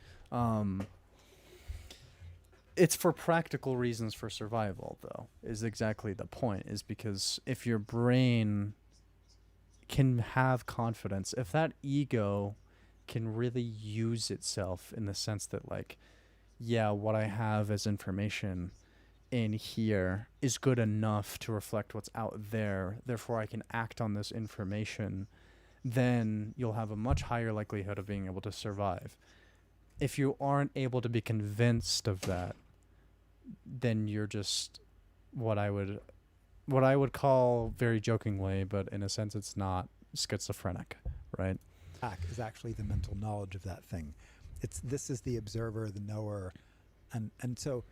It's for practical reasons for survival, though, is exactly the point, is because if your brain can have confidence, if that ego can really use itself in the sense that, like, yeah, what I have as information in here is good enough to reflect what's out there, therefore I can act on this information, then you'll have a much higher likelihood of being able to survive. If you aren't able to be convinced of that, then you're just what I would call, very jokingly, but in a sense it's not, schizophrenic, right? Is actually the mental knowledge of that thing. This is the observer, the knower, and so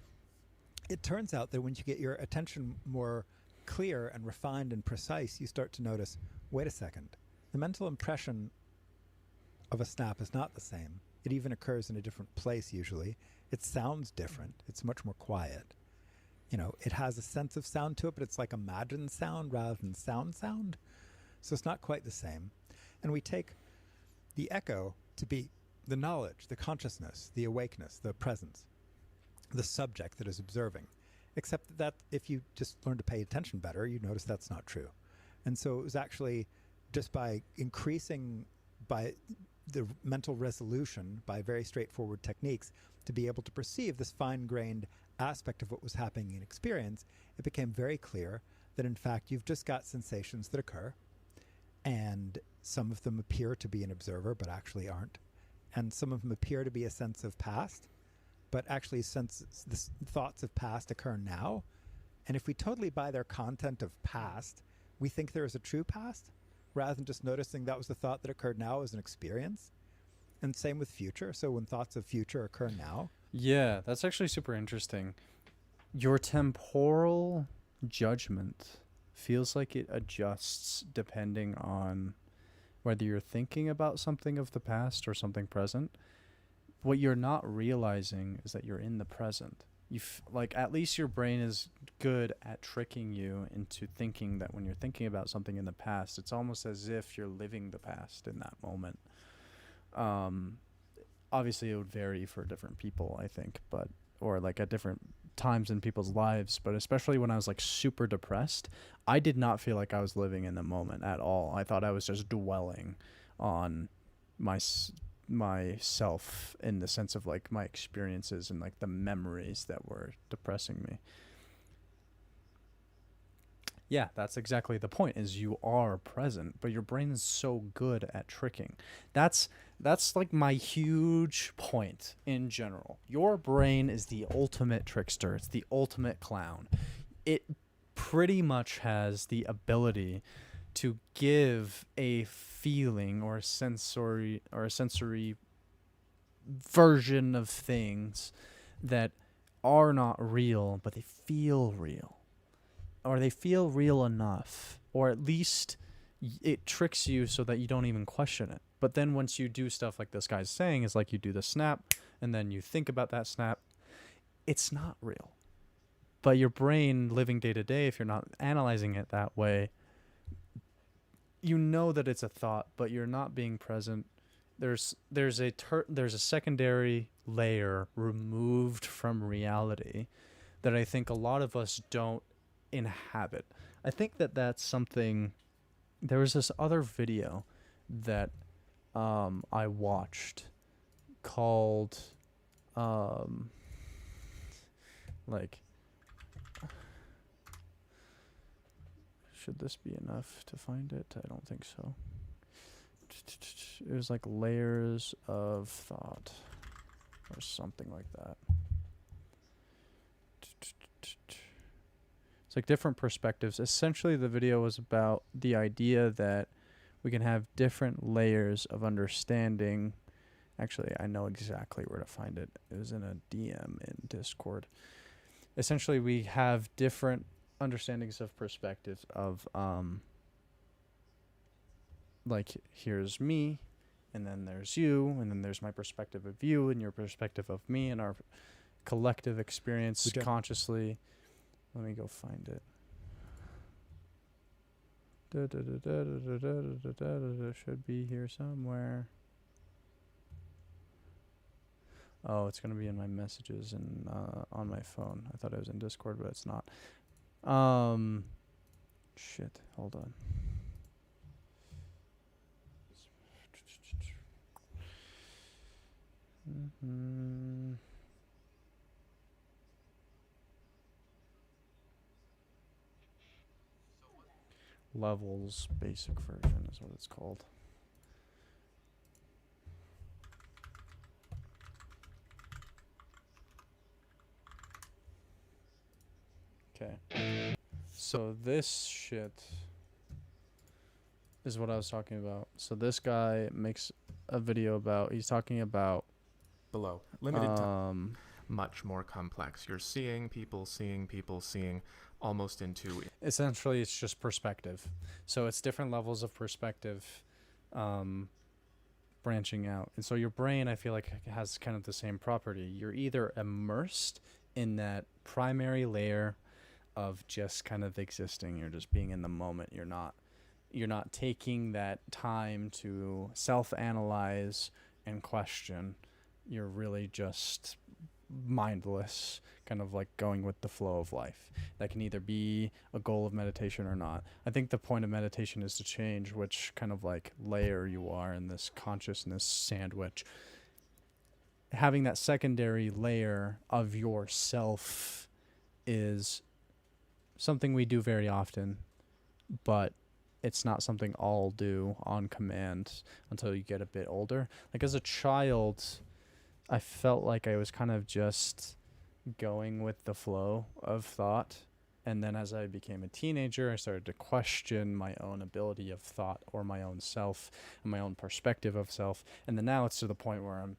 it turns out that when you get your attention more clear and refined and precise, you start to notice, wait a second, the mental impression of a snap is not the same. It even occurs in a different place usually. It sounds different. It's much more quiet. You know, it has a sense of sound to it, but it's like imagined sound rather than sound. So it's not quite the same. And we take the echo to be the knowledge, the consciousness, the awakeness, the presence, the subject that is observing. Except that if you just learn to pay attention better, you notice that's not true. And so it was actually just by increasing by the mental resolution by very straightforward techniques to be able to perceive this fine-grained aspect of what was happening in experience, it became very clear that in fact you've just got sensations that occur, and some of them appear to be an observer but actually aren't, and some of them appear to be a sense of past, but actually the thoughts of past occur now. And if we totally buy their content of past, we think there is a true past, rather than just noticing that was the thought that occurred now as an experience. And same with future. So when thoughts of future occur now. Yeah, that's actually super interesting. Your temporal judgment feels like it adjusts depending on whether you're thinking about something of the past or something present. What you're not realizing is that you're in the present. Like, at least your brain is good at tricking you into thinking that when you're thinking about something in the past, it's almost as if you're living the past in that moment. Obviously it would vary for different people, I think, or like at different times in people's lives, but especially when I was like super depressed, I did not feel like I was living in the moment at all. I thought I was just dwelling on myself in the sense of like my experiences and like the memories that were depressing me. Yeah, that's exactly the point, is you are present, but your brain is so good at tricking. That's like my huge point in general. Your brain is the ultimate trickster. It's the ultimate clown. It pretty much has the ability to give a feeling or a sensory version of things that are not real, but they feel real. Or they feel real enough, or at least it tricks you so that you don't even question it. But then once you do stuff like this guy's saying, is like you do the snap, and then you think about that snap, it's not real. But your brain, living day to day, if you're not analyzing it that way, you know that it's a thought, but you're not being present. There's a secondary layer removed from reality that I think a lot of us don't inhabit. I think that's something. There was this other video that I watched called like, should this be enough to find it? I don't think so. It was like layers of thought or something like that. It's like different perspectives. Essentially, the video was about the idea that we can have different layers of understanding. Actually, I know exactly where to find it. It was in a DM in Discord. Essentially, we have different understandings of perspectives of like, here's me, and then there's you, and then there's my perspective of you, and your perspective of me, and our collective experience consciously. Let me go find it. Should be here somewhere. Oh, it's gonna be in my messages and on my phone. I thought it was in Discord, but it's not. Shit. Hold on. Levels basic version is what it's called. Okay. So this shit is what I was talking about. So this guy makes a video about, he's talking about below. Limited time. Much more complex. You're seeing people seeing almost into... Essentially, it's just perspective. So it's different levels of perspective branching out. And so your brain, I feel like, has kind of the same property. You're either immersed in that primary layer of just kind of existing. You're just being in the moment. You're not taking that time to self-analyze and question. You're really just mindless, kind of like going with the flow of life. That can either be a goal of meditation or not. I think the point of meditation is to change which kind of like layer you are in this consciousness sandwich. Having that secondary layer of yourself is something we do very often, but it's not something all do on command until you get a bit older. Like as a child, I felt like I was kind of just going with the flow of thought. And then as I became a teenager, I started to question my own ability of thought or my own self and my own perspective of self. And then now it's to the point where I'm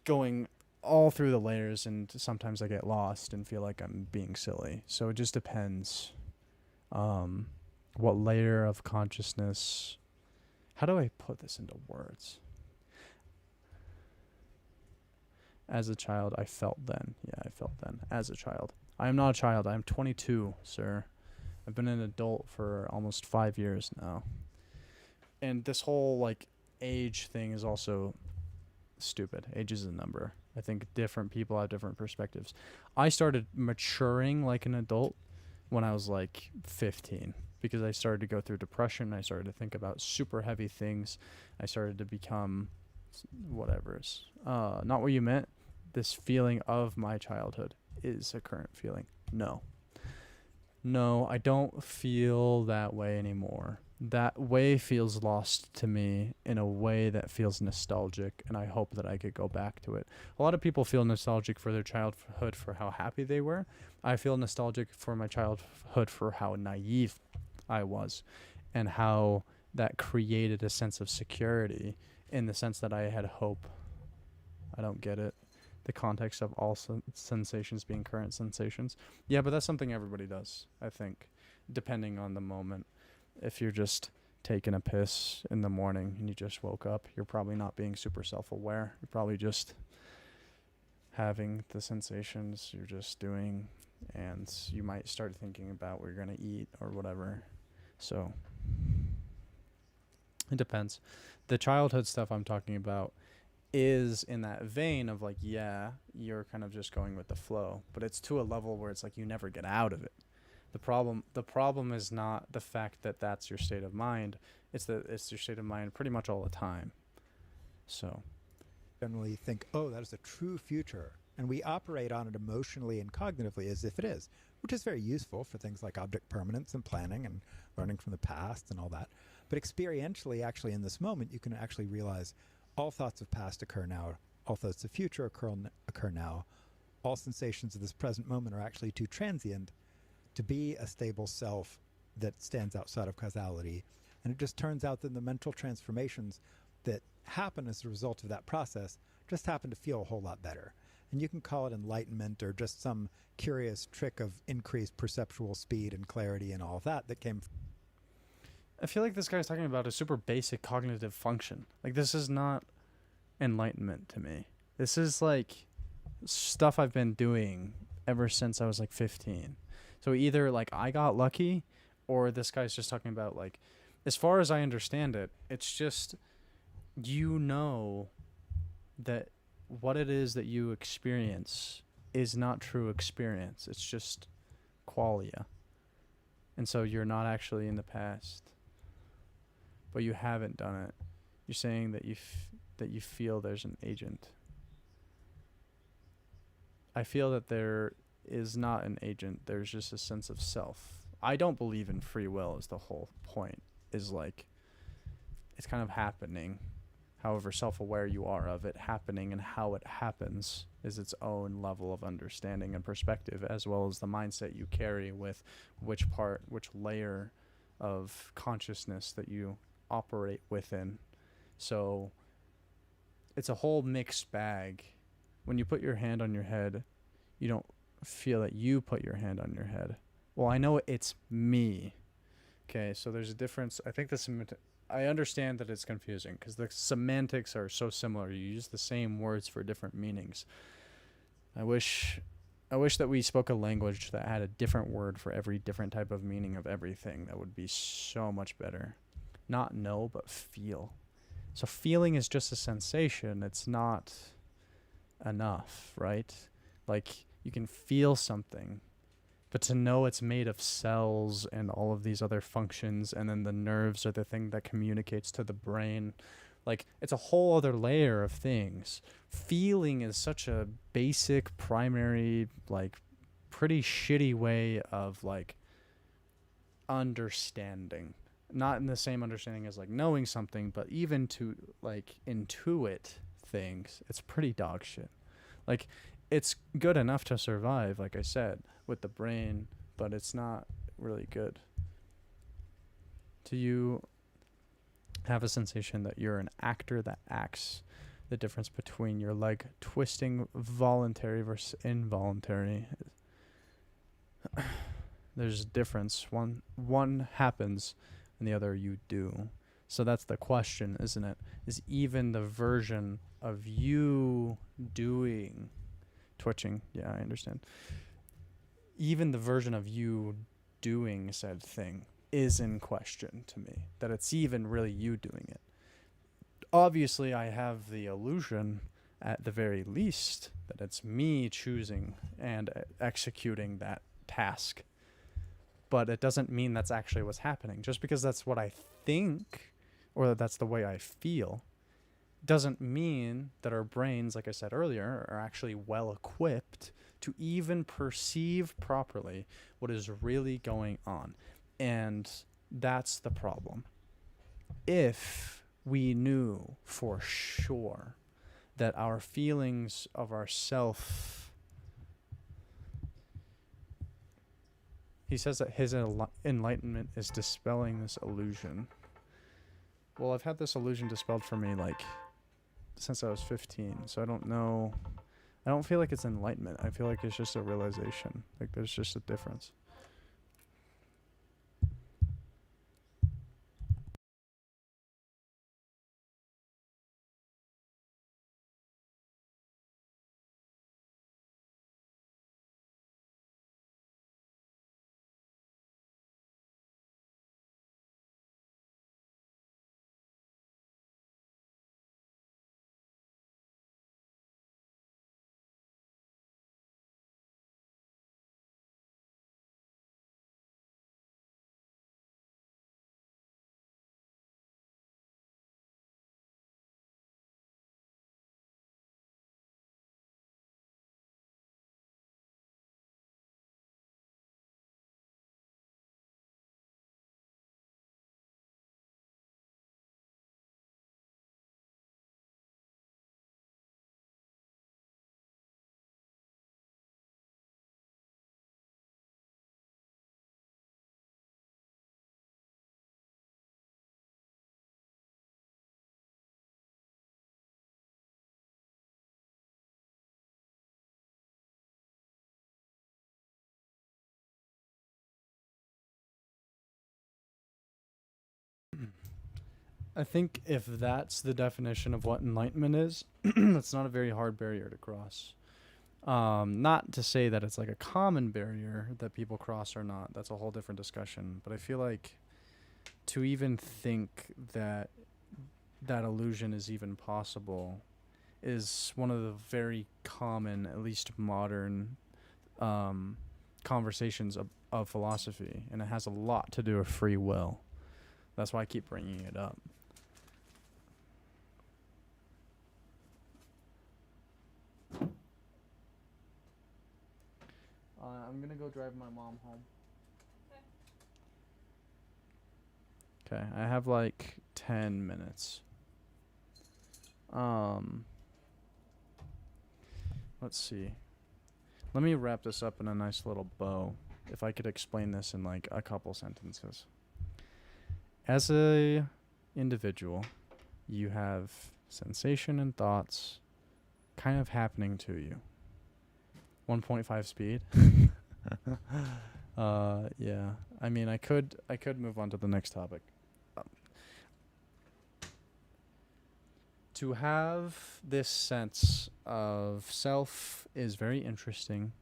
going all through the layers, and sometimes I get lost and feel like I'm being silly. So it just depends what layer of consciousness. How do I put this into words? As a child, I felt then. Yeah, I felt then. As a child. I am not a child. I am 22, sir. I've been an adult for almost 5 years now. And this whole, like, age thing is also stupid. Age is a number. I think different people have different perspectives. I started maturing like an adult when I was, like, 15. Because I started to go through depression. I started to think about super heavy things. I started to become whatever's. Not what you meant. This feeling of my childhood is a current feeling. No, I don't feel that way anymore. That way feels lost to me in a way that feels nostalgic, and I hope that I could go back to it. A lot of people feel nostalgic for their childhood for how happy they were. I feel nostalgic for my childhood for how naive I was, and how that created a sense of security in the sense that I had hope. I don't get it. The context of all sensations being current sensations. Yeah, but that's something everybody does, I think, depending on the moment. If you're just taking a piss in the morning and you just woke up, you're probably not being super self-aware. You're probably just having the sensations you're just doing, and you might start thinking about what you're going to eat or whatever. So it depends. The childhood stuff I'm talking about is in that vein of like, yeah, you're kind of just going with the flow, but it's to a level where it's like you never get out of it. The problem is not the fact that that's your state of mind. It's your state of mind pretty much all the time. So generally think, oh, that is a true future. And we operate on it emotionally and cognitively as if it is, which is very useful for things like object permanence and planning and learning from the past and all that. But experientially, actually in this moment, you can actually realize all thoughts of past occur now, all thoughts of future occur now. All sensations of this present moment are actually too transient to be a stable self that stands outside of causality. And it just turns out that the mental transformations that happen as a result of that process just happen to feel a whole lot better. And you can call it enlightenment or just some curious trick of increased perceptual speed and clarity and all of that came. I feel like this guy's talking about a super basic cognitive function. Like, this is not enlightenment to me. This is like stuff I've been doing ever since I was like 15. So either like I got lucky, or this guy's just talking about, like, as far as I understand it, it's just, you know, that what it is that you experience is not true experience. It's just qualia. And so you're not actually in the past, but you haven't done it. You're saying that you feel there's an agent. I feel that there is not an agent. There's just a sense of self. I don't believe in free will is the whole point. Is like, it's kind of happening. However self-aware you are of it happening and how it happens is its own level of understanding and perspective, as well as the mindset you carry with which layer of consciousness that you operate within. So it's a whole mixed bag. When you put your hand on your head, you don't feel that you put your hand on your head. Well, I know it's me. Okay, so there's a difference. I think I understand that it's confusing because the semantics are so similar. You use the same words for different meanings. I wish that we spoke a language that had a different word for every different type of meaning of everything. That would be so much better. Not know, but feel. So feeling is just a sensation. It's not enough, right? Like, you can feel something, but to know it's made of cells and all of these other functions, and then the nerves are the thing that communicates to the brain. Like, it's a whole other layer of things. Feeling is such a basic, primary, like, pretty shitty way of, like, understanding. Not in the same understanding as, like, knowing something, but even to, like, intuit things, it's pretty dog shit. Like, it's good enough to survive, like I said, with the brain, but it's not really good. Do you have a sensation that you're an actor that acts? The difference between your leg twisting voluntary versus involuntary. There's a difference. One happens and the other you do. So that's the question, isn't it? Is even the version of you doing twitching, yeah, I understand. Even the version of you doing said thing is in question to me. That it's even really you doing it. Obviously, I have the illusion, at the very least, that it's me choosing and executing that task. But it doesn't mean that's actually what's happening. Just because that's what I think, or that that's the way I feel, doesn't mean that our brains, like I said earlier, are actually well equipped to even perceive properly what is really going on. And that's the problem. If we knew for sure that our feelings of ourself, he says that his enlightenment is dispelling this illusion. Well, I've had this illusion dispelled for me, like, since I was 15, so I don't know. I don't feel like it's enlightenment. I feel like it's just a realization. Like, there's just a difference. I think if that's the definition of what enlightenment is, that's not a very hard barrier to cross. Not to say that it's like a common barrier that people cross or not. That's a whole different discussion. But I feel like to even think that that illusion is even possible is one of the very common, at least modern, conversations of philosophy. And it has a lot to do with free will. That's why I keep bringing it up. I'm gonna go drive my mom home. Okay, I have like 10 minutes. Let's see. Let me wrap this up in a nice little bow. If I could explain this in like a couple sentences. As a individual, you have sensation and thoughts kind of happening to you. 1.5 speed. Yeah. I mean, I could move on to the next topic. To have this sense of self is very interesting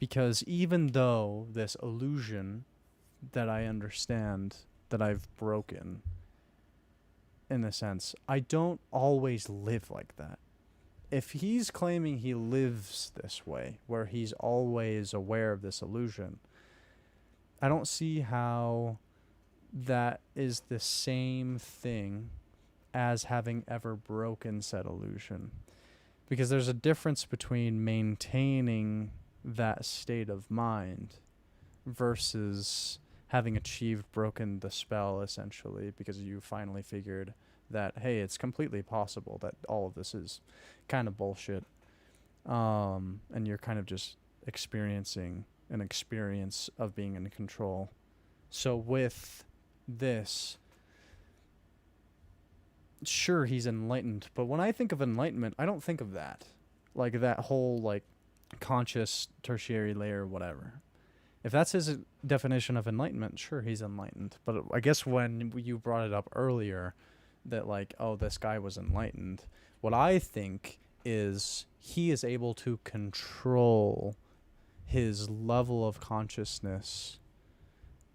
because even though this illusion that I understand that I've broken, in a sense, I don't always live like that. If he's claiming he lives this way, where he's always aware of this illusion, I don't see how that is the same thing as having ever broken said illusion. Because there's a difference between maintaining that state of mind versus having broken the spell, essentially, because you finally figured that, hey, it's completely possible that all of this is kind of bullshit. And you're kind of just experiencing an experience of being in control. So with this, sure, he's enlightened, but when I think of enlightenment, I don't think of that. Like that whole like conscious tertiary layer, whatever. If that's his definition of enlightenment, sure, he's enlightened. But I guess when you brought it up earlier that like, oh, this guy was enlightened, what I think is he is able to control his level of consciousness,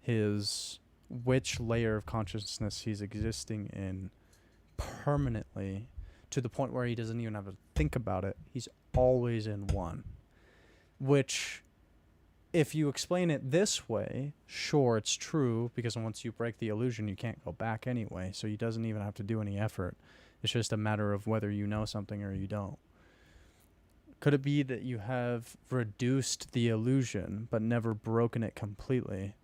which layer of consciousness he's existing in permanently, to the point where he doesn't even have to think about it. He's always in one. Which, if you explain it this way, sure, it's true, because once you break the illusion, you can't go back anyway, so he doesn't even have to do any effort. It's just a matter of whether you know something or you don't. Could it be that you have reduced the illusion, but never broken it completely?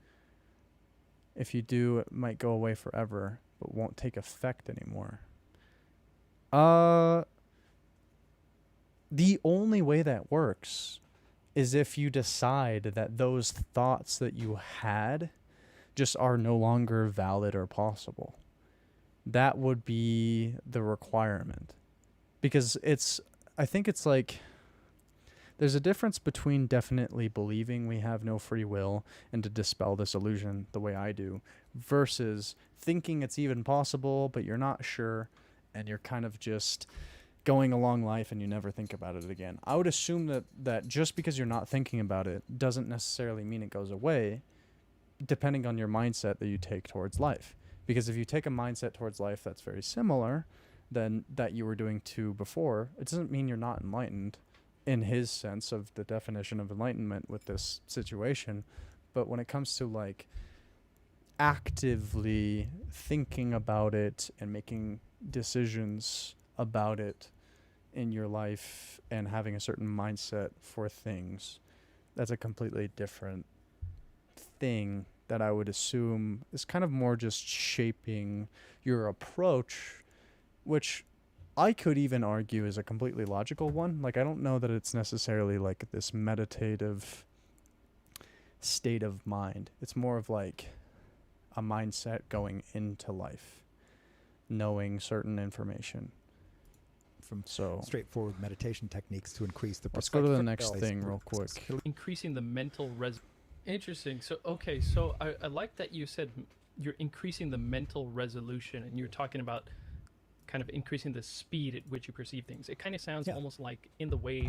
If you do, it might go away forever, but won't take effect anymore. The only way that works is if you decide that those thoughts that you had just are no longer valid or possible. That would be the requirement. Because I think it's like, there's a difference between definitely believing we have no free will and to dispel this illusion the way I do, versus thinking it's even possible, but you're not sure, and you're kind of just going along life and you never think about it again. I would assume that just because you're not thinking about it doesn't necessarily mean it goes away, depending on your mindset that you take towards life. Because if you take a mindset towards life that's very similar than that you were doing to before, it doesn't mean you're not enlightened in his sense of the definition of enlightenment with this situation. But when it comes to like actively thinking about it and making decisions about it in your life and having a certain mindset for things, that's a completely different thing that I would assume is kind of more just shaping your approach, which I could even argue is a completely logical one. Like, I don't know that it's necessarily like this meditative state of mind. It's more of like a mindset going into life, knowing certain information. From straightforward meditation techniques to increase the Let's go to the next thing real quick. Increasing the mental Interesting. So, okay, so I like that you said you're increasing the mental resolution, and you're talking about kind of increasing the speed at which you perceive things. It kind of sounds almost like in the way,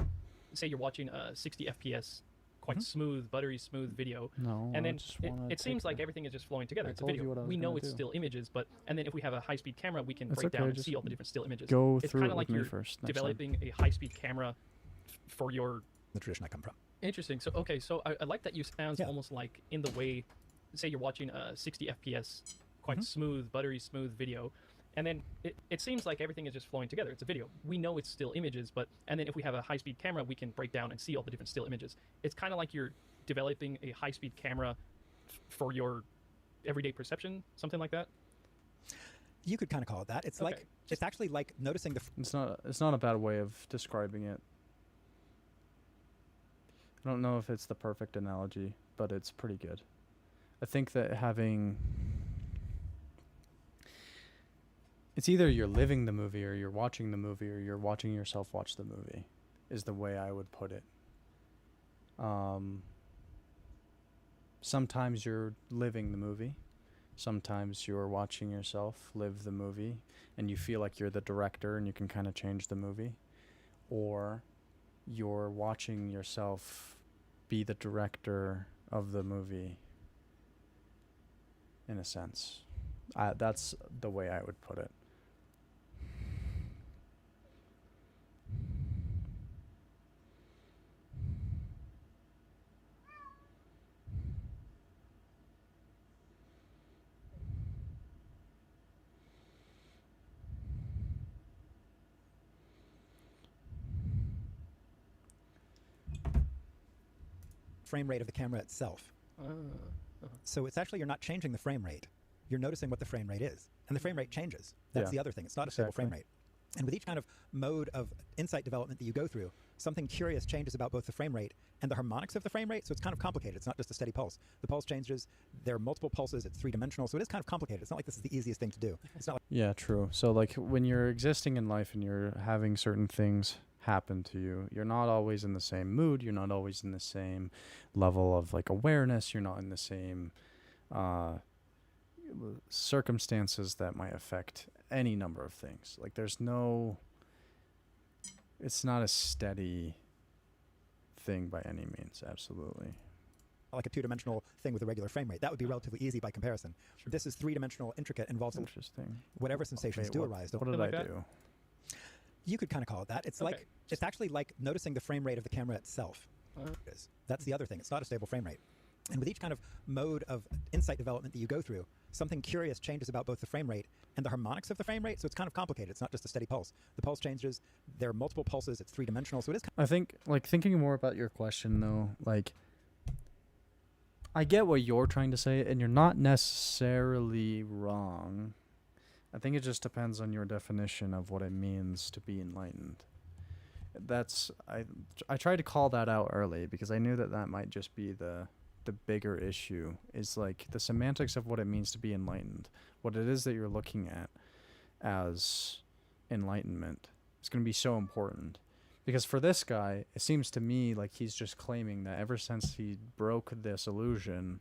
say you're watching a 60 FPS, quite smooth, buttery smooth video, No, and I then just wanna it seems take like the- everything is just flowing together. I It's a told you video. what I was We know gonna it's do. still images, and then if we have a high-speed camera, we can It's break down okay, and just see all the different still images. go It's through kind it of like with me you're first next time. developing a high-speed camera for your The tradition I come from. Interesting. So okay, so I like that you sounds almost like in the way, say you're watching a 60 FPS, quite smooth, buttery smooth video, and then it seems like everything is just flowing together. It's a video. We know it's still images, and then if we have a high-speed camera, we can break down and see all the different still images. It's kind of like you're developing a high-speed camera for your everyday perception, something like that. You could kind of call it that. It's like it's actually like noticing the. It's not a bad way of describing it. I don't know if it's the perfect analogy, but it's pretty good. I think that it's either you're living the movie or you're watching the movie or you're watching yourself watch the movie is the way I would put it. Sometimes you're living the movie. Sometimes you're watching yourself live the movie and you feel like you're the director and you can kind of change the movie. Or you're watching yourself be the director of the movie, in a sense. That's the way I would put it. Frame rate of the camera itself. So it's actually, you're not changing the frame rate. You're noticing what the frame rate is. And the frame rate changes. That's the other thing. It's not a stable frame rate. And with each kind of mode of insight development that you go through, something curious changes about both the frame rate and the harmonics of the frame rate. So it's kind of complicated. It's not just a steady pulse. The pulse changes. There are multiple pulses. It's three-dimensional. So it is kind of complicated. It's not like this is the easiest thing to do. It's not like Yeah, true. So like when you're existing in life and you're having certain things happen to you, you're not always in the same mood. You're not always in the same level of like awareness. You're not in the same circumstances that might affect any number of things. Like it's not a steady thing by any means. Absolutely. a two-dimensional thing with a regular frame rate. That would be relatively easy by comparison. Sure. This is three-dimensional, intricate, involves Interesting. whatever sensations do arise. What did I do? You could kind of call it that. It's like it's actually like noticing the frame rate of the camera itself. That's the other thing. It's not a stable frame rate. And with each kind of mode of insight development that you go through, something curious changes about both the frame rate and the harmonics of the frame rate. So it's kind of complicated. It's not just a steady pulse. The pulse changes. There are multiple pulses. It's three-dimensional. So it is I think, like, thinking more about your question, though, like, I get what you're trying to say, and you're not necessarily wrong. I think it just depends on your definition of what it means to be enlightened. I tried to call that out early because I knew that might just be the bigger issue, is like the semantics of what it means to be enlightened, what it is that you're looking at as enlightenment. It's going to be so important. Because for this guy, it seems to me like he's just claiming that ever since he broke this illusion,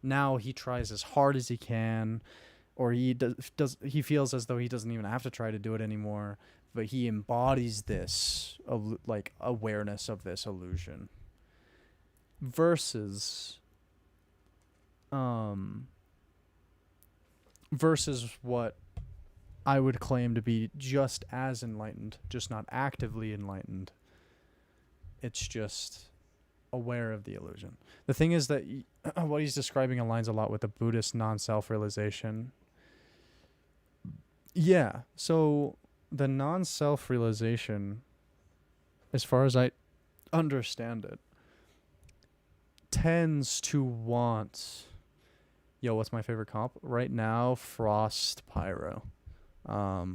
now he tries as hard as he can, or he feels as though he doesn't even have to try to do it anymore, but he embodies this like awareness of this illusion. Versus what I would claim to be just as enlightened, just not actively enlightened. It's just aware of the illusion. The thing is that what he's describing aligns a lot with the Buddhist non-self-realization. Yeah, so the non-self-realization, as far as I understand it, tends to want... Yo, what's my favorite comp? Right now, Frost Pyro. I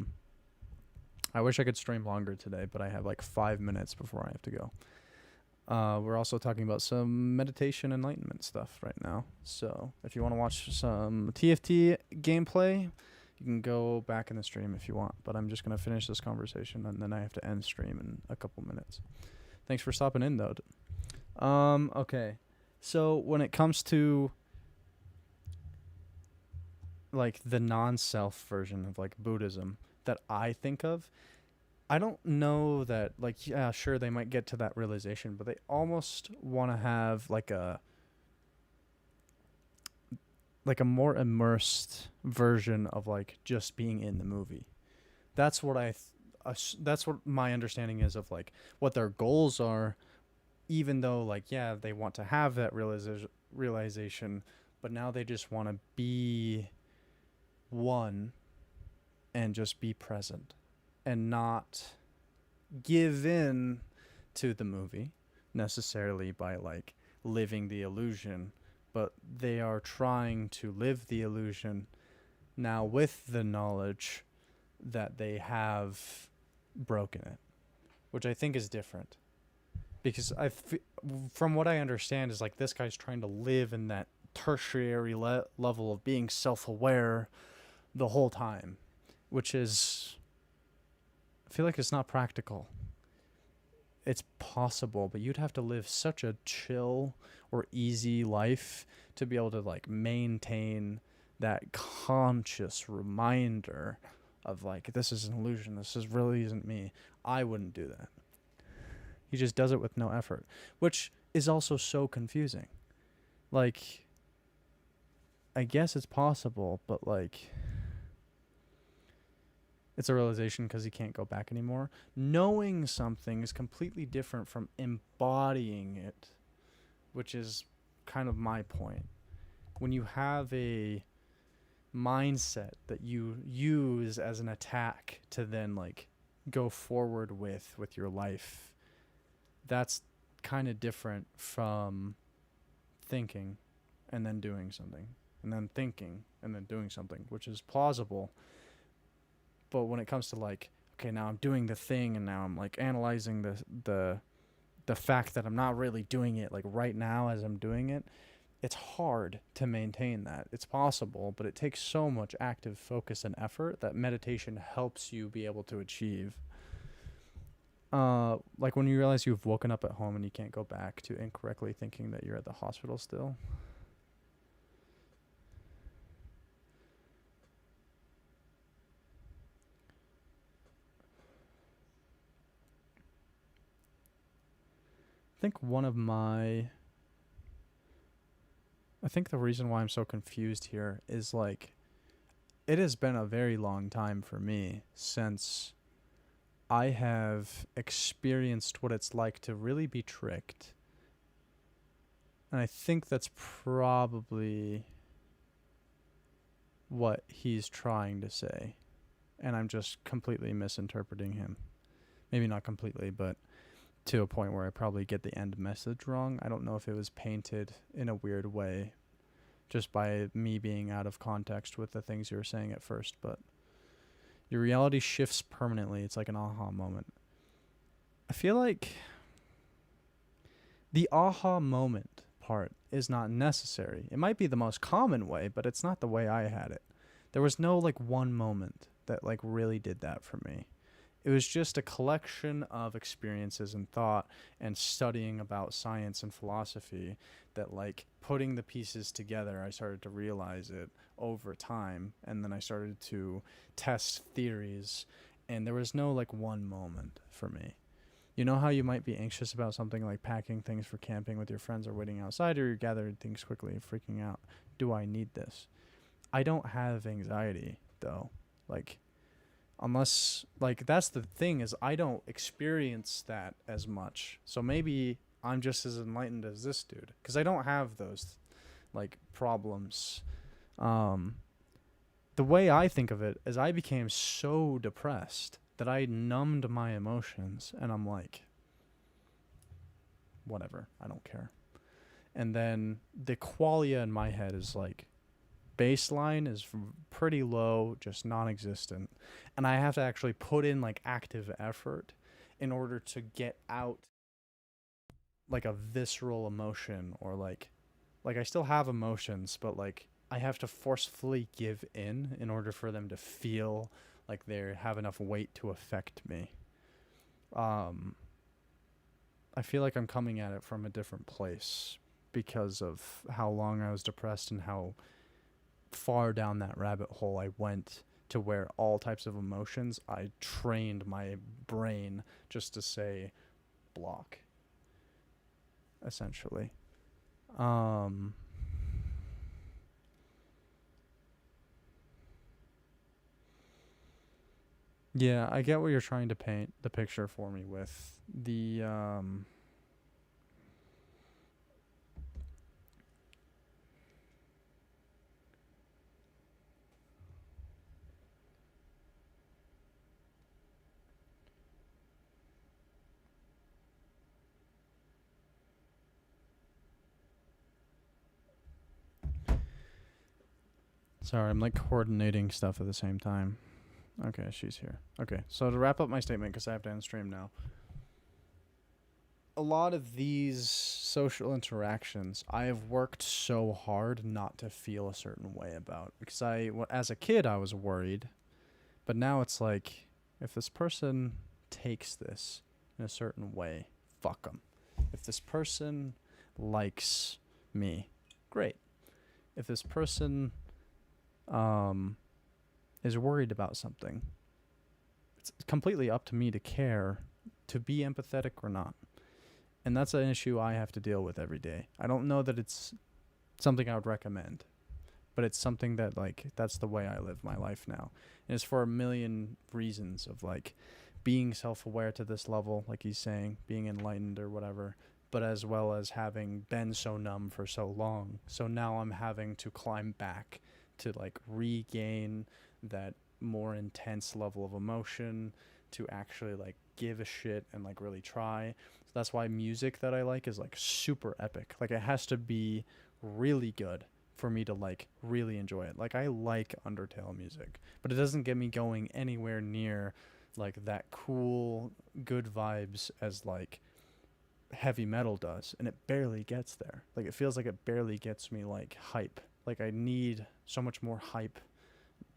wish I could stream longer today, but I have like 5 minutes before I have to go. We're also talking about some meditation enlightenment stuff right now. So if you want to watch some TFT gameplay, you can go back in the stream if you want. But I'm just going to finish this conversation, and then I have to end stream in a couple minutes. Thanks for stopping in, though. Okay. So when it comes to like the non-self version of like Buddhism that I think of, I don't know that, like, yeah, sure, they might get to that realization, but they almost want to have like a more immersed version of like just being in the movie. That's what that's what my understanding is of like what their goals are, even though like, yeah, they want to have that realization, but now they just want to be one and just be present and not give in to the movie necessarily by like living the illusion, but they are trying to live the illusion now with the knowledge that they have broken it, which I think is different. Because from what I understand is like this guy's trying to live in that tertiary level of being self-aware the whole time, which is, I feel like it's not practical. It's possible, but you'd have to live such a chill or easy life to be able to like maintain that conscious reminder of like, this is an illusion, really isn't me. I wouldn't do that. He just does it with no effort, which is also so confusing. Like, I guess it's possible, but like, it's a realization because he can't go back anymore. Knowing something is completely different from embodying it, which is kind of my point. When you have a mindset that you use as an attack to then like go forward with your life, that's kind of different from thinking and then doing something, and then thinking and then doing something, which is plausible. But when it comes to like, okay, now I'm doing the thing, and now I'm like analyzing the fact that I'm not really doing it like right now as I'm doing it, it's hard to maintain that. It's possible, but it takes so much active focus and effort that meditation helps you be able to achieve. Like when you realize you've woken up at home and you can't go back to incorrectly thinking that you're at the hospital still. I think the reason why I'm so confused here is like, it has been a very long time for me since I have experienced what it's like to really be tricked. And I think that's probably what he's trying to say. And I'm just completely misinterpreting him. Maybe not completely, but to a point where I probably get the end message wrong. I don't know if it was painted in a weird way just by me being out of context with the things you were saying at first, but your reality shifts permanently. It's like an aha moment. I feel like the aha moment part is not necessary. It might be the most common way, but it's not the way I had it. There was no like one moment that like really did that for me. It was just a collection of experiences and thought and studying about science and philosophy that like putting the pieces together, I started to realize it over time. And then I started to test theories, and there was no like one moment for me. You know how you might be anxious about something like packing things for camping with your friends or waiting outside, or you're gathering things quickly, freaking out. Do I need this? I don't have anxiety though. Like, unless, like, that's the thing, is I don't experience that as much. So maybe I'm just as enlightened as this dude, because I don't have those, like, problems. The way I think of it is I became so depressed that I numbed my emotions, and I'm like, whatever, I don't care. And then the qualia in my head is like, baseline is pretty low, just non-existent, and I have to actually put in like active effort in order to get out like a visceral emotion, or like I still have emotions, but like I have to forcefully give in order for them to feel like they have enough weight to affect me. I feel like I'm coming at it from a different place because of how long I was depressed and how far down that rabbit hole I went to where all types of emotions, I trained my brain just to say block, essentially. Yeah, I get what you're trying to paint the picture for me with. Sorry, I'm like coordinating stuff at the same time. Okay, she's here. Okay, so to wrap up my statement, because I have to end stream now. A lot of these social interactions, I have worked so hard not to feel a certain way about. Because as a kid, I was worried. But now it's like, if this person takes this in a certain way, fuck them. If this person likes me, great. If this person is worried about something, it's completely up to me to care, to be empathetic or not. And that's an issue I have to deal with every day. I don't know that it's something I would recommend, but it's something that, like, that's the way I live my life now. And it's for a million reasons of, like, being self-aware to this level, like he's saying, being enlightened or whatever, but as well as having been so numb for so long. So now I'm having to climb back to, like, regain that more intense level of emotion, to actually, like, give a shit and, like, really try. So that's why music that I like is, like, super epic. Like, it has to be really good for me to, like, really enjoy it. Like, I like Undertale music, but it doesn't get me going anywhere near, like, that cool, good vibes as, like, heavy metal does. And it barely gets there. Like, it feels like it barely gets me, like, hype. Like, I need so much more hype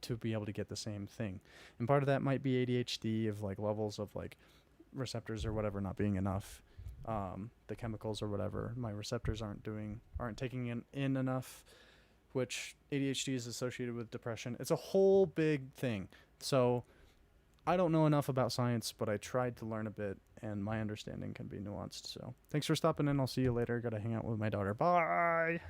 to be able to get the same thing. And part of that might be ADHD, of, like, levels of, like, receptors or whatever not being enough. The chemicals or whatever, my receptors aren't taking in enough, which ADHD is associated with depression. It's a whole big thing. So I don't know enough about science, but I tried to learn a bit, and my understanding can be nuanced. So thanks for stopping in. I'll see you later. Gotta hang out with my daughter. Bye.